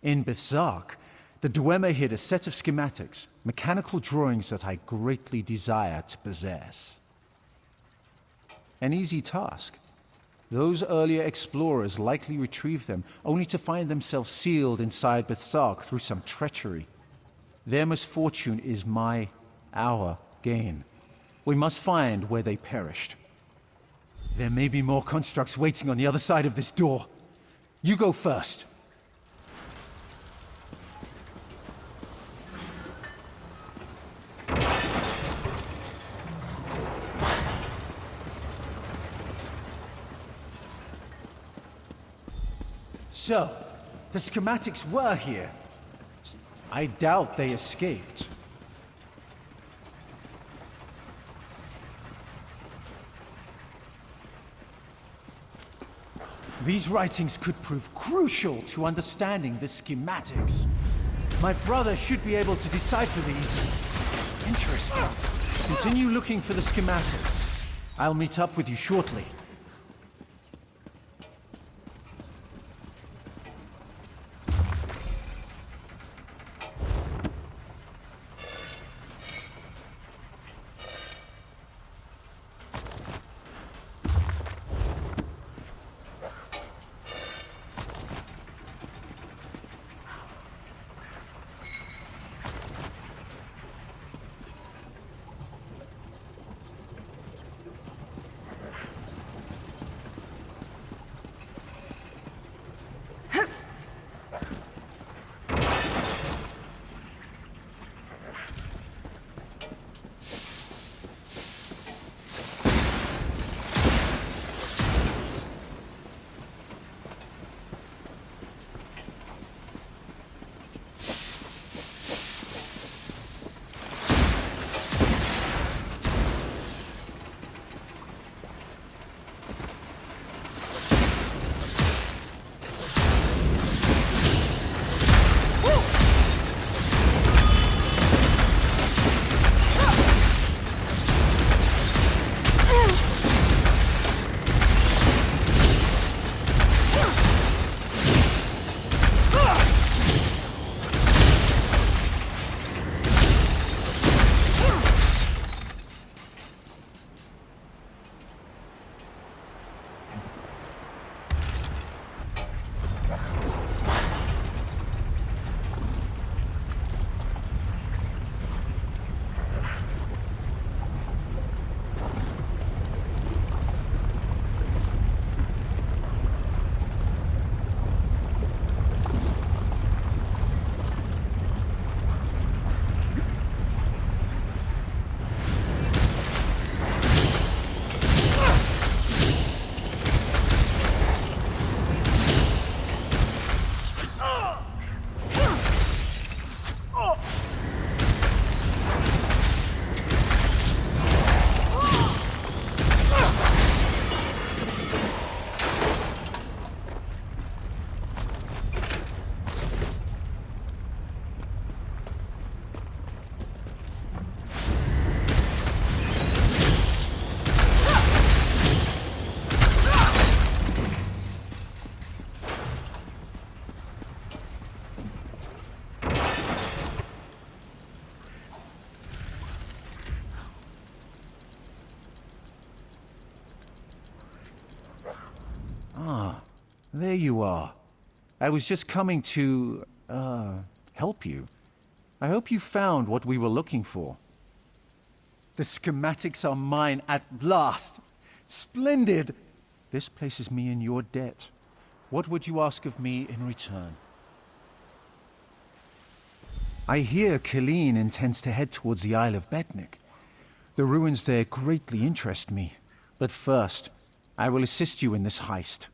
V: In Bethzark, the Dwemer hid a set of schematics, mechanical drawings that I greatly desire to possess. An easy task. Those earlier explorers likely retrieved them, only to find themselves sealed inside Bethzark through some treachery. Their misfortune is our gain. We must find where they perished. There may be more constructs waiting on the other side of this door. You go first. So, the schematics were here. I doubt they escaped. These writings could prove crucial to understanding the schematics. My brother should be able to decipher these. Interesting. Continue looking for the schematics. I'll meet up with you shortly. There you are. I was just coming to, help you. I hope you found what we were looking for. The schematics are mine at last. Splendid! This places me in your debt. What would you ask of me in return? I hear Killeen intends to head towards the Isle of Betnik. The ruins there greatly interest me. But first, I will assist you in this heist.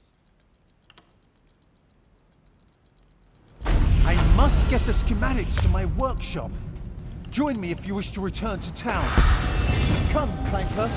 V: I must get the schematics to my workshop. Join me if you wish to return to town. Come, Clanker.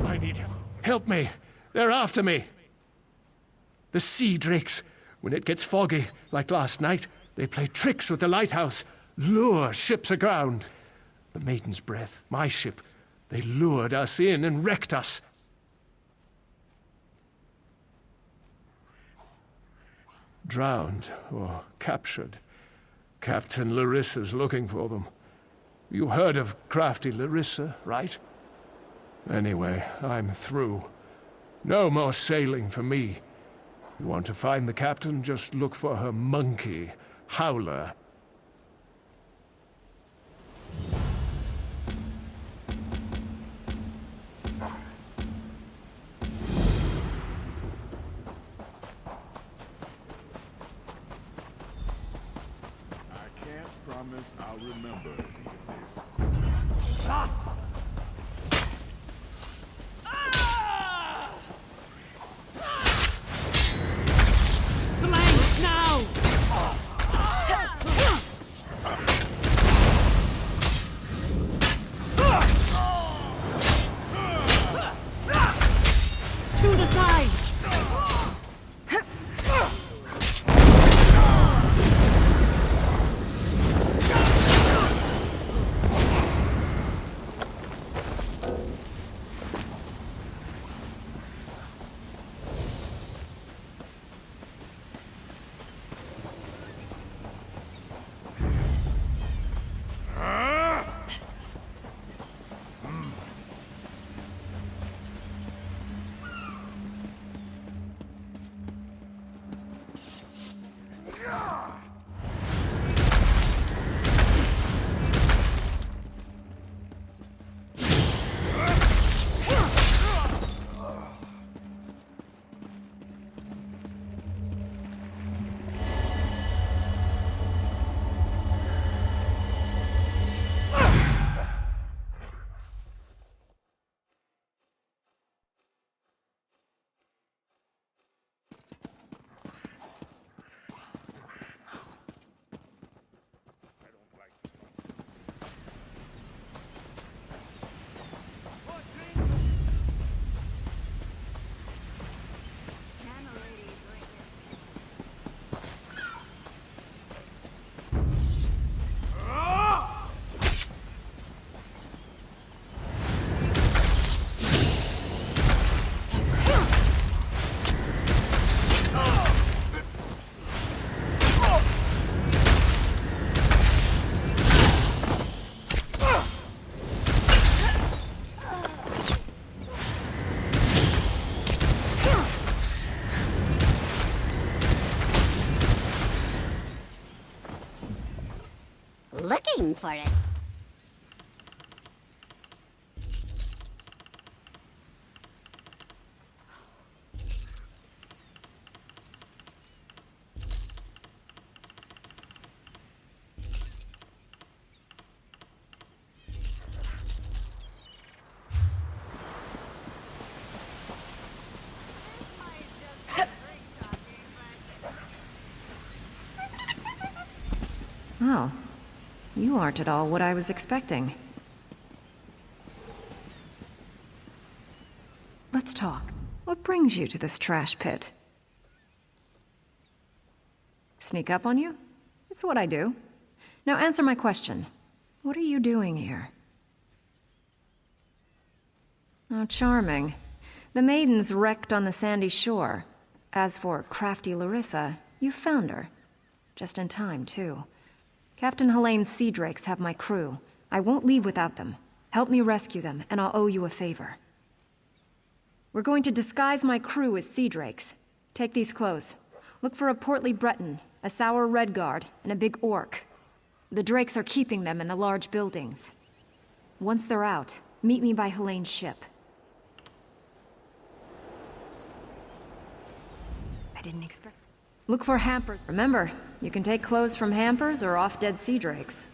I: I need him. Help me. They're after me. The sea drakes. When it gets foggy, like last night, they play tricks with the lighthouse, lure ships aground. The Maiden's Breath, my ship, they lured us in and wrecked us. Drowned or captured. Captain Larissa's looking for them. You heard of crafty Larissa, right? Anyway, I'm through. No more sailing for me. You want to find the captain, just look for her monkey, Howler.
R: I can't promise I'll remember any of this.
K: looking for it.
A: Oh, you aren't at all what I was expecting. Let's talk. What brings you to this trash pit? Sneak up on you? It's what I do. Now answer my question. What are you doing here? Oh, charming. The maiden's wrecked on the sandy shore. As for crafty Larissa, you found her. Just in time, too. Captain Helene's sea drakes have my crew. I won't leave without them. Help me rescue them, and I'll owe you a favor. We're going to disguise my crew as sea drakes. Take these clothes. Look for a portly Breton, a sour Redguard, and a big orc. The drakes are keeping them in the large buildings. Once they're out, meet me by Helene's ship. I didn't expect... Look for hampers. Remember, you can take clothes from hampers or off-dead sea drakes.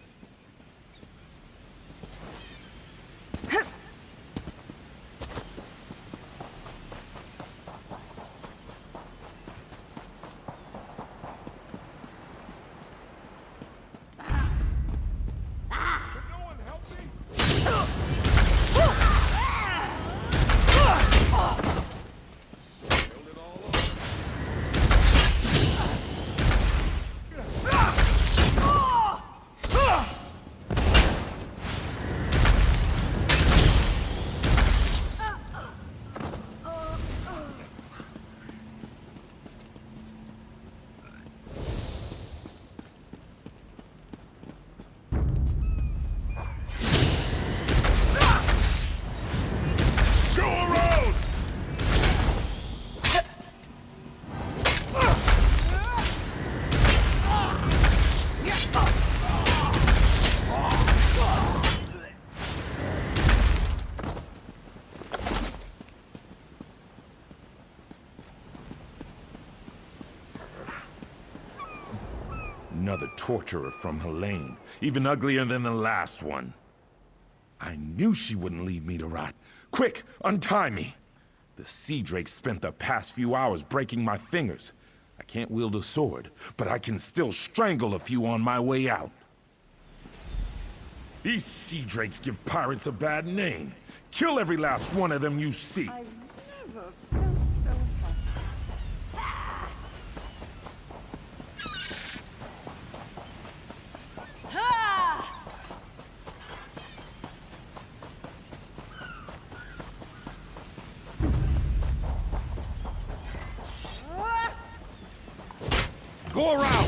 O: Another torturer from Helene, even uglier than the last one. I knew she wouldn't leave me to rot. Quick, untie me! The Sea Drake spent the past few hours breaking my fingers. I can't wield a sword, but I can still strangle a few on my way out. These Sea Drakes give pirates a bad name. Kill every last one of them you see.
W: I've never felt so
O: Go around!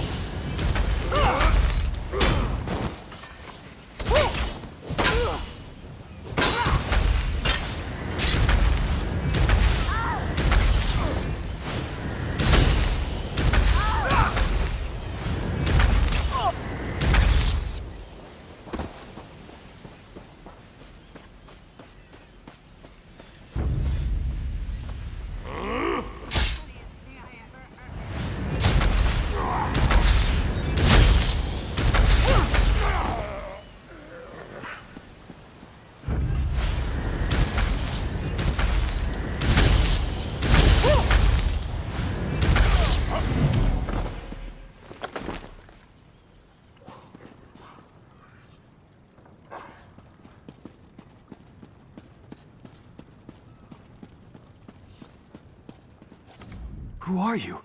X: Who are you?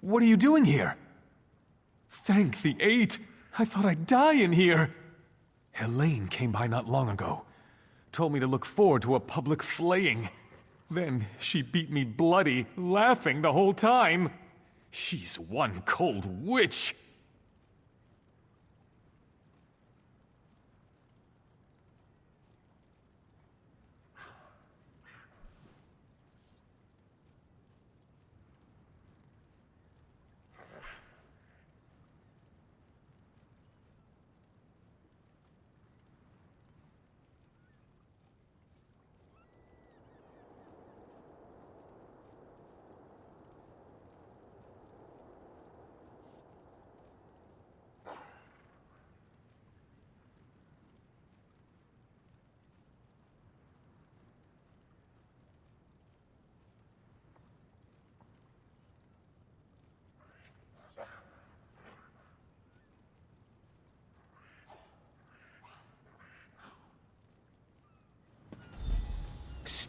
X: What are you doing here? Thank the Eight! I thought I'd die in here! Helene came by not long ago. Told me to look forward to a public flaying. Then she beat me bloody, laughing the whole time. She's one cold witch!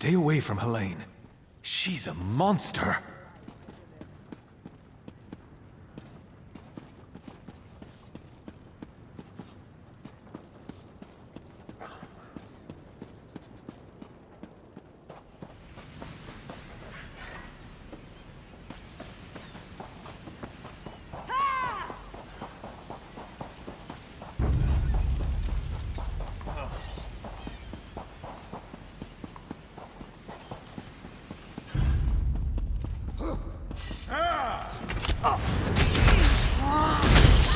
X: Stay away from Helene. She's a monster.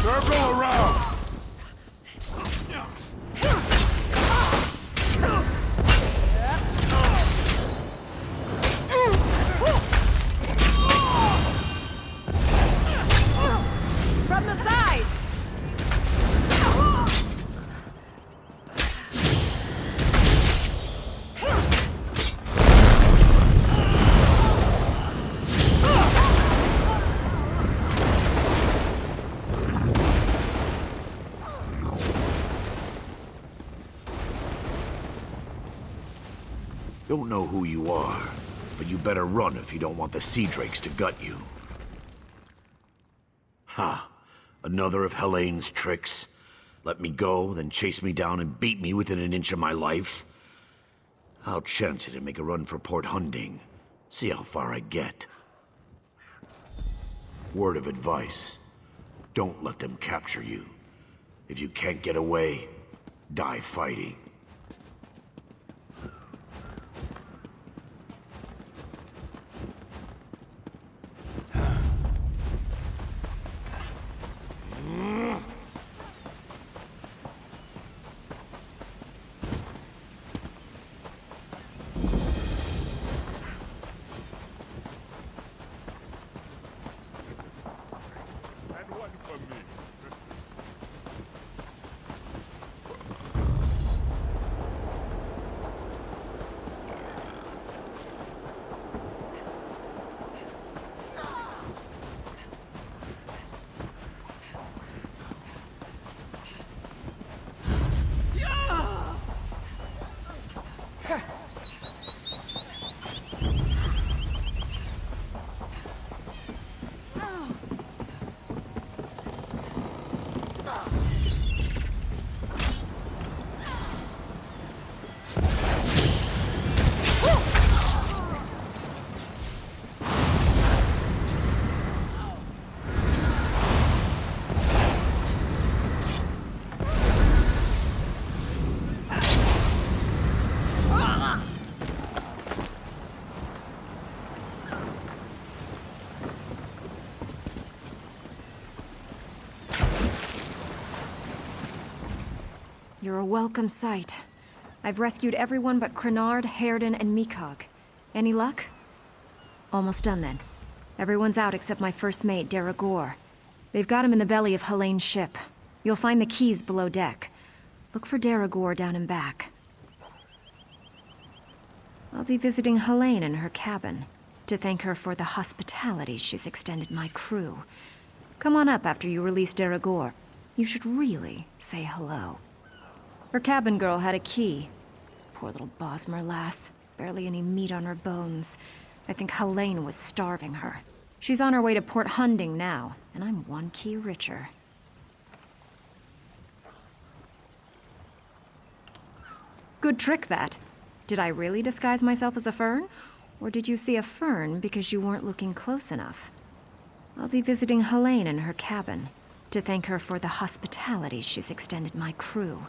N: Circle around!
S: From the side!
B: Don't know who you are, but you better run if you don't want the Sea Drakes to gut you. Ha! Another of Helene's tricks. Let me go, then chase me down and beat me within an inch of my life. I'll chance it and make a run for Port Hunding. See how far I get. Word of advice. Don't let them capture you. If you can't get away, die fighting.
A: You're a welcome sight. I've rescued everyone but Crenard, Haerden, and Mikog. Any luck? Almost done then. Everyone's out except my first mate, Deragor. They've got him in the belly of Helene's ship. You'll find the keys below deck. Look for Deragor down and back. I'll be visiting Helene in her cabin to thank her for the hospitality she's extended my crew. Come on up after you release Deragor. You should really say hello. Her cabin girl had a key. Poor little Bosmer lass. Barely any meat on her bones. I think Helene was starving her. She's on her way to Port Hunding now, and I'm one key richer. Good trick, that. Did I really disguise myself as a fern? Or did you see a fern because you weren't looking close enough? I'll be visiting Helene in her cabin to thank her for the hospitality she's extended my crew.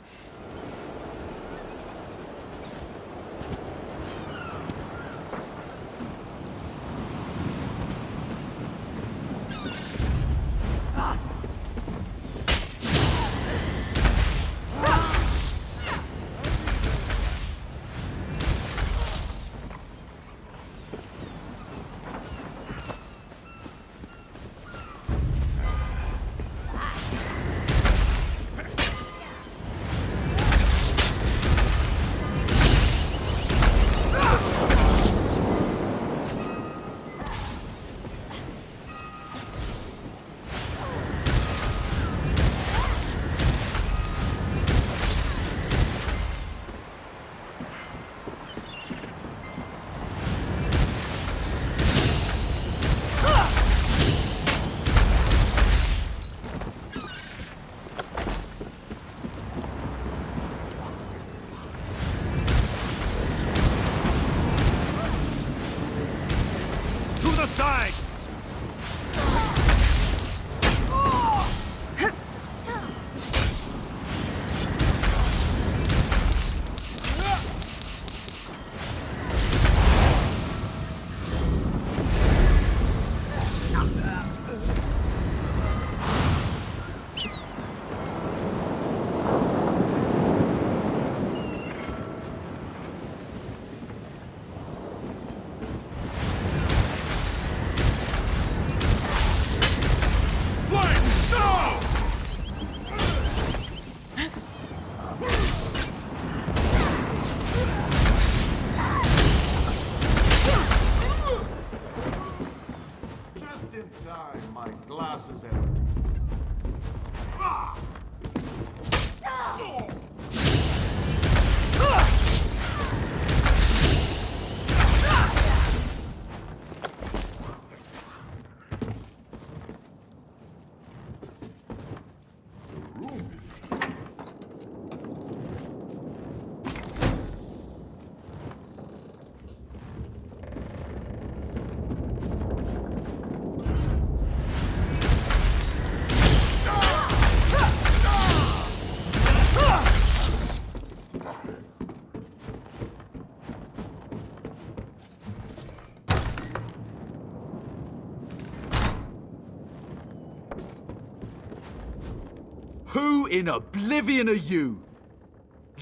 E: in oblivion of you.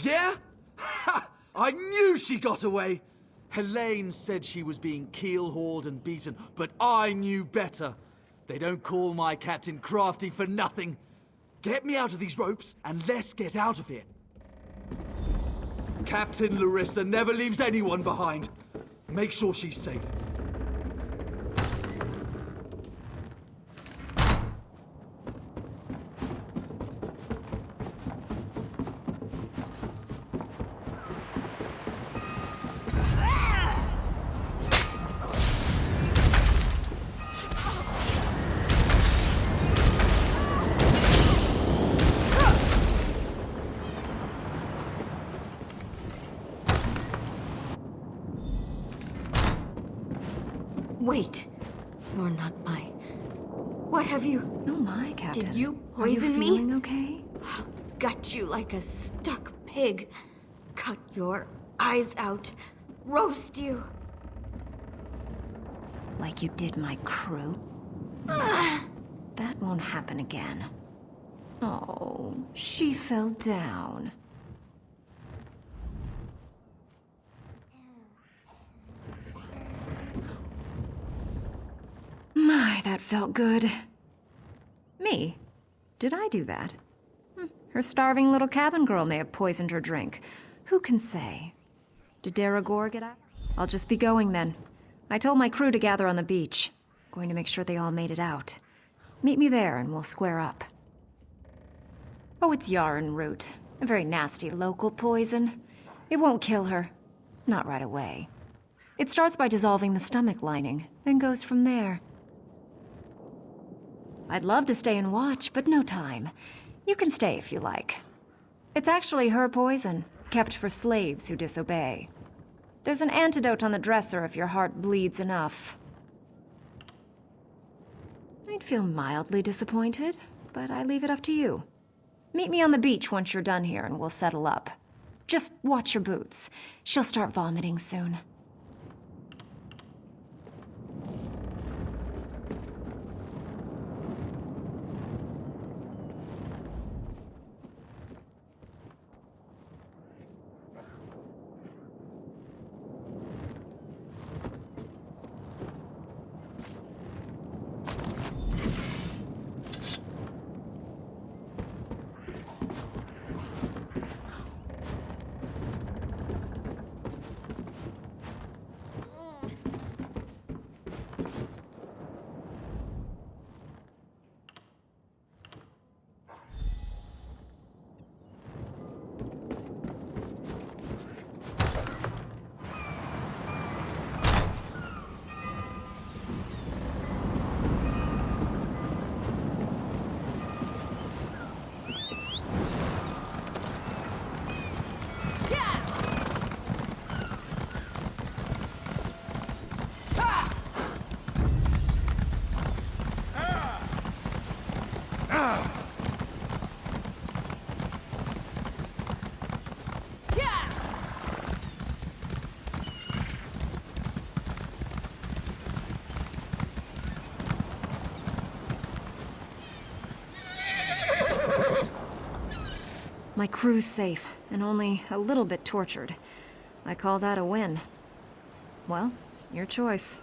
E: Yeah? Ha! I knew she got away! Helene said she was being keel-hauled and beaten, but I knew better. They don't call my captain crafty for nothing. Get me out of these ropes, and let's get out of here. Captain Larissa never leaves anyone behind. Make sure she's safe.
F: Wait. You're not my... What have you...
A: Oh my, Captain.
F: Did you
A: Are you
F: poison me?
A: feeling okay?
F: I'll gut you like a stuck pig. Cut your eyes out. Roast you.
A: Like you did my crew? That won't happen again. Oh, she fell down. My, that felt good. Me? Did I do that? Her starving little cabin girl may have poisoned her drink. Who can say? Did Daragor get out? I'll just be going then. I told my crew to gather on the beach. Going to make sure they all made it out. Meet me there and we'll square up. Oh, it's yarn root. A very nasty local poison. It won't kill her. Not right away. It starts by dissolving the stomach lining, then goes from there. I'd love to stay and watch, but no time. You can stay if you like. It's actually her poison, kept for slaves who disobey. There's an antidote on the dresser if your heart bleeds enough. I'd feel mildly disappointed, but I leave it up to you. Meet me on the beach once you're done here and we'll settle up. Just watch your boots. She'll start vomiting soon. My crew's safe, and only a little bit tortured. I call that a win. Well, your choice.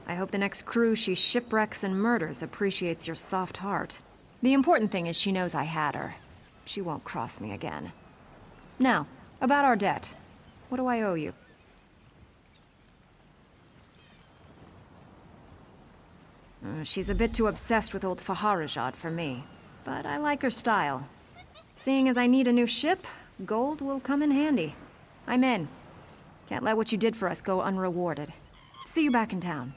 A: I hope the next crew she shipwrecks and murders appreciates your soft heart. The important thing is she knows I had her. She won't cross me again. Now, about our debt. What do I owe you? She's a bit too obsessed with old Faharajad for me, but I like her style. Seeing as I need a new ship, gold will come in handy. I'm in. Can't let what you did for us go unrewarded. See you back in town.